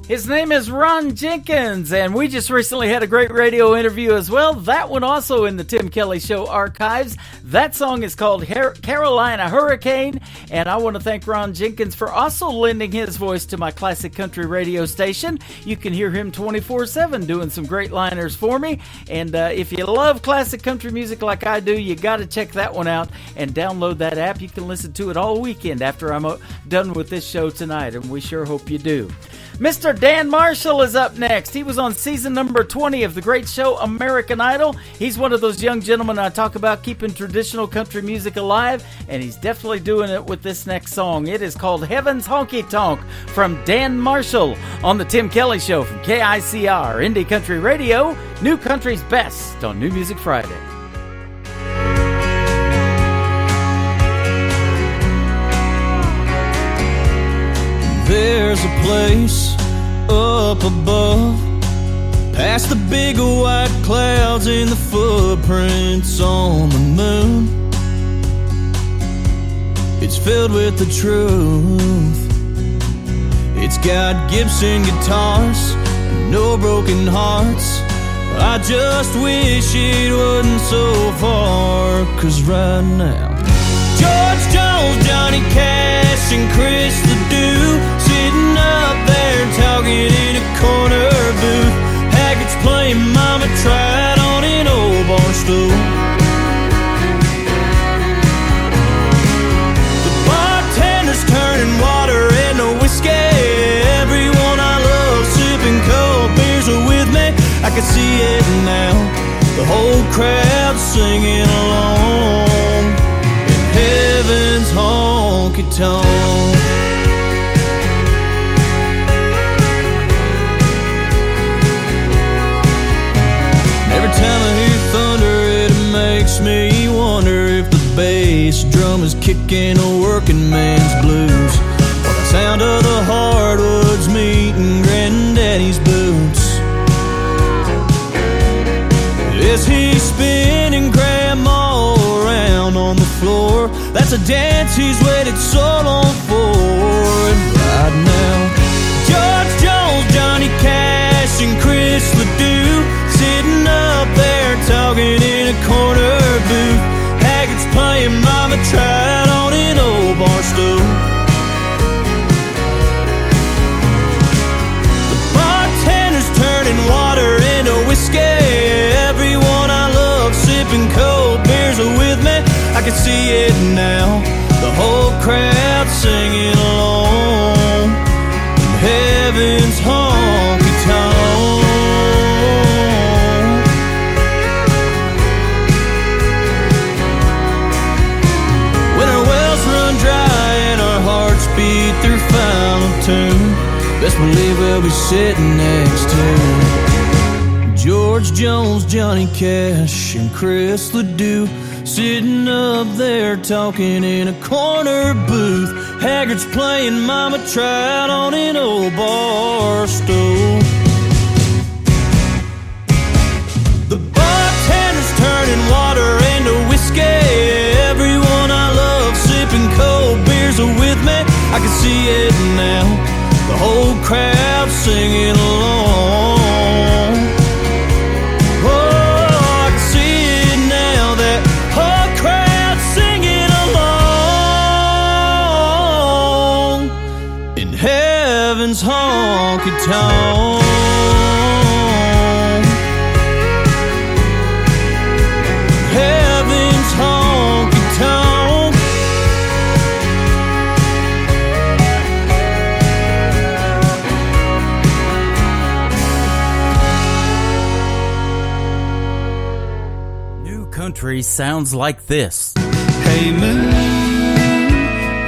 His name is Ron Jenkins, and we just recently had a great radio interview as well. That one also in the Tim Kelly Show archives. That song is called Carolina Hurricane, and I want to thank Ron Jenkins for also lending his voice to my classic country radio station. You can hear him 24/7 doing some great liners for me, and if you love classic country music like I do, you got to check that one out and download that app. You can listen to it all weekend after I'm done with this show tonight, and we sure hope you do. Mr. Dan Marshall is up next. He was on season number 20 of the great show American Idol. He's one of those young gentlemen I talk about keeping traditional country music alive, and he's definitely doing it with this next song. It is called Heaven's Honky Tonk from Dan Marshall on the Tim Kelly Show from KICR, Indie Country Radio, New Country's Best on New Music Friday. There's a place up above, past the big white clouds and the footprints on the moon. filled with the truth. It's got Gibson guitars and no broken hearts. I just wish it wasn't so far, 'cause right now George Jones, Johnny Cash, and Chris Ledoux sitting up there talking in a corner booth. Haggards playing Mama Tried on an old bar stool. The bartender's turning water into whiskey. Everyone I love sipping cold beers are with me. I can see it now, the whole crowd singing along in heaven's honky-tonk. Every time I hear thunder, it makes me wonder if the bass drum is kicking a working man's blues, or the sound of the hardwoods meeting Granddaddy's boots. Is he spinning Grandma around on the floor? That's a dance he's waited so long for. And right now, George Jones, Johnny Cash, and Chris Ledoux sitting up there talking in a corner booth. Haggards playing Mama Tried on an old bar stool. The bartender's turning water into whiskey. Everyone I love sipping cold beers are with me. I can see it now, the whole crowd singing along in heaven's honky-tonk. When our wells run dry and our hearts beat their final tune, best believe we'll be sitting next to George Jones, Johnny Cash, and Chris Ledoux sitting up there talking in a corner booth. Haggards playing Mama Tried on an old bar stool. The bartender's turning water into whiskey. Everyone I love sipping cold beers are with me. I can see it now, the whole crowd singing along. Heaven's honky-tonk. Heaven's honky-tonk. New country sounds like this. Hey moon,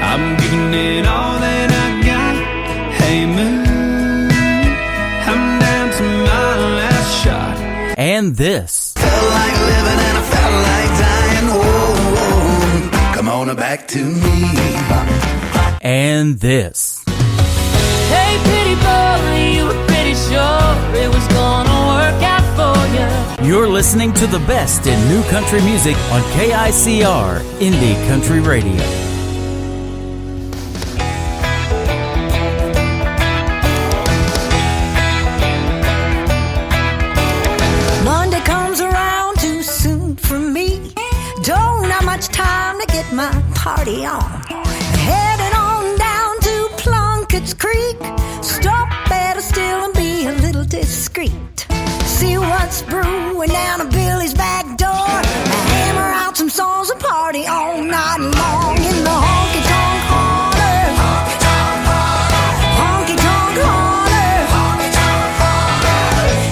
I'm giving it all that I got. Hey moon, I'm down to my last shot. And this. Felt like living and I felt like dying. Whoa, come on back to me. And this. Hey pretty boy, you were pretty sure it was gonna work out for you. You're listening to the best in new country music on KICR, Indie Country Radio. Monday comes around too soon for me. Don't have much time to get my party on. Headed on down to Plunkett's Creek. Stop better still and be a little discreet. See what's brewing down at Billy's back door. Hammer out some songs and party all night long in the honky-tonk holler. Honky-tonk holler.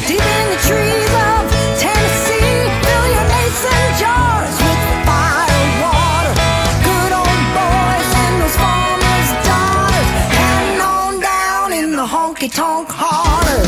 Deep in the trees of Tennessee, fill your mason jars with fire water. Good old boys and those farmers' daughters, heading on down in the honky-tonk holler.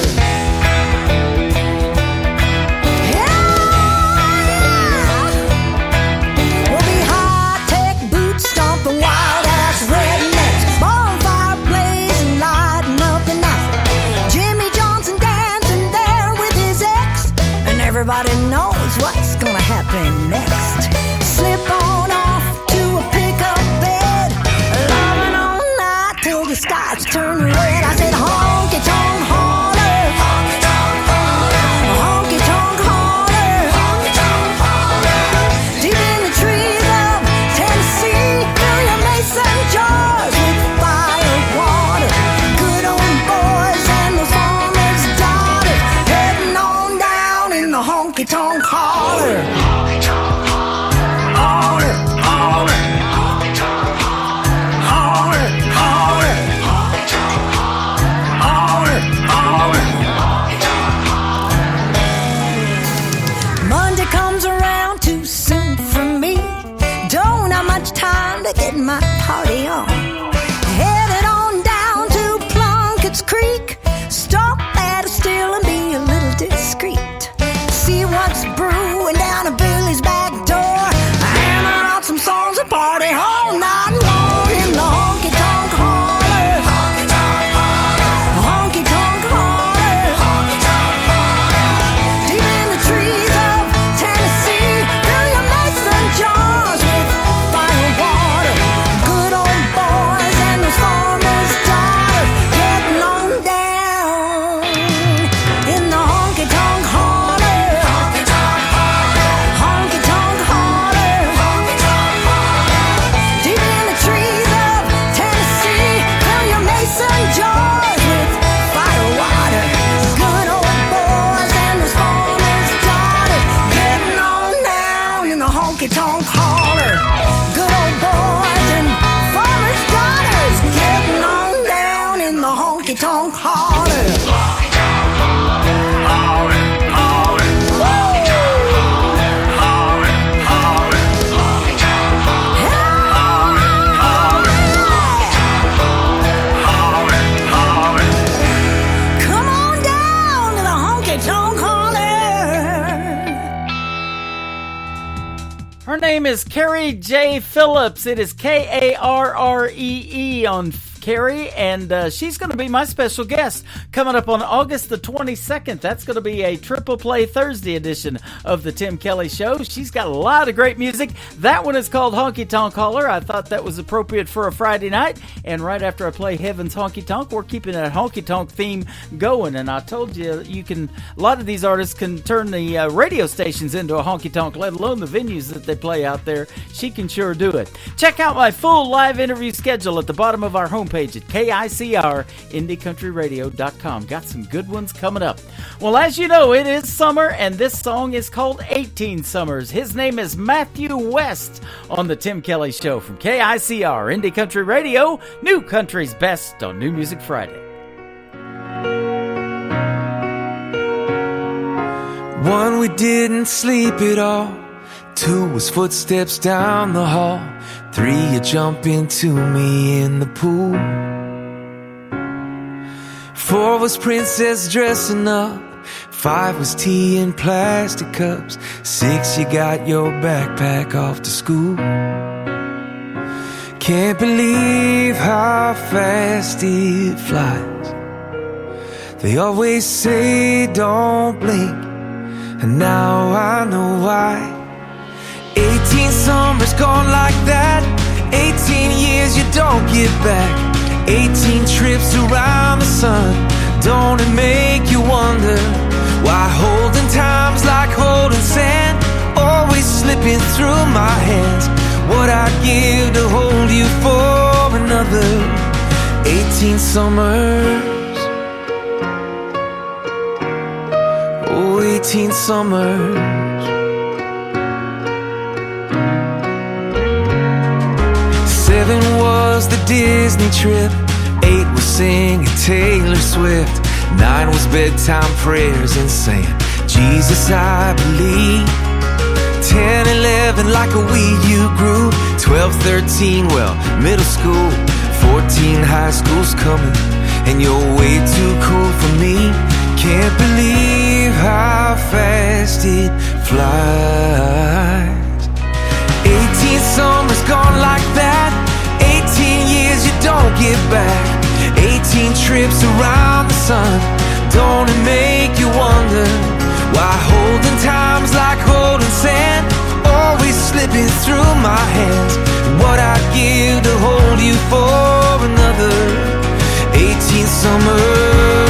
time to get my party on. Headed on down to Plunkett's Creek. Stop at a still and be a little discreet. See what's brewing down a Billy's back door. Hammering out some songs and party all night long in the honky tonk holler. Honky tonk holler. Honky tonk holler. Honky tonk holler. Deep in the trees of Tennessee, fill your mason jars with fire water. Good old boys and those farmers' daughters getting on down in the honky tonk holler. Honky tonk holler. Honky tonk holler. Honky tonk holler. Deep in the trees of Tennessee, fill your mason jars with fire water. Good old boys and those farmers' daughters getting on down in the honky tonk holler. Good old boys and farmers' daughters getting on down in the honky tonk holler. Come on down to the honky tonk holler. Her name is Carrie J. Phillips. It is Karree on Carrie, and she's going to be my special guest coming up on August the 22nd. That's going to be a Triple Play Thursday edition of the Tim Kelly Show. She's got a lot of great music. That one is called Honky Tonk Holler. I thought that was appropriate for a Friday night, and right after I play Heaven's Honky Tonk, we're keeping that honky tonk theme going. And I told you, a lot of these artists can turn the radio stations into a honky tonk, let alone the venues that they play out there. She can sure do it. Check out my full live interview schedule at the bottom of our homepage at KICR-IndieCountryRadio.com. Got some good ones coming up. Well, as you know, it is summer, and this song is called 18 Summers. His name is Matthew West on the Tim Kelly Show from KICR Indie Country Radio, New Country's best on New Music Friday. One, we didn't sleep at all. Two was footsteps down the hall. Three, you jump into me in the pool. Four was princess dressing up. Five was tea in plastic cups. Six, you got your backpack off to school. Can't believe how fast it flies. They always say don't blink, and now I know why. 18 summers gone like that. 18 years you don't get back. 18 trips around the sun. Don't it make you wonder why holding time's like holding sand, always slipping through my hands? What I'd give to hold you for another 18 summers. Oh, 18 summers. 7 was the Disney trip. 8 was singing Taylor Swift. 9 was bedtime prayers and saying, Jesus, I believe. 10, 11, like a Wii U grew. 12, 13, well, middle school. 14, high school's coming, and you're way too cool for me. Can't believe how fast it flies. 18 summers gone like that. 18 years you don't get back. 18 trips around the sun. Don't it make you wonder why holding time's like holding sand, always slipping through my hands? What I'd give to hold you for another 18 summers.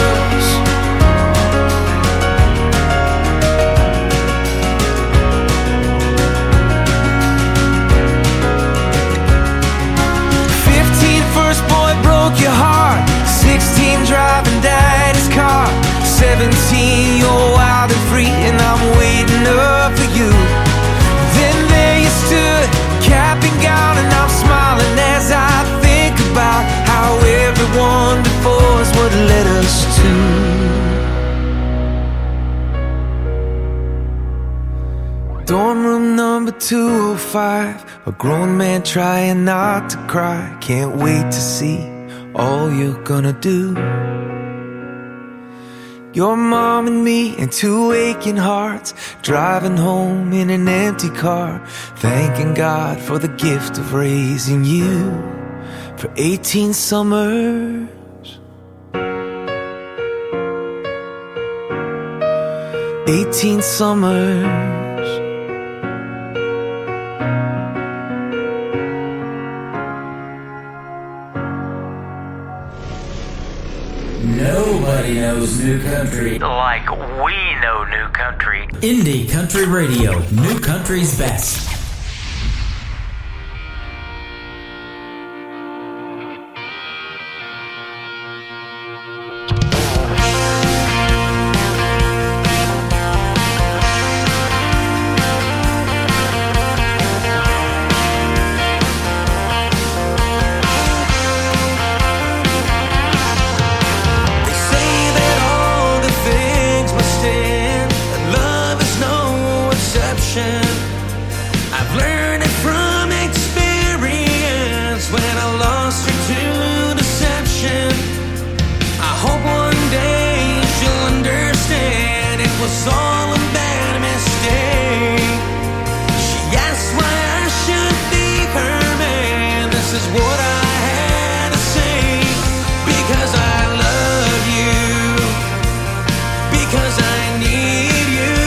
First boy broke your heart. 16 driving daddy's car. 17 you're wild and free, and I'm waiting up for you. Then there you stood, cap and gown 5, a grown man trying not to cry. Can't wait to see all you're gonna do. Your mom and me and 2 aching hearts, driving home in an empty car, thanking God for the gift of raising you for 18 summers. 18 summers. Nobody knows new country like we know new country. Indie Country Radio, new country's best. I've learned it from experience when I lost her to deception. I hope one day she'll understand it was all a bad mistake. She asked why I should be her man. This is what I had to say. Because I love you, because I need you.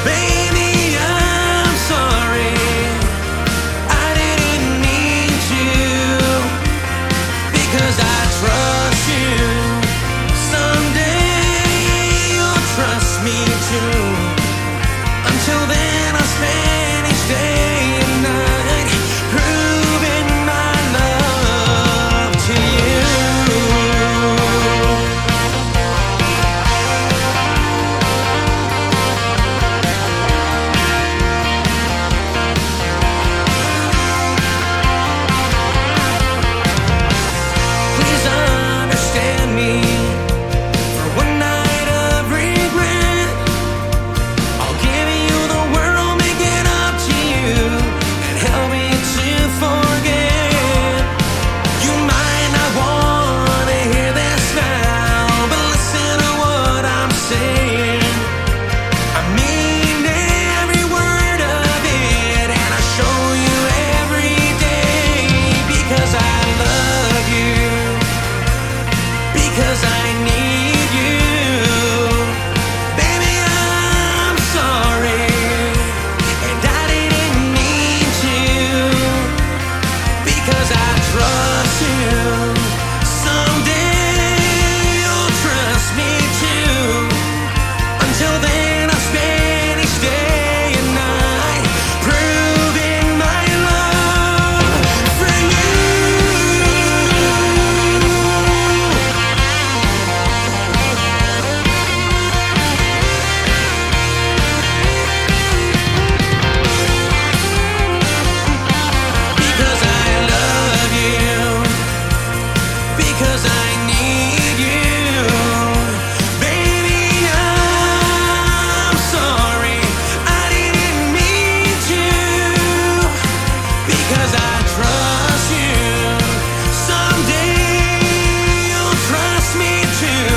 Baby, I'm sorry, I didn't mean to. Because I trust you, someday you'll trust me too. Until then I'll spend each day and night proving my love to you. Please understand me for one night of regret. I'll give you the world, make it up to you, and help me to forget. You might not want to hear this now, but listen to what I'm saying. I mean every word of it, and I show you every day. Because I love you, because I need you. Baby, I'm sorry, and I didn't mean to. Because I trust you, someday you'll trust me too. Until then I'll spend each day and night proving my love for you. Because I love you, because I need you. Baby, I'm sorry, I didn't mean to. Because I trust you, someday you'll trust me too.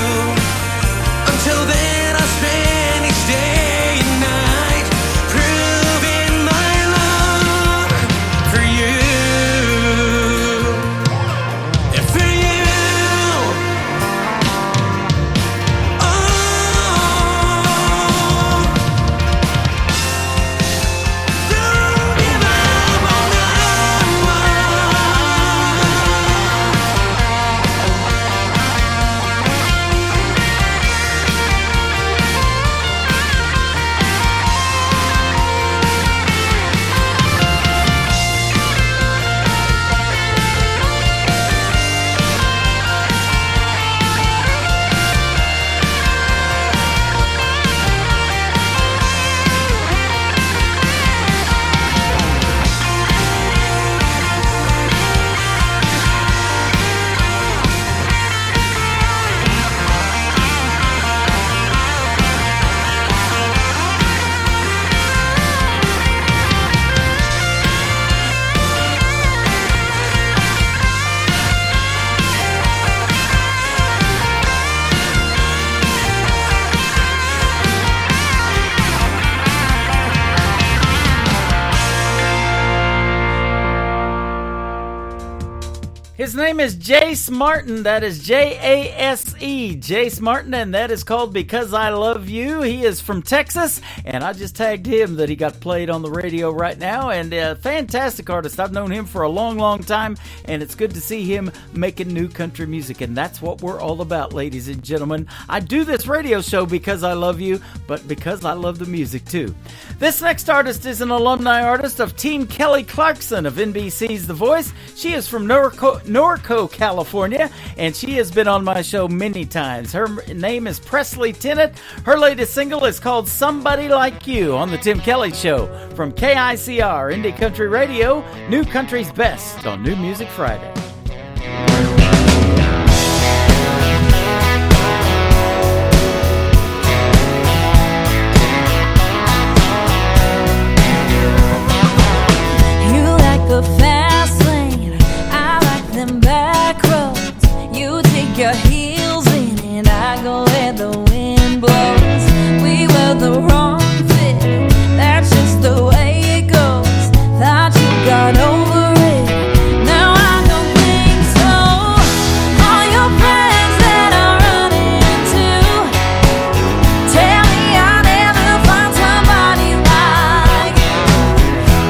Until then I'll spend each day and night proving my love for you. And for you. Don't give up on us. His name is Jace Martin. That is Jase, Jace Martin, and that is called Because I Love You. He is from Texas, and I just tagged him that he got played on the radio right now, and a fantastic artist. I've known him for a long, long time, and it's good to see him making new country music, and that's what we're all about, ladies and gentlemen. I do this radio show because I love you, but because I love the music, too. This next artist is an alumni artist of Team Kelly Clarkson of NBC's The Voice. She is from Norco, California, and she has been on my show many times. Her name is Presley Tennant. Her latest single is called Somebody Like You on The Tim Kelly Show from KICR Indie Country Radio, New Country's Best on New Music Friday. You like the fast lane, I like them back roads. You take your heels in and I go where the wind blows. We were the wrong fit, that's just the way it goes. Thought you got over it, now I don't think so. All your friends that I run into tell me I'll never find somebody like you.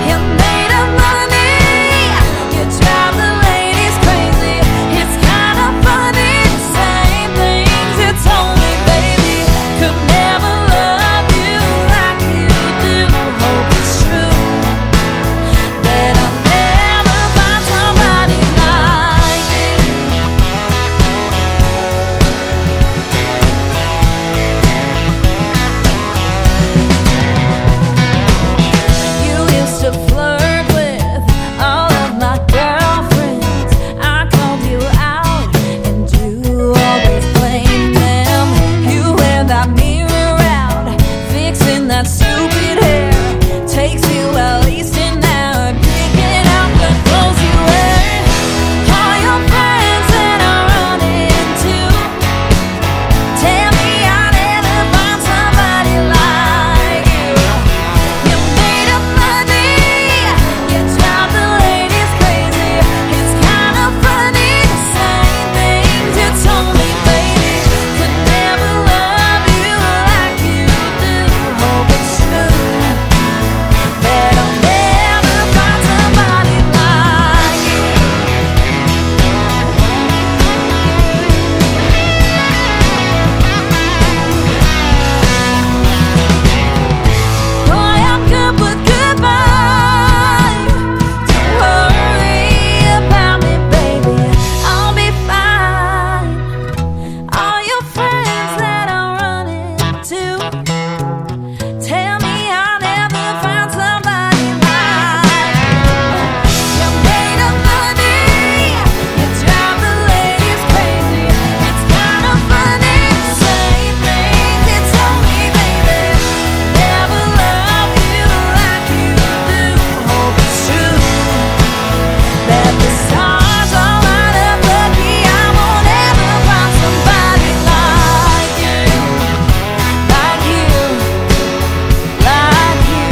You made of money, you drive the ladies crazy. It's kind of funny, same things you told me, baby. Could never love you like you do. Hope it's true that I'll never find somebody like you. You used to flirt with all of my girlfriends. I called you out and you always blamed them. You wear that mirror out, fixing that stupid hair. Takes you at least an hour picking out the clothes you wear. All your friends that I run into tell me I'll never find somebody like you. You made of money, you drive the ladies crazy. It's kind of funny, the same things you told me, baby. Could never love you like you do. Hope it's true that I'll never find somebody like you. Boy, I'm good with goodbye. Don't worry about me, baby. I'll be fine. All your friends that I run into tell me I'll never find somebody like you. You made of money, you drive the ladies crazy. It's kind of funny, same things you told me, baby. Never love you like you do. Hope it's true that the stars all light up lucky. I won't ever find somebody like you, like you, like you.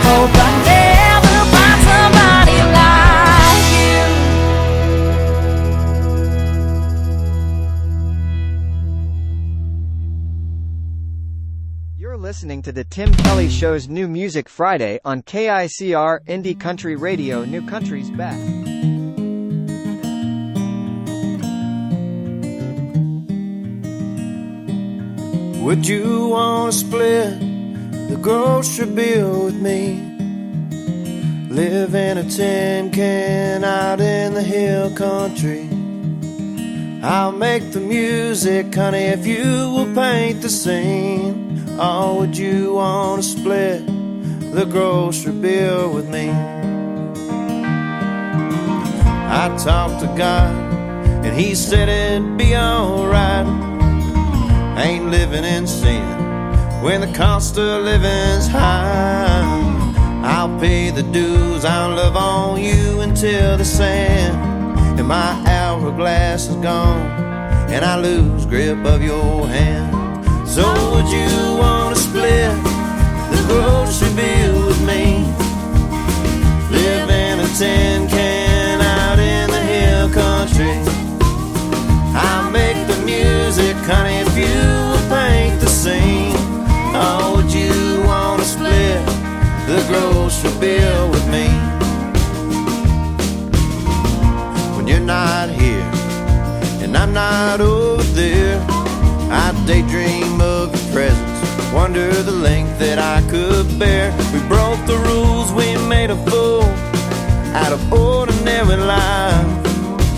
Hope I never find somebody like you. You're listening to the Tim Kelly Show's New Music Friday on KICR Indie Country Radio, New Country's Best. Would you want to split the grocery bill with me? Live in a tin can out in the hill country. I'll make the music, honey, if you will paint the scene. Or would you want to split the grocery bill with me? I talked to God and he said it'd be alright. Ain't living in sin when the cost of living's high. I'll pay the dues, I'll love on you until the sand and my hourglass is gone and I lose grip of your hand. So would you want to split the grocery bill with me? Live in a tin can out in the grocery bill with me. When you're not here and I'm not over there, I daydream of your presence, wonder the length that I could bear. We broke the rules, we made a fool out of ordinary life.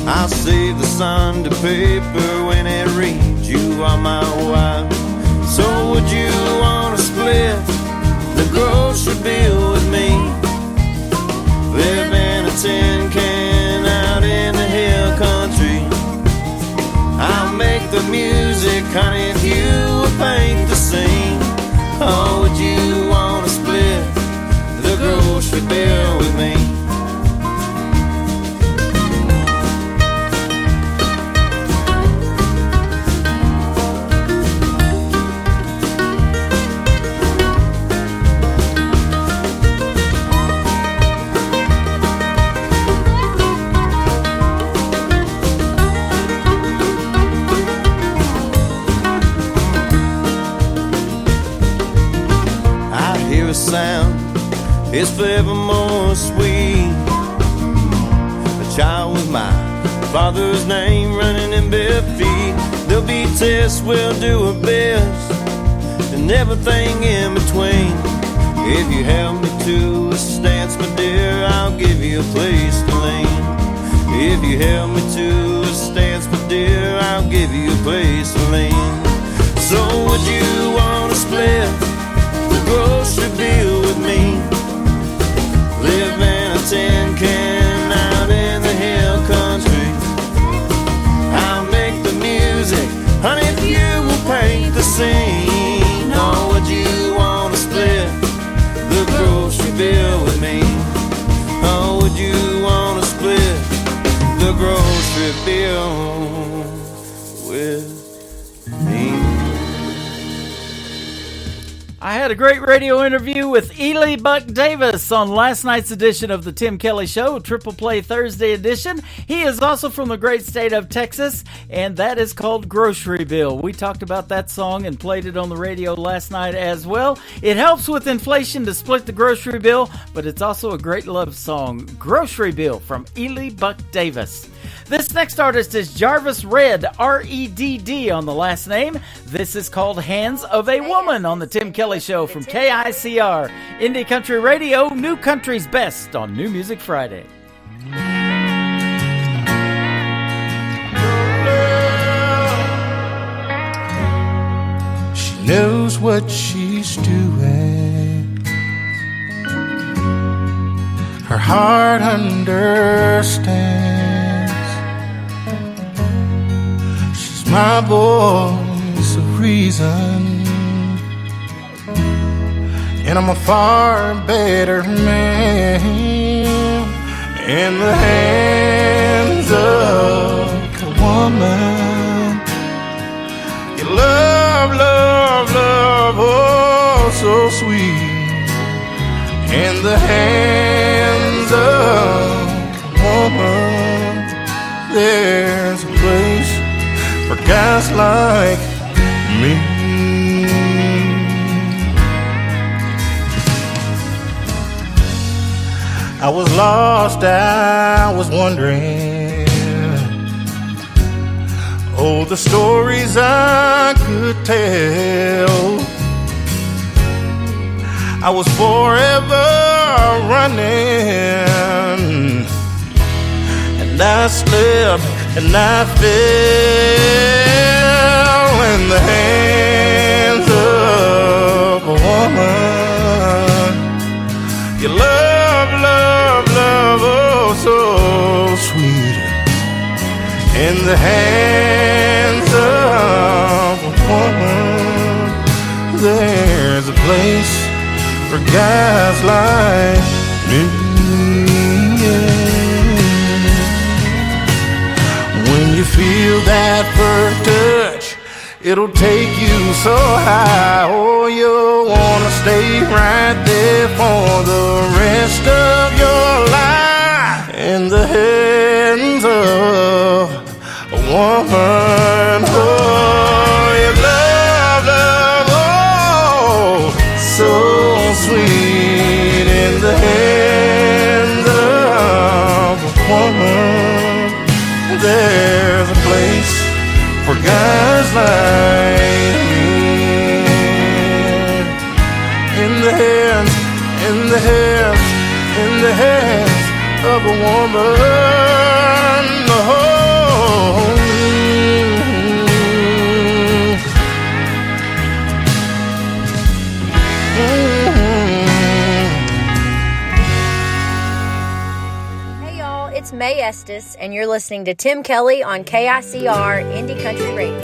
I'll save the Sunday paper when it reads you are my wife. So would you wanna split the grocery bill with me? Live in a tin can out in the hill country. I'll make the music, honey, if you will paint the scene. Oh, would you wanna split the grocery bill with me? Sound is forever more sweet. A child with my father's name running in bare feet. There'll be tests, we'll do our best, and everything in between. If you help me to a stance, my dear, I'll give you a place to lean. If you help me to a stance, my dear, I'll give you a place to lean. So would you wanna split the grocery bill with me? Live in a tin can out in the hill country. I'll make the music, honey, if you will paint the scene. Or would you wanna split the grocery bill with me? Or would you wanna split the grocery bill with me? I had a great radio interview with Ely Buck Davis on last night's edition of the Tim Kelly Show, Triple Play Thursday edition. He is also from the great state of Texas, and that is called Grocery Bill. We talked about that song and played it on the radio last night as well. It helps with inflation to split the grocery bill, but it's also a great love song. Grocery Bill from Ely Buck Davis. This next artist is Jarvis Redd, R-E-D-D on the last name. This is called Hands of a Woman on the Tim Kelly Show from KICR, Indie Country Radio, New Country's Best on New Music Friday. She knows what she's doing. Her heart understands. My voice of reason, and I'm a far better man in the hands of a woman. You love, love, love, oh so sweet. In the hands of a woman, there's a place for guys like me. I was lost, I was wondering, oh, the stories I could tell. I was forever running, and I slipped and I fell in the hands of a woman. You love, love, love, oh so sweet. In the hands of a woman, there's a place for guys like me. When you feel that first touch, it'll take you so high. Oh, you'll wanna stay right there for the rest of your life. In the hands of a woman, oh, you love, love, oh, so sweet. In the hands guys like me. In the hands, in the hands, in the hands of a woman. Oh. It's May Estes, and you're listening to Tim Kelly on KICR Indie Country Radio.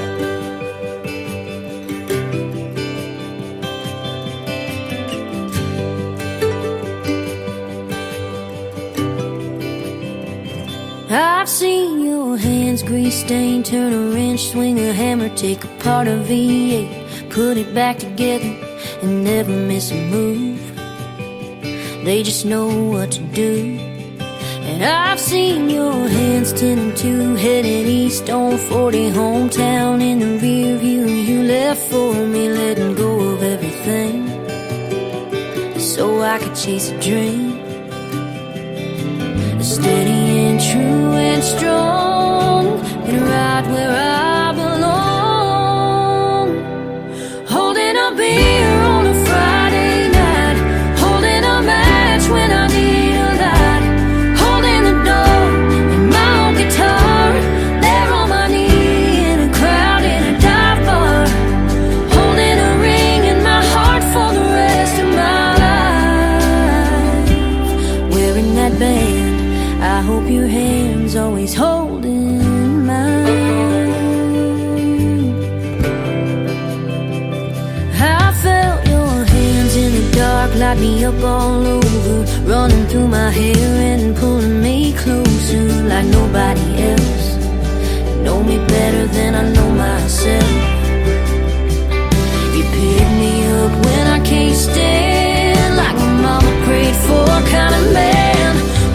I've seen your hands grease stained, turn a wrench, swing a hammer, take apart a V8, put it back together, and never miss a move. They just know what to do. And I've seen your hands 10 and 2, heading east on 40, hometown in the rear view. You left for me, letting go of everything, so I could chase a dream. Steady and true and strong, and right where I belong. Holding a beer on a Friday night, holding a match when I need a light, holding the door and my old guitar, there on my knee in a crowd in a dive bar, holding a ring in my heart for the rest of my life, wearing that band. I hope your hand's always holding mine. I felt your hands in the dark, light me up all over, running through my hair and pulling me closer like nobody else. You know me better than I know myself. You pick me up when I can't stand, like my mama prayed for, kind of man.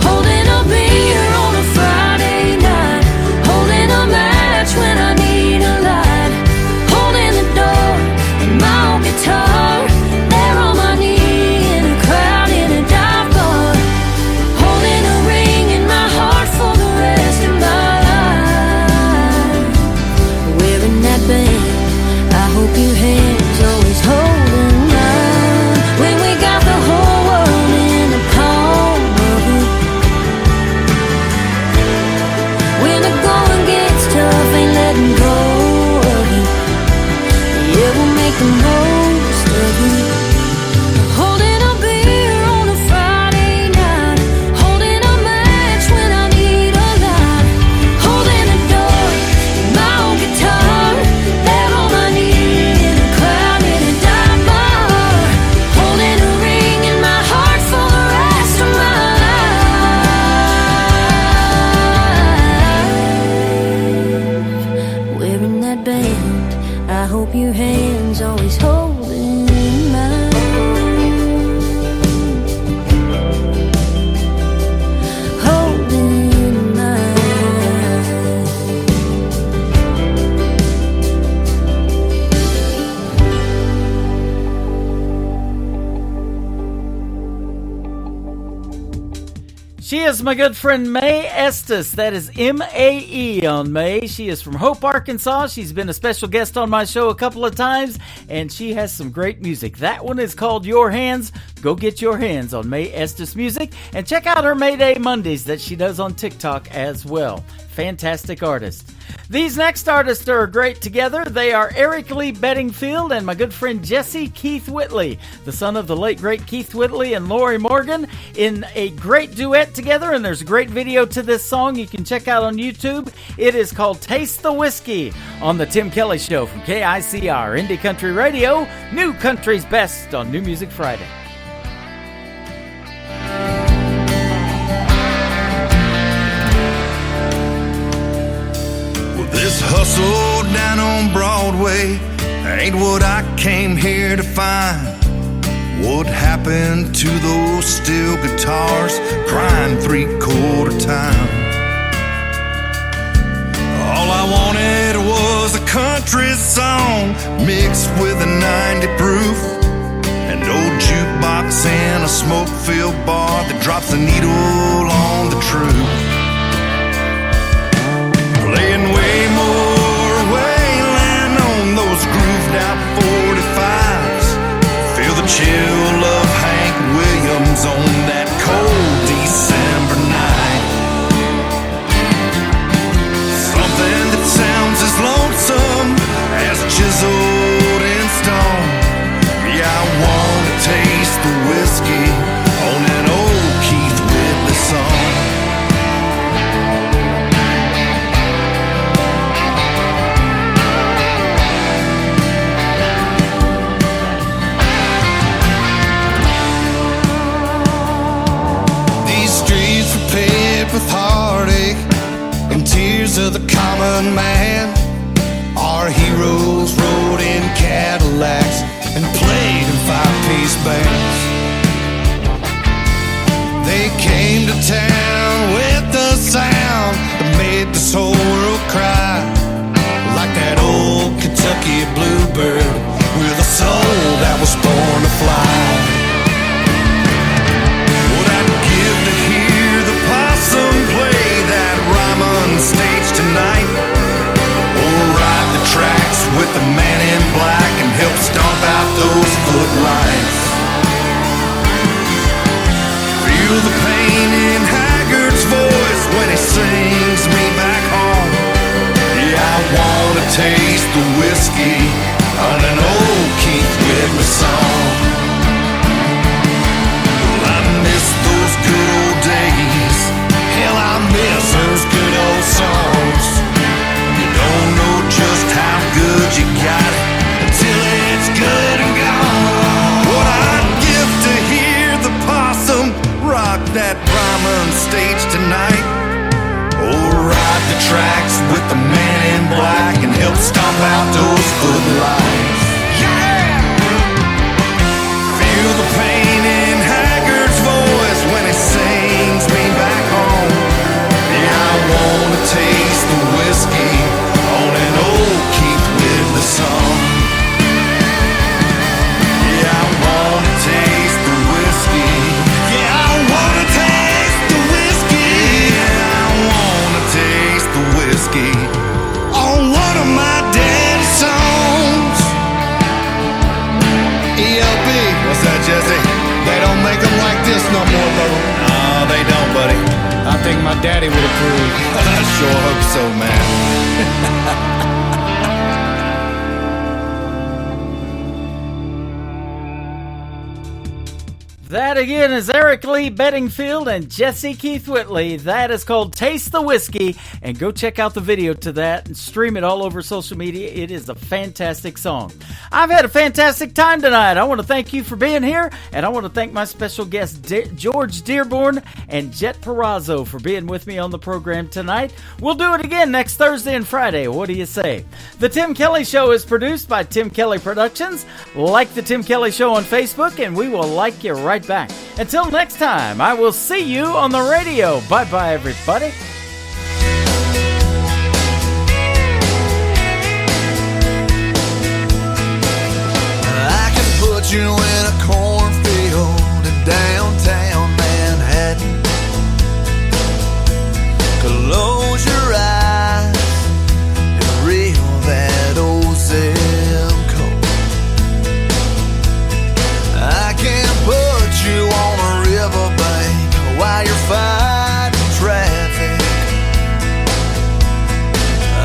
Holding a beer on a Friday night, holding a match when I need a light, holding the door and my old guitar, there on my knee in a crowd in a dive bar, holding a ring in my heart for the rest of my life, wearing that band. I hope your hands always holding mine, when we got the whole world in the palm of it. When the going gets tough, ain't letting go of it. Yeah, we'll make the most of it. Holding a beer on a Friday night, holding a match when I need a light, holding the door and my old guitar, there on my knee in a crowd in a dive bar, holding a ring in my heart for the rest of my life, wearing that band. I hope your hands always holding mine, holding mine. She is my good friend May Estes. That is M-A-E on May. She is from Hope, Arkansas. She's been a special guest on my show a couple of times, and she has some great music. That one is called Your Hands. Go get your hands on May Estes Music, and check out her Mayday Mondays that she does on TikTok as well. Fantastic artist. These next artists are great together. They are Eric Lee Bedingfield and my good friend Jesse Keith Whitley, the son of the late great Keith Whitley and Lori Morgan, in a great duet together, and there's a great video to this song you can check out on YouTube. It is called Taste the Whiskey on the Tim Kelly Show from KICR Indie Country Radio, New Country's Best on New Music Friday. This hustle down on Broadway ain't what I came here to find. What happened to those steel guitars crying 3/4 time? All I wanted was a country song mixed with a 90 proof, an old jukebox and a smoke-filled bar that drops the needle on the truth. Playing way more, way fears of the common man. Our heroes rode in Cadillacs and played in five-piece bands. They came to town with a sound that made this whole world cry, like that old Kentucky bluebird with a soul that was born to fly. What I'd give to hear the possum play that rhyme on stage tonight, or ride the tracks with the man in black and help stomp out those footlights. Feel the pain in Haggard's voice when he sings me back home. Yeah, I wanna taste the whiskey on an old Keith Whitley song. Well, I miss those good old days. Hell, I miss those good old songs. You don't know just how good you got it until it's good and gone. What I'd give to hear the possum rock that rhyme on stage tonight, or ride the tracks with the man in black and help stomp out those footlights. Yeah! Feel the pain in Haggard's voice when he sings me back home. Yeah, I wanna taste the whiskey on an old Keith Whitley song. Yeah, I wanna taste the whiskey. Yeah, I wanna taste the whiskey. Yeah, I wanna taste the whiskey on one of my daddy's songs. ELP, what's that, Jesse? They don't make them like this no more, brother. No, they don't, buddy. I think my daddy would approve. I sure hope so, man. That again is Eric Lee Bedingfield and Jesse Keith Whitley. That is called Taste the Whiskey. And go check out the video to that and stream it all over social media. It is a fantastic song. I've had a fantastic time tonight. I want to thank you for being here. And I want to thank my special guests, George Dearborn and Jet Perazzo, for being with me on the program tonight. We'll do it again next Thursday and Friday. What do you say? The Tim Kelly Show is produced by Tim Kelly Productions. Like the Tim Kelly Show on Facebook, and we will like you right back. Until next time, I will see you on the radio. Bye-bye, everybody. I can put you in a cornfield in downtown Manhattan. Close your eyes and reel that old zip code. I can put you on a riverbank while you're fighting traffic.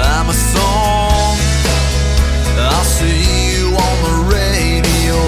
I'm a song, I'll see you on the radio.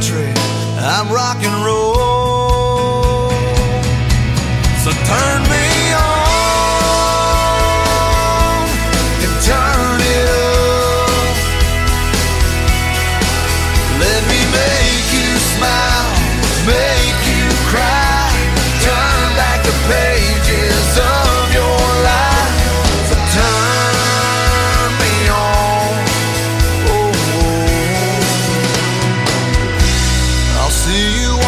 country, I'm rock and roll. So turn me on and turn it up. Let me make you smile, make you cry, turn back the pages of your life. So turn me on. Oh, I'll see you